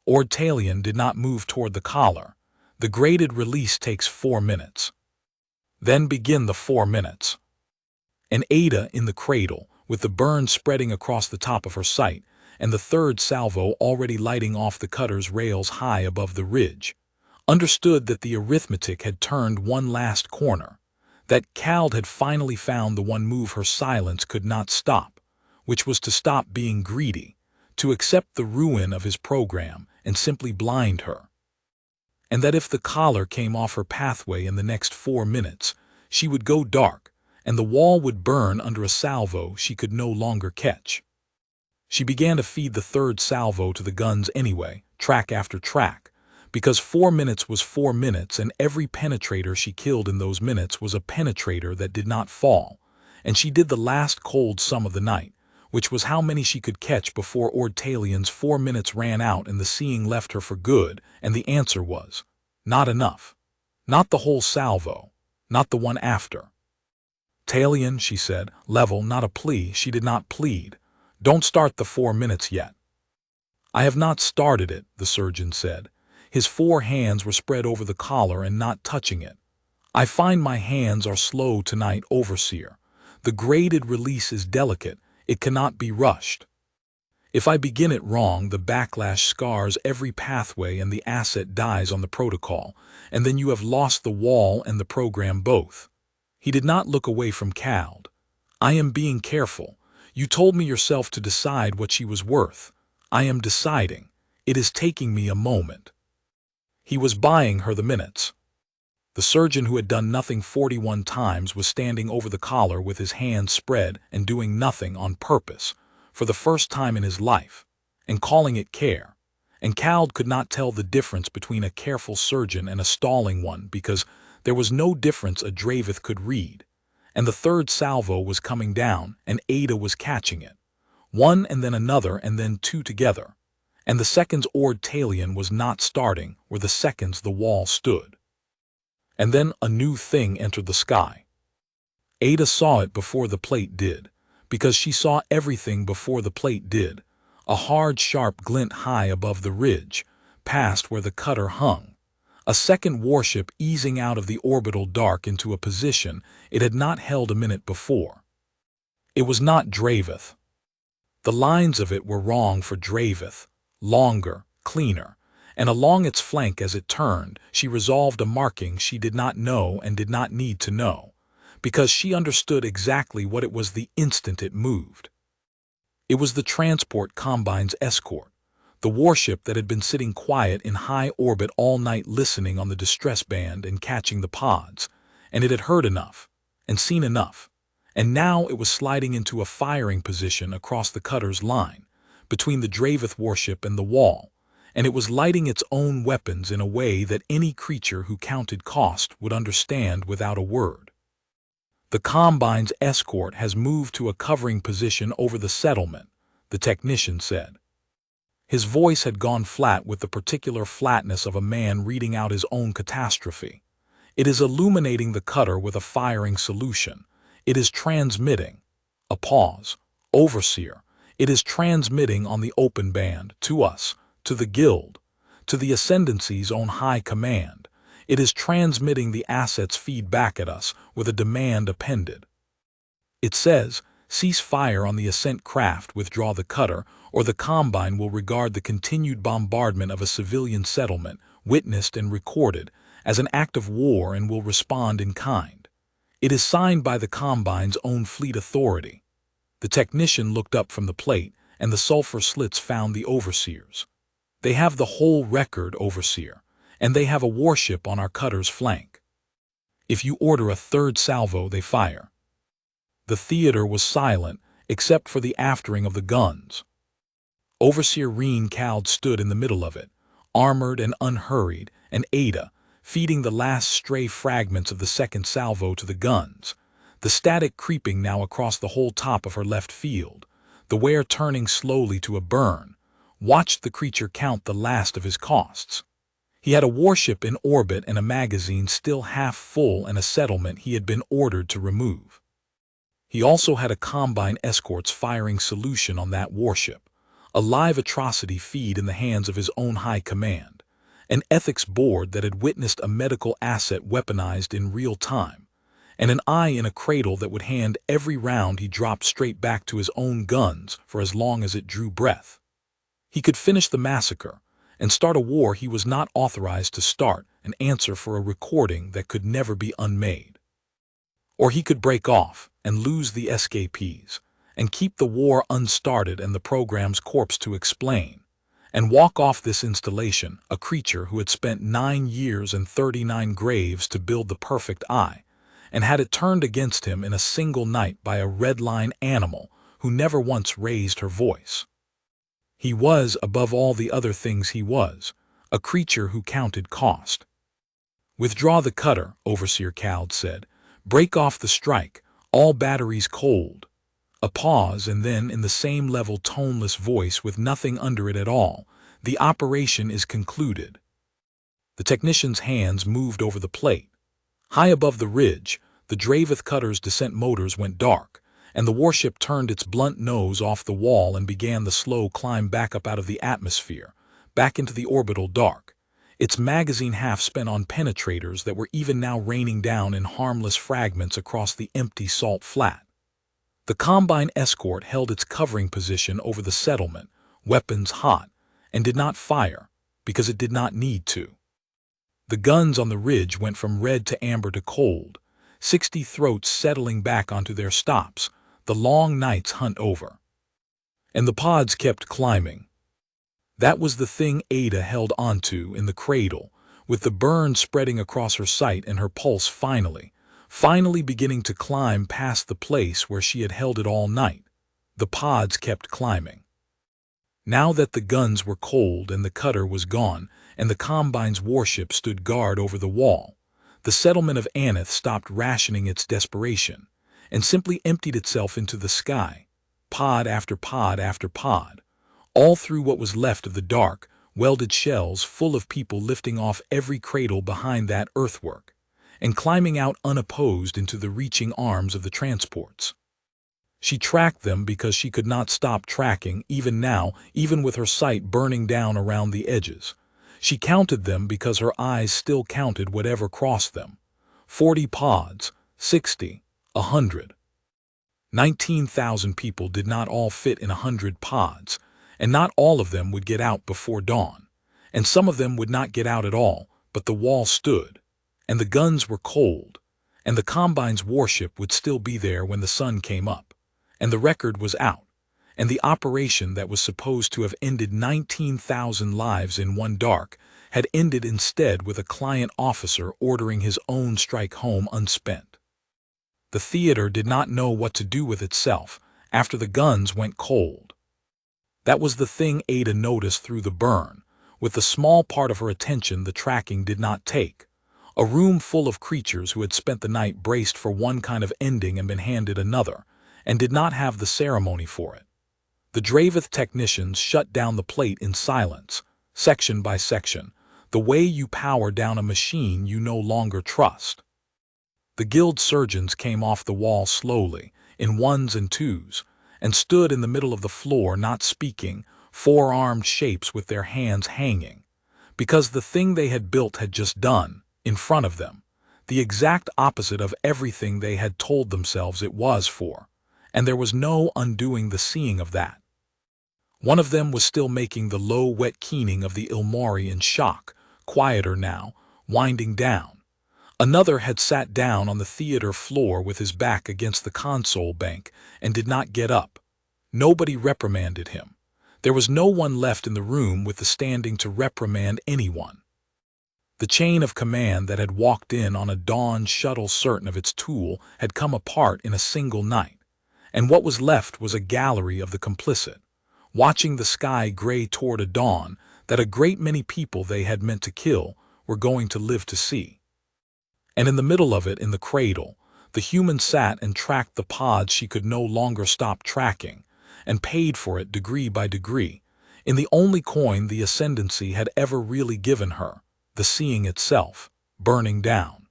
Ord Talion did not move toward the collar. The graded release takes 4 minutes. Then begin the 4 minutes. And Ada in the cradle, with the burn spreading across the top of her sight, and the third salvo already lighting off the cutter's rails high above the ridge, understood that the arithmetic had turned one last corner, that Cald had finally found the one move her silence could not stop, which was to stop being greedy, to accept the ruin of his program and simply blind her. And that if the collar came off her pathway in the next 4 minutes, she would go dark, and the wall would burn under a salvo she could no longer catch. She began to feed the third salvo to the guns anyway, track after track, because 4 minutes was 4 minutes, and every penetrator she killed in those minutes was a penetrator that did not fall, and she did the last cold sum of the night, which was how many she could catch before Ord Talion's 4 minutes ran out and the seeing left her for good, and the answer was, not enough. Not the whole salvo, not the one after. Talion, she said, level, not a plea. She did not plead. Don't start the 4 minutes yet. I have not started it, the surgeon said. His 4 hands were spread over the collar and not touching it. I find my hands are slow tonight, Overseer. The graded release is delicate. It cannot be rushed. If I begin it wrong, the backlash scars every pathway and the asset dies on the protocol, and then you have lost the wall and the program both. He did not look away from Cald. I am being careful. You told me yourself to decide what she was worth. I am deciding. It is taking me a moment. He was buying her the minutes. The surgeon who had done nothing 41 times was standing over the collar with his hands spread and doing nothing on purpose, for the first time in his life, and calling it care. And Cald could not tell the difference between a careful surgeon and a stalling one because there was no difference a Dravith could read. And the third salvo was coming down, and Ada was catching it. One and then another and then two together. And the second's Ord Talion was not starting where the second's the wall stood. And then a new thing entered the sky. Ada saw it before the plate did, because she saw everything before the plate did. A hard, sharp glint high above the ridge, past where the cutter hung. A second warship easing out of the orbital dark into a position it had not held a minute before. It was not Dravith. The lines of it were wrong for Dravith, longer, cleaner, and along its flank as it turned, she resolved a marking she did not know and did not need to know, because she understood exactly what it was the instant it moved. It was the transport combine's escort, the warship that had been sitting quiet in high orbit all night listening on the distress band and catching the pods, and it had heard enough, and seen enough, and now it was sliding into a firing position across the cutter's line, between the Dravith warship and the wall, and it was lighting its own weapons in a way that any creature who counted cost would understand without a word. The combine's escort has moved to a covering position over the settlement, the technician said. His voice had gone flat with the particular flatness of a man reading out his own catastrophe. It is illuminating the cutter with a firing solution. It is transmitting. A pause. Overseer. It is transmitting on the open band, to us, to the guild, to the Ascendancy's own high command. It is transmitting the assets feed back at us with a demand appended. It says, cease fire on the ascent craft, withdraw the cutter, or the combine will regard the continued bombardment of a civilian settlement, witnessed and recorded, as an act of war and will respond in kind. It is signed by the combine's own fleet authority. The technician looked up from the plate, and the sulfur slits found the overseers. They have the whole record, overseer, and they have a warship on our cutter's flank. If you order a third salvo, they fire. The theater was silent, except for the aftering of the guns. Overseer Reen Cald stood in the middle of it, armored and unhurried, and Ada, feeding the last stray fragments of the second salvo to the guns, the static creeping now across the whole top of her left field, the wear turning slowly to a burn, watched the creature count the last of his costs. He had a warship in orbit and a magazine still half full and a settlement he had been ordered to remove. He also had a combine escort's firing solution on that warship, a live atrocity feed in the hands of his own high command, an ethics board that had witnessed a medical asset weaponized in real time, and an eye in a cradle that would hand every round he dropped straight back to his own guns for as long as it drew breath. He could finish the massacre and start a war he was not authorized to start and answer for a recording that could never be unmade. Or he could break off and lose the escapees and keep the war unstarted and the program's corpse to explain, and walk off this installation, a creature who had spent 9 years and 39 graves to build the perfect eye, and had it turned against him in a single night by a red-line animal who never once raised her voice. He was, above all the other things he was, a creature who counted cost. Withdraw the cutter, Overseer Cald said. Break off the strike, all batteries cold. A pause, and then in the same level toneless voice with nothing under it at all, the operation is concluded. The technician's hands moved over the plate. High above the ridge, the Dravith cutter's descent motors went dark, and the warship turned its blunt nose off the wall and began the slow climb back up out of the atmosphere, back into the orbital dark, its magazine half spent on penetrators that were even now raining down in harmless fragments across the empty salt flat. The combine escort held its covering position over the settlement, weapons hot, and did not fire, because it did not need to. The guns on the ridge went from red to amber to cold, 60 throats settling back onto their stops, the long night's hunt over. And the pods kept climbing. That was the thing Ada held onto in the cradle, with the burn spreading across her sight and her pulse finally beginning to climb past the place where she had held it all night, The pods kept climbing. Now that the guns were cold and the cutter was gone, and the Combine's warship stood guard over the wall, the settlement of Aneth stopped rationing its desperation, and simply emptied itself into the sky, pod after pod after pod, all through what was left of the dark, welded shells full of people lifting off every cradle behind that earthwork, and climbing out unopposed into the reaching arms of the transports. She tracked them because she could not stop tracking, even now, even with her sight burning down around the edges. She counted them because her eyes still counted whatever crossed them. 40 pods, 60, 100. 19,000 people did not all fit in 100 pods, and not all of them would get out before dawn, and some of them would not get out at all, but the wall stood, and the guns were cold, and the Combine's warship would still be there when the sun came up, and the record was out, and the operation that was supposed to have ended 19,000 lives in one dark had ended instead with a client officer ordering his own strike home unspent. The theater did not know what to do with itself after the guns went cold. That was the thing Ada noticed through the burn, with the small part of her attention the tracking did not take. A room full of creatures who had spent the night braced for one kind of ending and been handed another, and did not have the ceremony for it. The Dravith technicians shut down the plate in silence, section by section, the way you power down a machine you no longer trust. The guild surgeons came off the wall slowly, in ones and twos, and stood in the middle of the floor not speaking, four-armed shapes with their hands hanging, because the thing they had built had just done, in front of them, the exact opposite of everything they had told themselves it was for, and there was no undoing the seeing of that. One of them was still making the low, wet keening of the Ilmari in shock, quieter now, winding down. Another had sat down on the theater floor with his back against the console bank and did not get up. Nobody reprimanded him. There was no one left in the room with the standing to reprimand anyone. The chain of command that had walked in on a dawn shuttle certain of its tool had come apart in a single night, and what was left was a gallery of the complicit, watching the sky gray toward a dawn that a great many people they had meant to kill were going to live to see. And in the middle of it, in the cradle, the human sat and tracked the pods she could no longer stop tracking, and paid for it degree by degree, in the only coin the ascendancy had ever really given her, the seeing itself, burning down.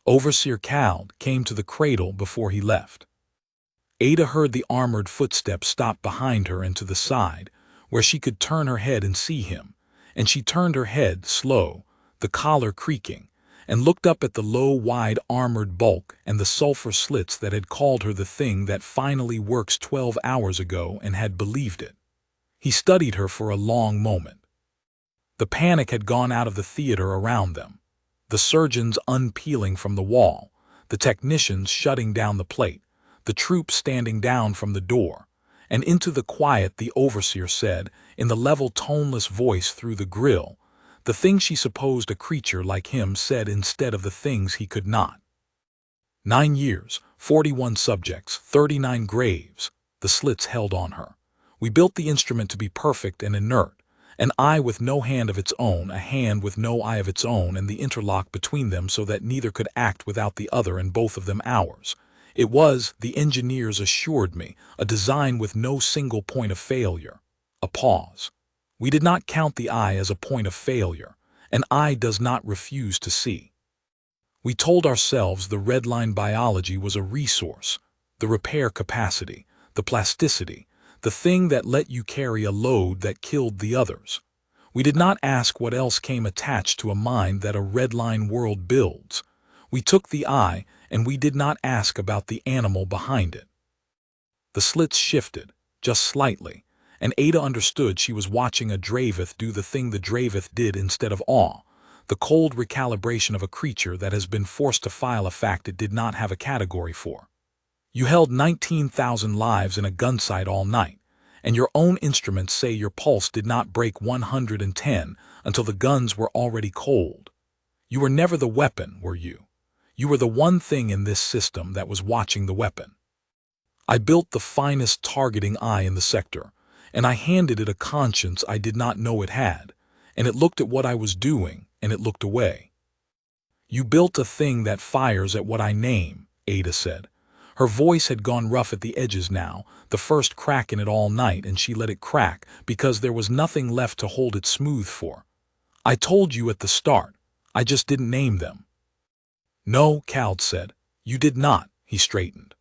Overseer Cald came to the cradle before he left. Ada heard the armored footsteps stop behind her and to the side, where she could turn her head and see him, and she turned her head, slow, the collar creaking, and looked up at the low, wide armored bulk and the sulfur slits that had called her the thing that finally works 12 hours ago and had believed it. He studied her for a long moment. The panic had gone out of the theater around them, the surgeons unpeeling from the wall, the technicians shutting down the plate, the troops standing down from the door, and into the quiet the overseer said, in the level toneless voice through the grill, the things she supposed a creature like him said instead of the things he could not. 9 years, 41 subjects, 39 graves, the slits held on her. We built the instrument to be perfect and inert, an eye with no hand of its own, a hand with no eye of its own, and the interlock between them so that neither could act without the other and both of them ours. It was, the engineers assured me, a design with no single point of failure. A pause. We did not count the eye as a point of failure. An eye does not refuse to see. We told ourselves the redline biology was a resource, the repair capacity, the plasticity, the thing that let you carry a load that killed the others. We did not ask what else came attached to a mind that a redline world builds. We took the eye, and we did not ask about the animal behind it. The slits shifted, just slightly, and Ada understood she was watching a Dravith do the thing the Dravith did instead of awe, the cold recalibration of a creature that has been forced to file a fact it did not have a category for. You held 19,000 lives in a gunsight all night, and your own instruments say your pulse did not break 110 until the guns were already cold. You were never the weapon, were you? You were the one thing in this system that was watching the weapon. I built the finest targeting eye in the sector, and I handed it a conscience I did not know it had, and it looked at what I was doing, and it looked away. You built a thing that fires at what I name, Ada said. Her voice had gone rough at the edges now, the first crack in it all night, and she let it crack because there was nothing left to hold it smooth for. I told you at the start. I just didn't name them. No, Cald said. You did not, he straightened.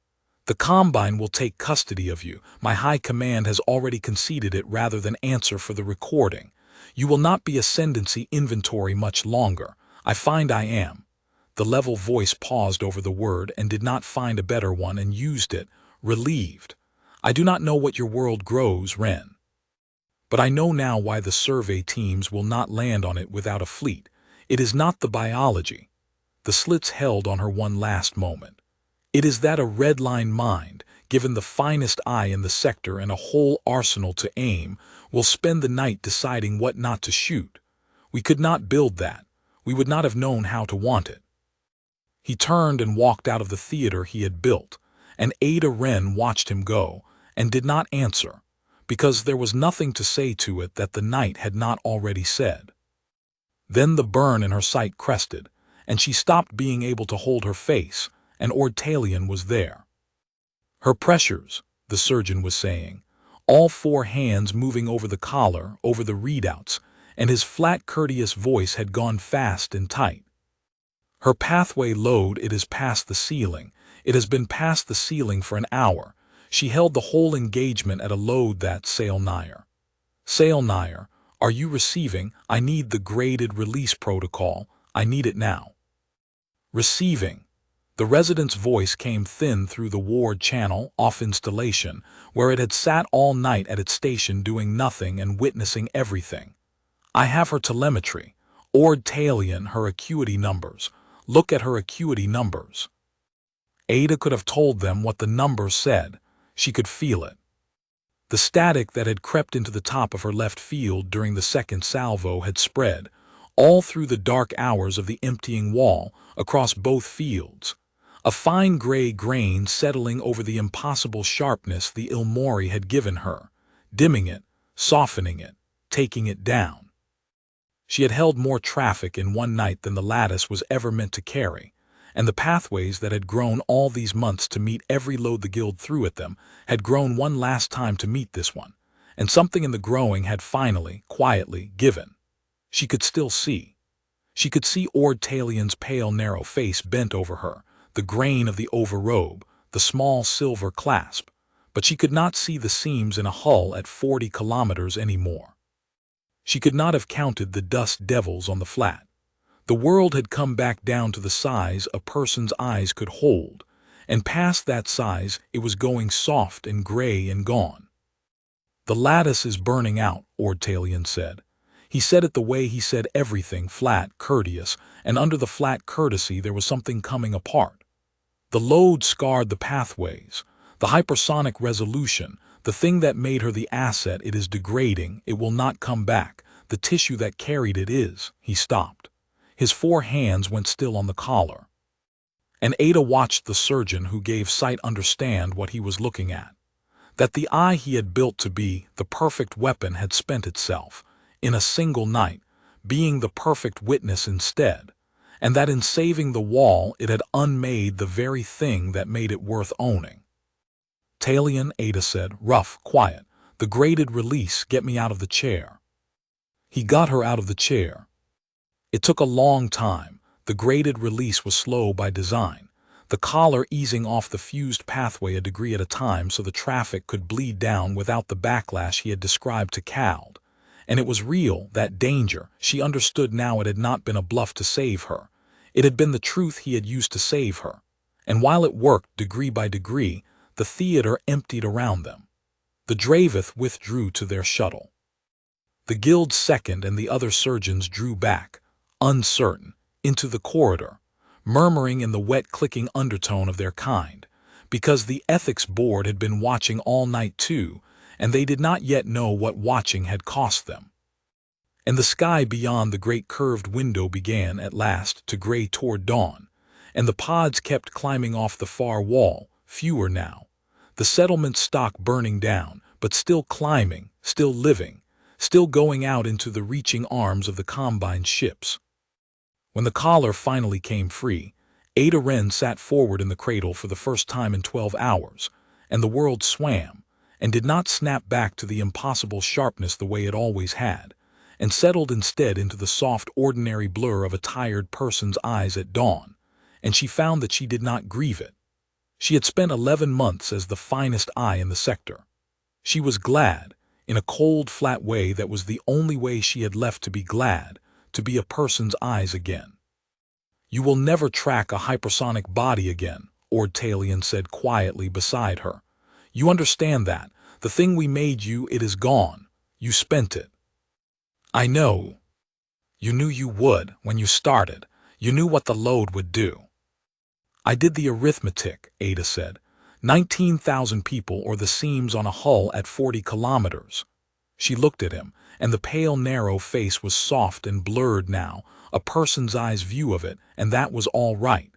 The Combine will take custody of you. My high command has already conceded it rather than answer for the recording. You will not be ascendancy inventory much longer. I find I am. The level voice paused over the word and did not find a better one and used it, relieved. I do not know what your world grows, Ren. But I know now why the survey teams will not land on it without a fleet. It is not the biology. The slits held on her one last moment. It is that a red-line mind, given the finest eye in the sector and a whole arsenal to aim, will spend the night deciding what not to shoot. We could not build that. We would not have known how to want it. He turned and walked out of the theater he had built, and Ada Wren watched him go, and did not answer, because there was nothing to say to it that the night had not already said. Then the burn in her sight crested, and she stopped being able to hold her face, and Ordtalion was there. Her pressures, the surgeon was saying, all four hands moving over the collar, over the readouts, and his flat courteous voice had gone fast and tight. Her pathway load, it is past the ceiling. It has been past the ceiling for an hour. She held the whole engagement at a load that Sail Nair. Sail Nair, are you receiving? I need the graded release protocol. I need it now. Receiving. The resident's voice came thin through the ward channel off installation, where it had sat all night at its station doing nothing and witnessing everything. I have her telemetry. Ordtalion, her acuity numbers. Look at her acuity numbers. Ada could have told them what the numbers said. She could feel it. The static that had crept into the top of her left field during the second salvo had spread, all through the dark hours of the emptying wall, across both fields. A fine gray grain settling over the impossible sharpness the Ilmori had given her, dimming it, softening it, taking it down. She had held more traffic in one night than the lattice was ever meant to carry, and the pathways that had grown all these months to meet every load the guild threw at them had grown one last time to meet this one, and something in the growing had finally, quietly, given. She could still see. She could see Ordtalion's pale narrow face bent over her, the grain of the overrobe, the small silver clasp, but she could not see the seams in a hull at 40 kilometers anymore. She could not have counted the dust devils on the flat. The world had come back down to the size a person's eyes could hold, and past that size it was going soft and gray and gone. The lattice is burning out, Ordtalion said. He said it the way he said everything, flat, courteous, and under the flat courtesy there was something coming apart. The load scarred the pathways, the hypersonic resolution, the thing that made her the asset. It is degrading, it will not come back. The tissue that carried it is. He stopped. His four hands went still on the collar. And Ada watched the surgeon who gave sight understand what he was looking at. That the eye he had built to be the perfect weapon had spent itself, in a single night, being the perfect witness instead, and that in saving the wall it had unmade the very thing that made it worth owning. Talion, Ada said, rough, quiet. The graded release, get me out of the chair. He got her out of the chair. It took a long time. The graded release was slow by design, the collar easing off the fused pathway a degree at a time so the traffic could bleed down without the backlash he had described to Cald. And it was real, that danger. She understood now it had not been a bluff to save her. It had been the truth he had used to save her. And while it worked degree by degree, the theater emptied around them. The Dravith withdrew to their shuttle. The guild's second and the other surgeons drew back, uncertain, into the corridor, murmuring in the wet clicking undertone of their kind, because the ethics board had been watching all night too, and they did not yet know what watching had cost them. And the sky beyond the great curved window began at last to gray toward dawn, and the pods kept climbing off the far wall, fewer now. The settlement stock burning down, but still climbing, still living, still going out into the reaching arms of the combined ships. When the collar finally came free, Ada Wren sat forward in the cradle for the first time in 12 hours, and the world swam, and did not snap back to the impossible sharpness the way it always had, and settled instead into the soft ordinary blur of a tired person's eyes at dawn, and she found that she did not grieve it. She had spent 11 months as the finest eye in the sector. She was glad, in a cold, flat way that was the only way she had left to be glad, to be a person's eyes again. "You will never track a hypersonic body again," Ord Talion said quietly beside her. "You understand that. The thing we made you, it is gone. You spent it." "I know. You knew you would, when you started. You knew what the load would do." "I did the arithmetic," Ada said. 19,000 people or the seams on a hull at 40 kilometers. She looked at him, and the pale, narrow face was soft and blurred now, a person's eye's view of it, and that was all right.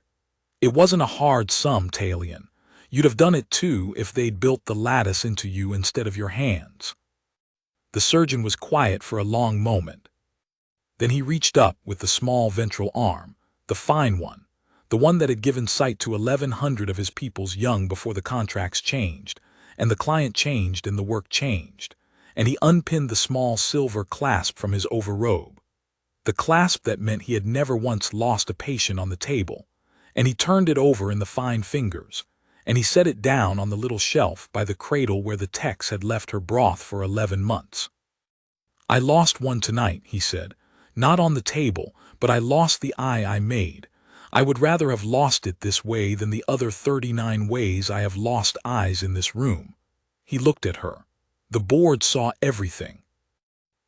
"It wasn't a hard sum, Talion. You'd have done it too if they'd built the lattice into you instead of your hands." The surgeon was quiet for a long moment. Then he reached up with the small ventral arm, the fine one, the one that had given sight to 1,100 of his people's young before the contracts changed, and the client changed and the work changed, and he unpinned the small silver clasp from his overrobe. The clasp that meant he had never once lost a patient on the table, and he turned it over in the fine fingers, and he set it down on the little shelf by the cradle where the Tex had left her broth for 11 months. "I lost one tonight," he said. "Not on the table, but I lost the eye I made. I would rather have lost it this way than the other 39 ways I have lost eyes in this room." He looked at her. "The board saw everything.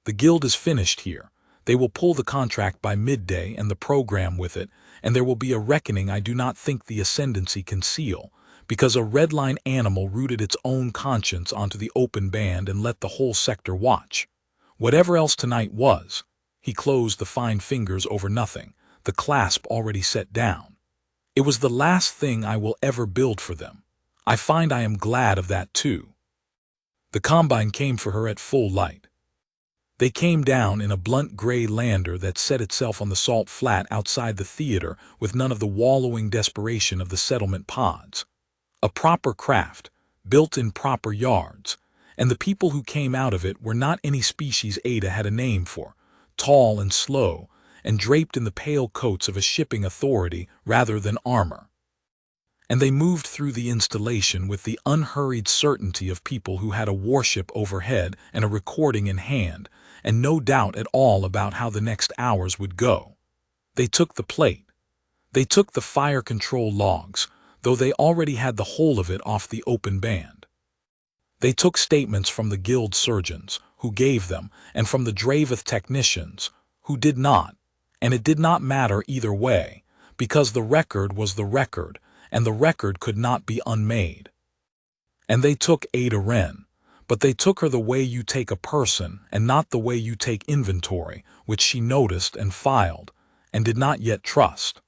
The guild is finished here. They will pull the contract by midday and the program with it, and there will be a reckoning I do not think the ascendancy can seal, because a redline animal rooted its own conscience onto the open band and let the whole sector watch. Whatever else tonight was," he closed the fine fingers over nothing, the clasp already set down, "it was the last thing I will ever build for them. I find I am glad of that too." The combine came for her at full light. They came down in a blunt gray lander that set itself on the salt flat outside the theater with none of the wallowing desperation of the settlement pods. A proper craft, built in proper yards, and the people who came out of it were not any species Ada had a name for, tall and slow, and draped in the pale coats of a shipping authority rather than armor. And they moved through the installation with the unhurried certainty of people who had a warship overhead and a recording in hand, and no doubt at all about how the next hours would go. They took the plate. They took the fire control logs, though they already had the whole of it off the open band. They took statements from the guild surgeons, who gave them, and from the Draveth technicians, who did not, and it did not matter either way, because the record was the record, and the record could not be unmade. And they took Ada Wren, but they took her the way you take a person, and not the way you take inventory, which she noticed and filed, and did not yet trust.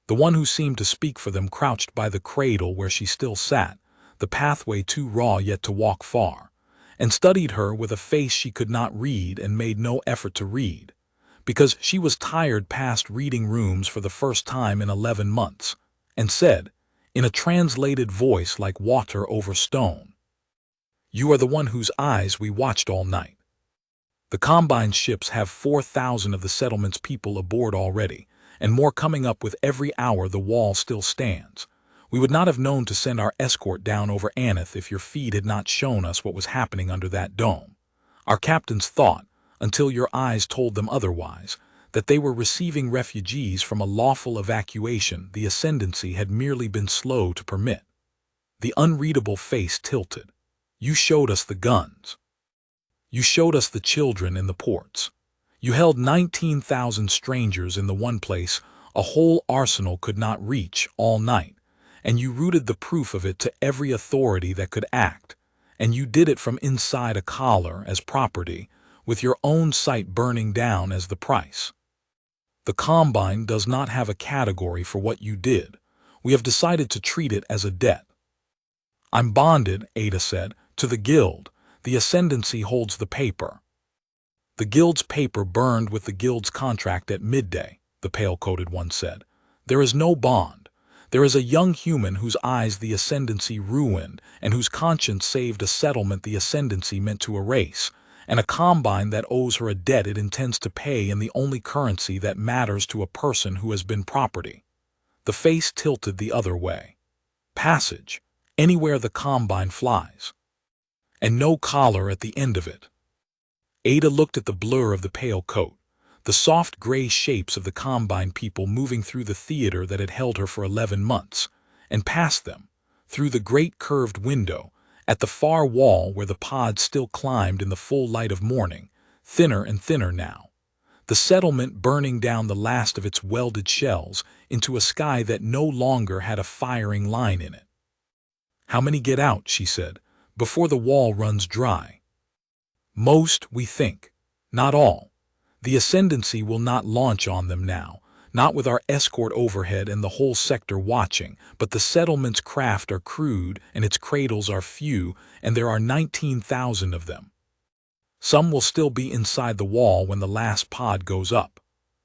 The one who seemed to speak for them crouched by the cradle where she still sat, the pathway too raw yet to walk far, and studied her with a face she could not read and made no effort to read, because she was tired past reading rooms for the first time in 11 months, and said, in a translated voice like water over stone, "You are the one whose eyes we watched all night. The combined ships have 4,000 of the settlement's people aboard already, and more coming up with every hour the wall still stands. We would not have known to send our escort down over Aneth if your feed had not shown us what was happening under that dome. Our captains thought, until your eyes told them otherwise, that they were receiving refugees from a lawful evacuation the ascendancy had merely been slow to permit." The unreadable face tilted. "You showed us the guns. You showed us the children in the ports. You held 19,000 strangers in the one place a whole arsenal could not reach all night, and you rooted the proof of it to every authority that could act, and you did it from inside a collar as property, with your own site burning down as the price. The Combine does not have a category for what you did. We have decided to treat it as a debt. I'm bonded, Ada said, to the guild. The ascendancy holds the paper. The guild's paper burned with the guild's contract at midday, the pale-coated one said. There is no bond. There is a young human whose eyes the ascendancy ruined and whose conscience saved a settlement the ascendancy meant to erase, and a combine that owes her a debt it intends to pay in the only currency that matters to a person who has been property. The face tilted the other way. Passage, anywhere the combine flies. And no collar at the end of it. Ada looked at the blur of the pale coat, the soft gray shapes of the combine people moving through the theater that had held her for 11 months, and past them, through the great curved window, at the far wall where the pod still climbed in the full light of morning, thinner and thinner now, the settlement burning down the last of its welded shells into a sky that no longer had a firing line in it. How many get out, she said, before the wall runs dry? Most, we think. Not all. The ascendancy will not launch on them now, not with our escort overhead and the whole sector watching, but the settlement's craft are crude and its cradles are few, and there are 19,000 of them. Some will still be inside the wall when the last pod goes up.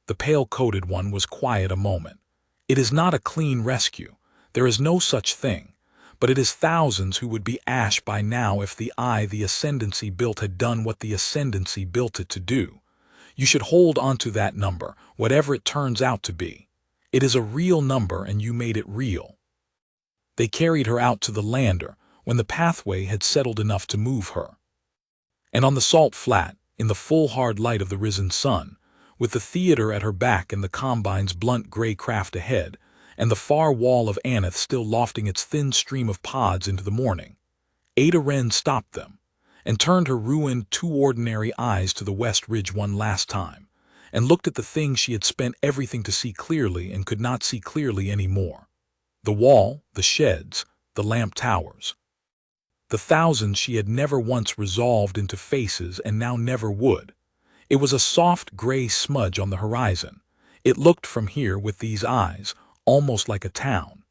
The pale-coated one was quiet a moment. It is not a clean rescue. There is no such thing. But it is thousands who would be ash by now if the ascendancy built had done what the ascendancy built it to do. You should hold onto that number, whatever it turns out to be. It is a real number and you made it real. They carried her out to the lander when the pathway had settled enough to move her. And on the salt flat, in the full hard light of the risen sun, with the theater at her back and the combine's blunt gray craft ahead, and the far wall of Aneth still lofting its thin stream of pods into the morning, Ada Wren stopped them, and turned her ruined, too ordinary eyes to the West Ridge one last time, and looked at the thing she had spent everything to see clearly and could not see clearly any more. The wall, the sheds, the lamp towers. The thousands she had never once resolved into faces and now never would. It was a soft gray smudge on the horizon. It looked from here with these eyes, almost like a town.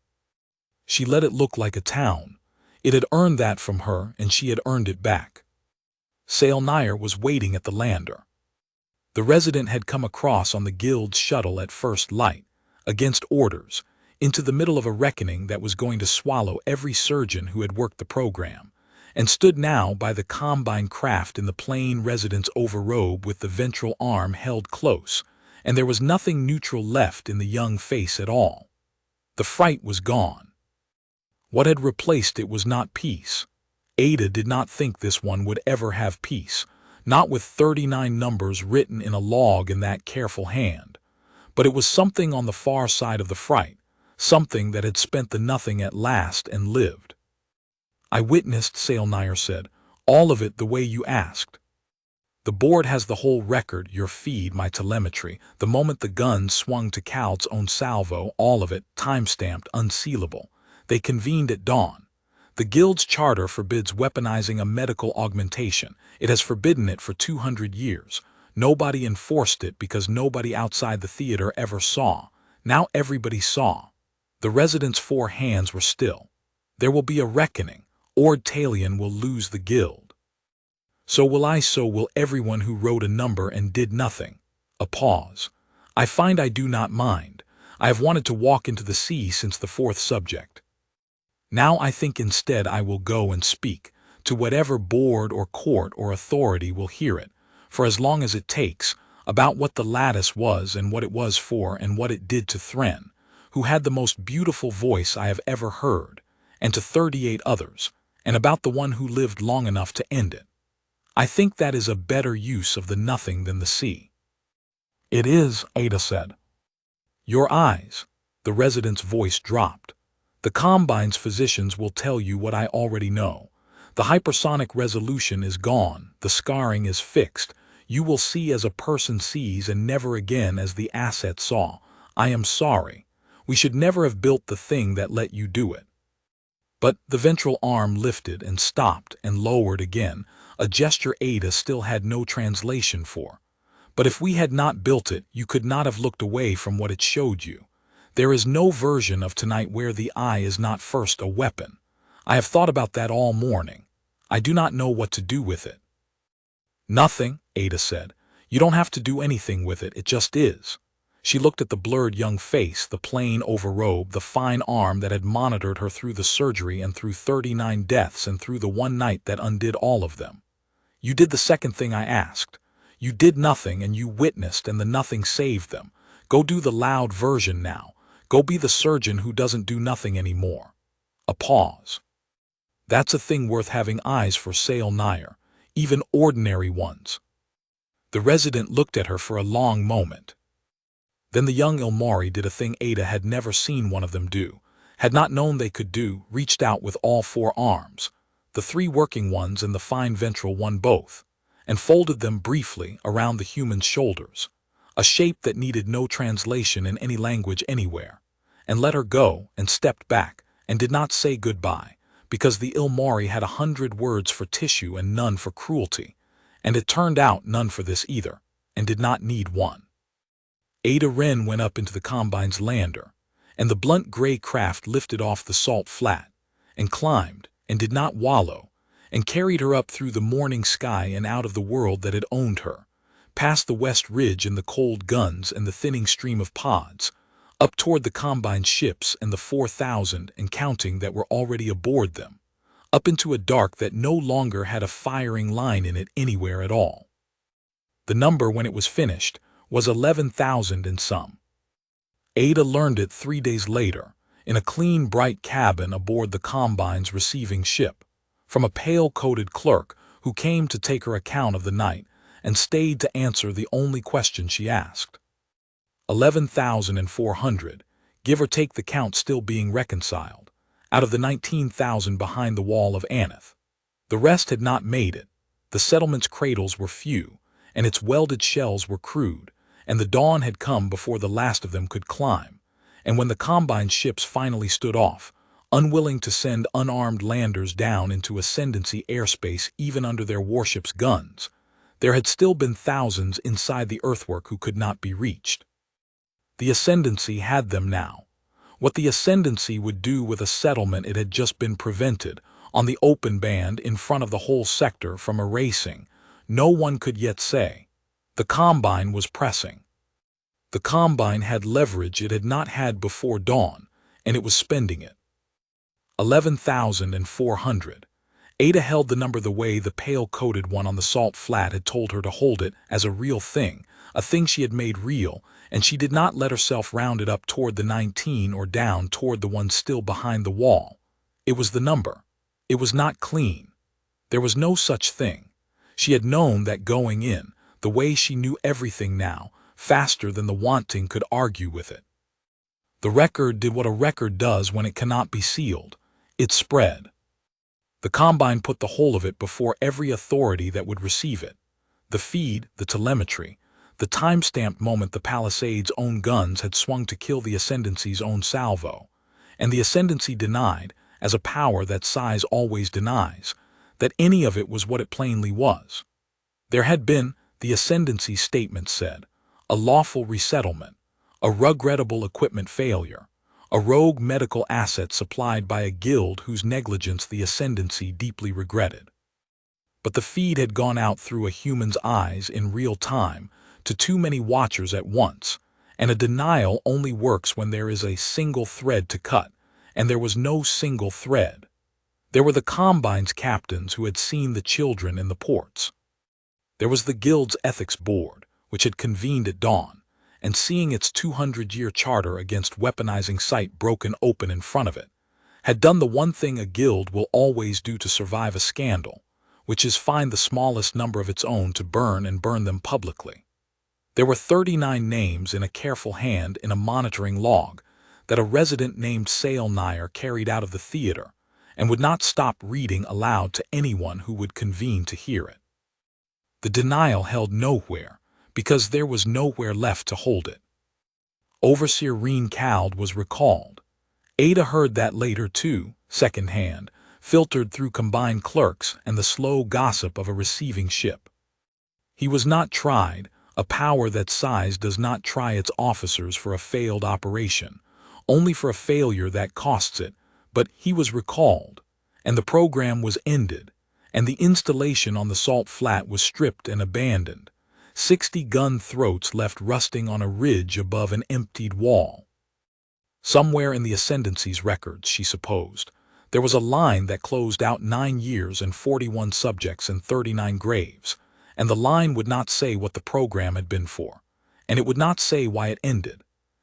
She let it look like a town. It had earned that from her, and she had earned it back. Sale Nair was waiting at the lander. The resident had come across on the guild's shuttle at first light, against orders, into the middle of a reckoning that was going to swallow every surgeon who had worked the program, and stood now by the combine craft in the plain resident's overrobe with the ventral arm held close, and there was nothing neutral left in the young face at all. The fright was gone. What had replaced it was not peace. Ada did not think this one would ever have peace, not with 39 numbers written in a log in that careful hand. But it was something on the far side of the fright, something that had spent the nothing at last and lived. I witnessed, Sale Nair said, all of it the way you asked. The board has the whole record, your feed, my telemetry, the moment the gun swung to Cal's own salvo, all of it, time-stamped, unsealable. They convened at dawn. The Guild's charter forbids weaponizing a medical augmentation. It has forbidden it for 200 years. Nobody enforced it because nobody outside the theater ever saw. Now everybody saw. The residents' 4 hands were still. There will be a reckoning. Ord Talion will lose the Guild. So will I, so will everyone who wrote a number and did nothing. A pause. I find I do not mind. I have wanted to walk into the sea since the 4th subject. Now I think instead I will go and speak, to whatever board or court or authority will hear it, for as long as it takes, about what the lattice was and what it was for and what it did to Thren, who had the most beautiful voice I have ever heard, and to 38 others, and about the one who lived long enough to end it. I think that is a better use of the nothing than the sea. It is, Ada said. Your eyes. The resident's voice dropped. The Combine's physicians will tell you what I already know. The hypersonic resolution is gone, the scarring is fixed. You will see as a person sees and never again as the asset saw. I am sorry. We should never have built the thing that let you do it. But the ventral arm lifted and stopped and lowered again, a gesture Ada still had no translation for. But if we had not built it, you could not have looked away from what it showed you. There is no version of tonight where the eye is not first a weapon. I have thought about that all morning. I do not know what to do with it. Nothing, Ada said. You don't have to do anything with it, it just is. She looked at the blurred young face, the plain overrobe, the fine arm that had monitored her through the surgery and through 39 deaths and through the one night that undid all of them. You did the second thing I asked. You did nothing and you witnessed and the nothing saved them. Go do the loud version now. Go be the surgeon who doesn't do nothing anymore. A pause. That's a thing worth having eyes for, Sale Nair, even ordinary ones. The resident looked at her for a long moment. Then the young Ilmari did a thing Ada had never seen one of them do, had not known they could do, reached out with all four arms, the three working ones and the fine ventral one both, and folded them briefly around the human's shoulders, a shape that needed no translation in any language anywhere, and let her go and stepped back and did not say goodbye, because the Ilmari had 100 words for tissue and none for cruelty, and it turned out none for this either, and did not need one. Ada Wren went up into the Combine's lander, and the blunt gray craft lifted off the salt flat, and climbed, and did not wallow, and carried her up through the morning sky and out of the world that had owned her, past the West Ridge and the cold guns and the thinning stream of pods, up toward the Combine's ships and the 4,000 and counting that were already aboard them, up into a dark that no longer had a firing line in it anywhere at all. The number, when it was finished, was 11,000 and some. Ada learned it 3 days later, in a clean, bright cabin aboard the Combine's receiving ship, from a pale-coated clerk who came to take her account of the night and stayed to answer the only question she asked. 11,400, give or take the count still being reconciled, out of the 19,000 behind the wall of Aneth. The rest had not made it. The settlement's cradles were few, and its welded shells were crude, and the dawn had come before the last of them could climb, and when the Combine's ships finally stood off, unwilling to send unarmed landers down into ascendancy airspace even under their warships' guns, there had still been thousands inside the earthwork who could not be reached. The ascendancy had them now. What the ascendancy would do with a settlement it had just been prevented, on the open band in front of the whole sector, from erasing, no one could yet say. The Combine was pressing. The Combine had leverage it had not had before dawn, and it was spending it. 11,400. Ada held the number the way the pale-coated one on the salt flat had told her to hold it, as a real thing, a thing she had made real, and she did not let herself round it up toward the 19 or down toward the one still behind the wall. It was the number. It was not clean. There was no such thing. She had known that going in, the way she knew everything now, faster than the wanting could argue with it. The record did what a record does when it cannot be sealed. It spread. The Combine put the whole of it before every authority that would receive it. The feed, the telemetry, the time-stamped moment the Palisade's own guns had swung to kill the Ascendancy's own salvo, and the Ascendancy denied, as a power that size always denies, that any of it was what it plainly was. There had been, the Ascendancy statement said, a lawful resettlement, a regrettable equipment failure, a rogue medical asset supplied by a guild whose negligence the Ascendancy deeply regretted. But the feed had gone out through a human's eyes in real time to too many watchers at once, and a denial only works when there is a single thread to cut, and there was no single thread. There were the Combine's captains who had seen the children in the ports. There was the Guild's Ethics Board, which had convened at dawn, and seeing its 200-year charter against weaponizing sight broken open in front of it, had done the one thing a guild will always do to survive a scandal, which is find the smallest number of its own to burn and burn them publicly. There were 39 names in a careful hand in a monitoring log that a resident named Sale Nair carried out of the theater and would not stop reading aloud to anyone who would convene to hear it. The denial held nowhere, because there was nowhere left to hold it. Overseer Reen Cald was recalled. Ada heard that later too, second-hand, filtered through combined clerks and the slow gossip of a receiving ship. He was not tried, a power that size does not try its officers for a failed operation, only for a failure that costs it, but he was recalled, and the program was ended, and the installation on the salt flat was stripped and abandoned, 60 gun throats left rusting on a ridge above an emptied wall. Somewhere in the Ascendancy's records, she supposed, there was a line that closed out 9 years and 41 subjects and 39 graves, and the line would not say what the program had been for, and it would not say why it ended,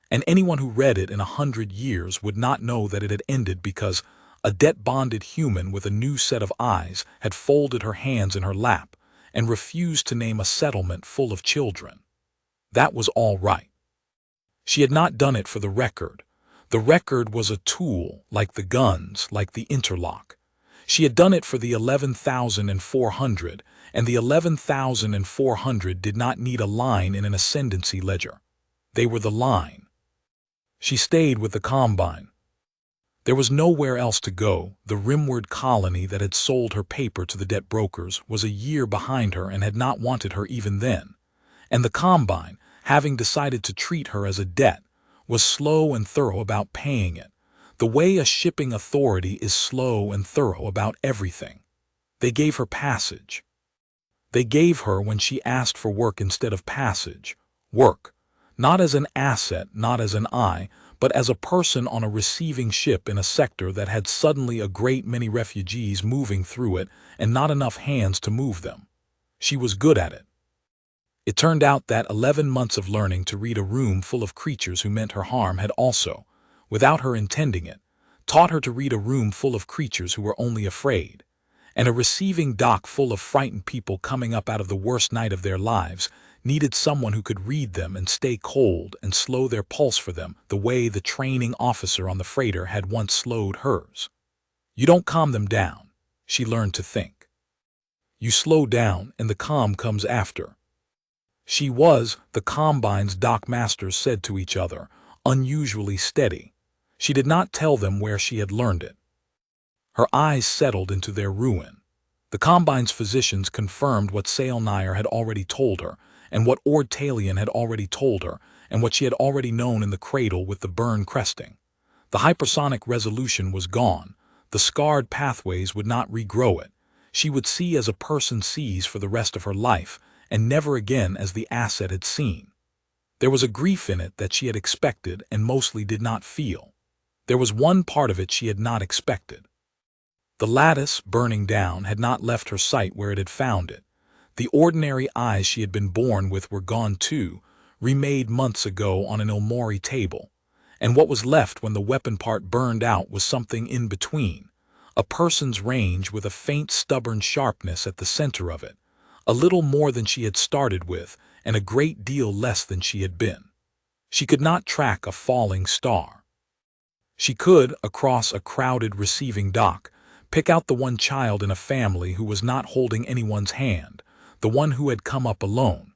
and anyone who read it in 100 years would not know that it had ended because a debt-bonded human with a new set of eyes had folded her hands in her lap and refused to name a settlement full of children. That was all right. She had not done it for the record. The record was a tool, like the guns, like the interlock. She had done it for the 11,400, and the 11,400 did not need a line in an ascendancy ledger. They were the line. She stayed with the Combine. There was nowhere else to go. The rimward colony that had sold her paper to the debt brokers was a year behind her and had not wanted her even then. And the Combine, having decided to treat her as a debt, was slow and thorough about paying it, the way a shipping authority is slow and thorough about everything. They gave her passage. They gave her, when she asked for work instead of passage, work, not as an asset, not as an eye, but as a person on a receiving ship in a sector that had suddenly a great many refugees moving through it and not enough hands to move them. She was good at it. It turned out that 11 months of learning to read a room full of creatures who meant her harm had also, without her intending it, taught her to read a room full of creatures who were only afraid, and a receiving dock full of frightened people coming up out of the worst night of their lives needed someone who could read them and stay cold and slow their pulse for them the way the training officer on the freighter had once slowed hers. You don't calm them down, she learned to think. You slow down and the calm comes after. She was, the Combine's dock masters said to each other, unusually steady. She did not tell them where she had learned it. Her eyes settled into their ruin. The Combine's physicians confirmed what Sailnire had already told her, and what Ord Talion had already told her, and what she had already known in the cradle with the burn cresting. The hypersonic resolution was gone. The scarred pathways would not regrow it. She would see as a person sees for the rest of her life, and never again as the asset had seen. There was a grief in it that she had expected and mostly did not feel. There was one part of it she had not expected. The lattice, burning down, had not left her sight where it had found it. The ordinary eyes she had been born with were gone too, remade months ago on an Ilmori table, and what was left when the weapon part burned out was something in between, a person's range with a faint stubborn sharpness at the center of it, a little more than she had started with and a great deal less than she had been. She could not track a falling star. She could, across a crowded receiving dock, pick out the one child in a family who was not holding anyone's hand, the one who had come up alone.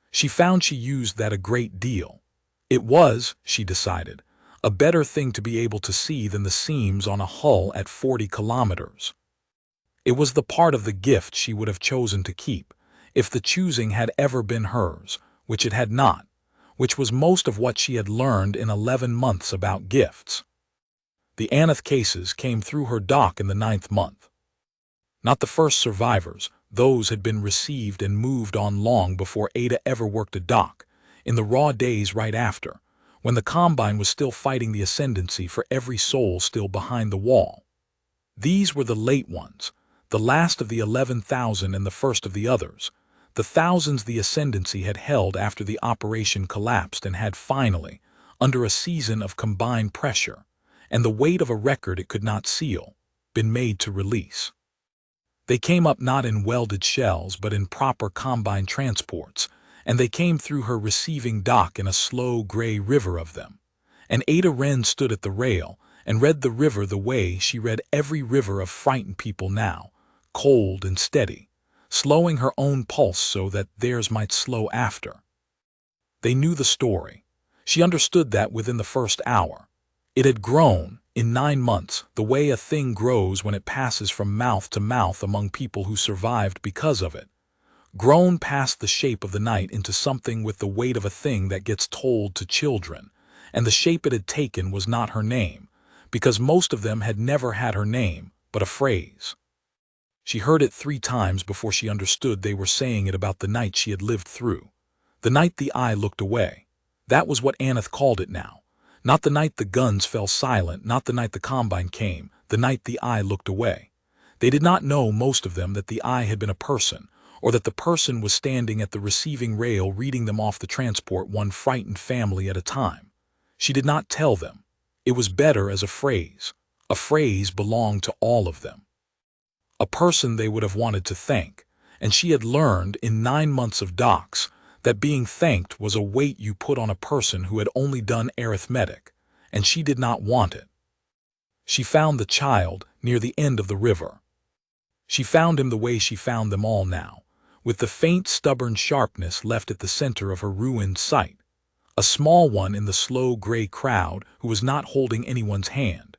She found she used that a great deal. It was, she decided, a better thing to be able to see than the seams on a hull at 40 kilometers. It was the part of the gift she would have chosen to keep, if the choosing had ever been hers, which it had not, which was most of what she had learned in 11 months about gifts. The Aneth cases came through her dock in the 9th month. Not the first survivors, those had been received and moved on long before Ada ever worked a dock, in the raw days right after, when the Combine was still fighting the ascendancy for every soul still behind the wall. These were the late ones, the last of the 11,000 and the first of the others, the thousands the ascendancy had held after the operation collapsed and had finally, under a season of combined pressure, and the weight of a record it could not seal, been made to release. They came up not in welded shells but in proper Combine transports, and they came through her receiving dock in a slow gray river of them. And Ada Wren stood at the rail and read the river the way she read every river of frightened people now, cold and steady, slowing her own pulse so that theirs might slow after. They knew the story. She understood that within the first hour. It had grown, in 9 months, the way a thing grows when it passes from mouth to mouth among people who survived because of it. Grown past the shape of the night into something with the weight of a thing that gets told to children, and the shape it had taken was not her name, because most of them had never had her name, but a phrase. She heard it 3 times before she understood they were saying it about the night she had lived through. The night the eye looked away. That was what Aneth called it now. Not the night the guns fell silent, not the night the Combine came, the night the eye looked away. They did not know, most of them, that the eye had been a person, or that the person was standing at the receiving rail reading them off the transport, one frightened family at a time. She did not tell them. It was better as a phrase. A phrase belonged to all of them. A person they would have wanted to thank, and she had learned in 9 months of docs that being thanked was a weight you put on a person who had only done arithmetic, and she did not want it. She found the child near the end of the river. She found him the way she found them all now, with the faint, stubborn sharpness left at the center of her ruined sight. A small one in the slow gray crowd who was not holding anyone's hand,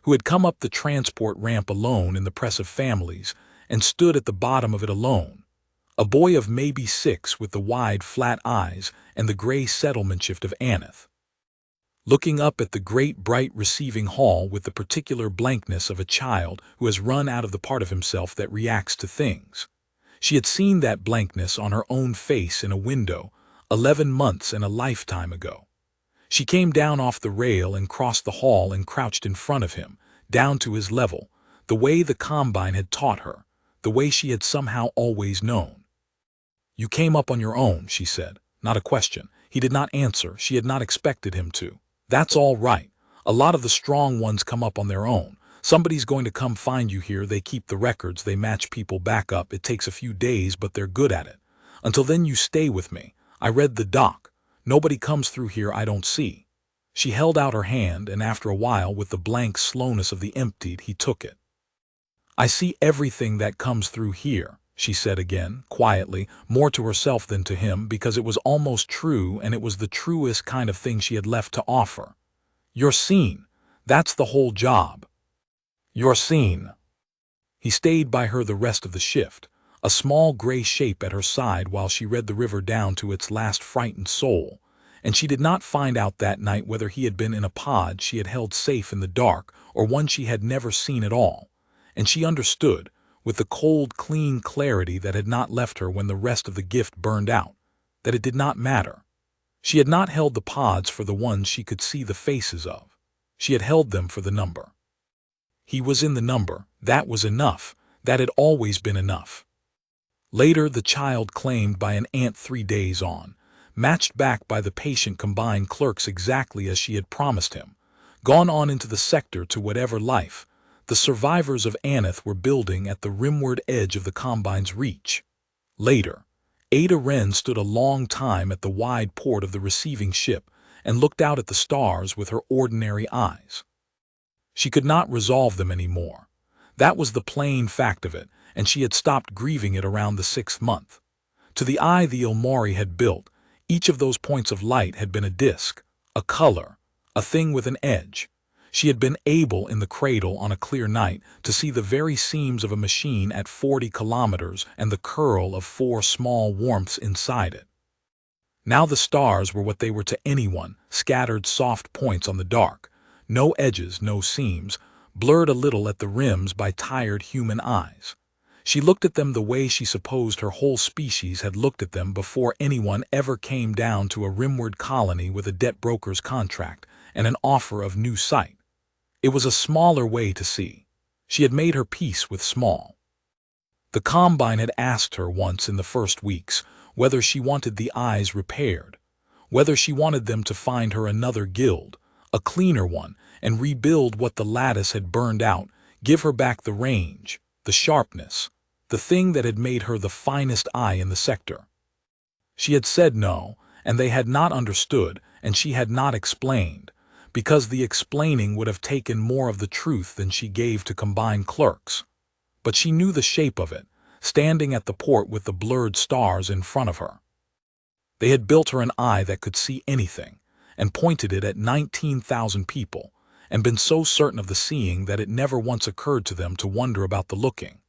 who had come up the transport ramp alone in the press of families and stood at the bottom of it alone. A boy of maybe 6 with the wide, flat eyes and the gray settlemanship of Aneth. Looking up at the great, bright receiving hall with the particular blankness of a child who has run out of the part of himself that reacts to things. She had seen that blankness on her own face in a window 11 months and a lifetime ago. She came down off the rail and crossed the hall and crouched in front of him, down to his level, the way the Combine had taught her, the way she had somehow always known. "You came up on your own," she said. Not a question. He did not answer. She had not expected him to. "That's all right. A lot of the strong ones come up on their own. Somebody's going to come find you here. They keep the records. They match people back up. It takes a few days, but they're good at it. Until then you stay with me. I read the doc. Nobody comes through here I don't see." She held out her hand, and after a while, with the blank slowness of the emptied, he took it. "I see everything that comes through here," she said again, quietly, more to herself than to him, because it was almost true, and it was the truest kind of thing she had left to offer. "You're seen. That's the whole job. You're seen." He stayed by her the rest of the shift, a small gray shape at her side while she read the river down to its last frightened soul, and she did not find out that night whether he had been in a pod she had held safe in the dark or one she had never seen at all, and she understood, with the cold, clean clarity that had not left her when the rest of the gift burned out, that it did not matter. She had not held the pods for the ones she could see the faces of. She had held them for the number. He was in the number. That was enough. That had always been enough. Later, the child claimed by an aunt 3 days on, matched back by the patient Combine clerks exactly as she had promised him, gone on into the sector to whatever life the survivors of Aneth were building at the rimward edge of the Combine's reach. Later, Ada Wren stood a long time at the wide port of the receiving ship and looked out at the stars with her ordinary eyes. She could not resolve them any more. That was the plain fact of it, and she had stopped grieving it around the 6th month. To the eye the Ilmari had built, each of those points of light had been a disk, a color, a thing with an edge. She had been able, in the cradle on a clear night, to see the very seams of a machine at 40 kilometers and the curl of 4 small warmths inside it. Now the stars were what they were to anyone, scattered soft points on the dark, no edges, no seams, blurred a little at the rims by tired human eyes. She looked at them the way she supposed her whole species had looked at them before anyone ever came down to a rimward colony with a debt broker's contract and an offer of new sight. It was a smaller way to see. She had made her peace with small. The Combine had asked her once in the first weeks whether she wanted the eyes repaired, whether she wanted them to find her another guild, a cleaner one, and rebuild what the lattice had burned out, give her back the range, the sharpness, the thing that had made her the finest eye in the sector. She had said no, and they had not understood, and she had not explained, because the explaining would have taken more of the truth than she gave to Combine clerks. But she knew the shape of it, standing at the port with the blurred stars in front of her. They had built her an eye that could see anything, and pointed it at 19,000 people, and been so certain of the seeing that it never once occurred to them to wonder about the looking.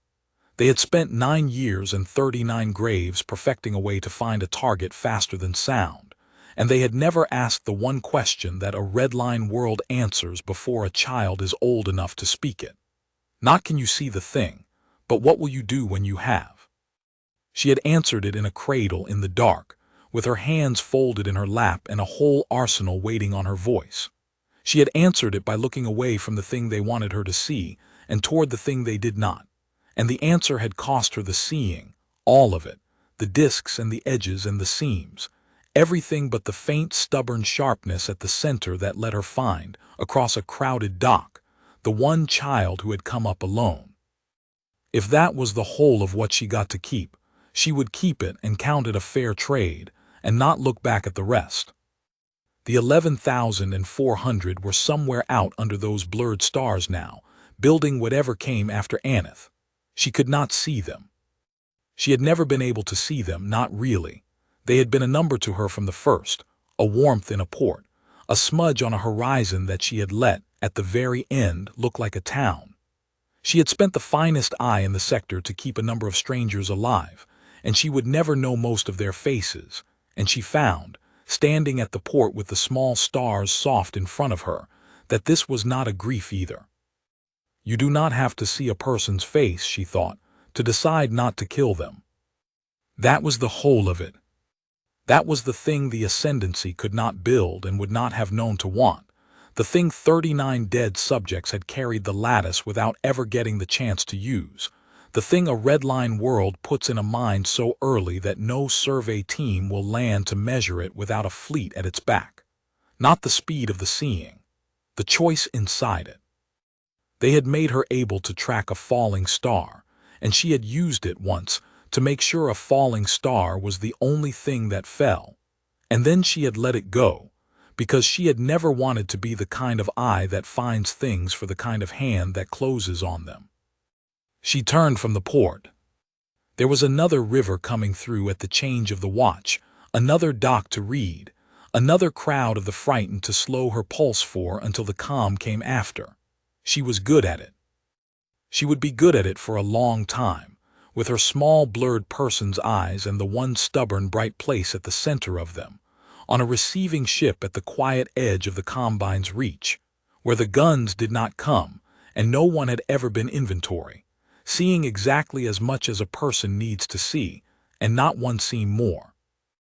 They had spent 9 years and 39 graves perfecting a way to find a target faster than sound, and they had never asked the one question that a redline world answers before a child is old enough to speak it. Not can you see the thing, but what will you do when you have? She had answered it in a cradle in the dark, with her hands folded in her lap and a whole arsenal waiting on her voice. She had answered it by looking away from the thing they wanted her to see and toward the thing they did not. And the answer had cost her the seeing, all of it, the discs and the edges and the seams, everything but the faint, stubborn sharpness at the center that let her find, across a crowded dock, the one child who had come up alone. If that was the whole of what she got to keep, she would keep it and count it a fair trade, and not look back at the rest. The 11,400 were somewhere out under those blurred stars now, building whatever came after Aneth. She could not see them. She had never been able to see them, not really. They had been a number to her from the first, a warmth in a port, a smudge on a horizon that she had let, at the very end, look like a town. She had spent the finest eye in the sector to keep a number of strangers alive, and she would never know most of their faces, and she found, standing at the port with the small stars soft in front of her, that this was not a grief either. You do not have to see a person's face, she thought, to decide not to kill them. That was the whole of it. That was the thing the ascendancy could not build and would not have known to want, the thing 39 dead subjects had carried the lattice without ever getting the chance to use, the thing a redline world puts in a mind so early that no survey team will land to measure it without a fleet at its back. Not the speed of the seeing, the choice inside it. They had made her able to track a falling star, and she had used it once to make sure a falling star was the only thing that fell, and then she had let it go, because she had never wanted to be the kind of eye that finds things for the kind of hand that closes on them. She turned from the port. There was another river coming through at the change of the watch, another dock to read, another crowd of the frightened to slow her pulse for until the calm came after. She was good at it. She would be good at it for a long time, with her small blurred person's eyes and the one stubborn bright place at the center of them, on a receiving ship at the quiet edge of the Combine's reach, where the guns did not come and no one had ever been inventory, seeing exactly as much as a person needs to see, and not one seam more.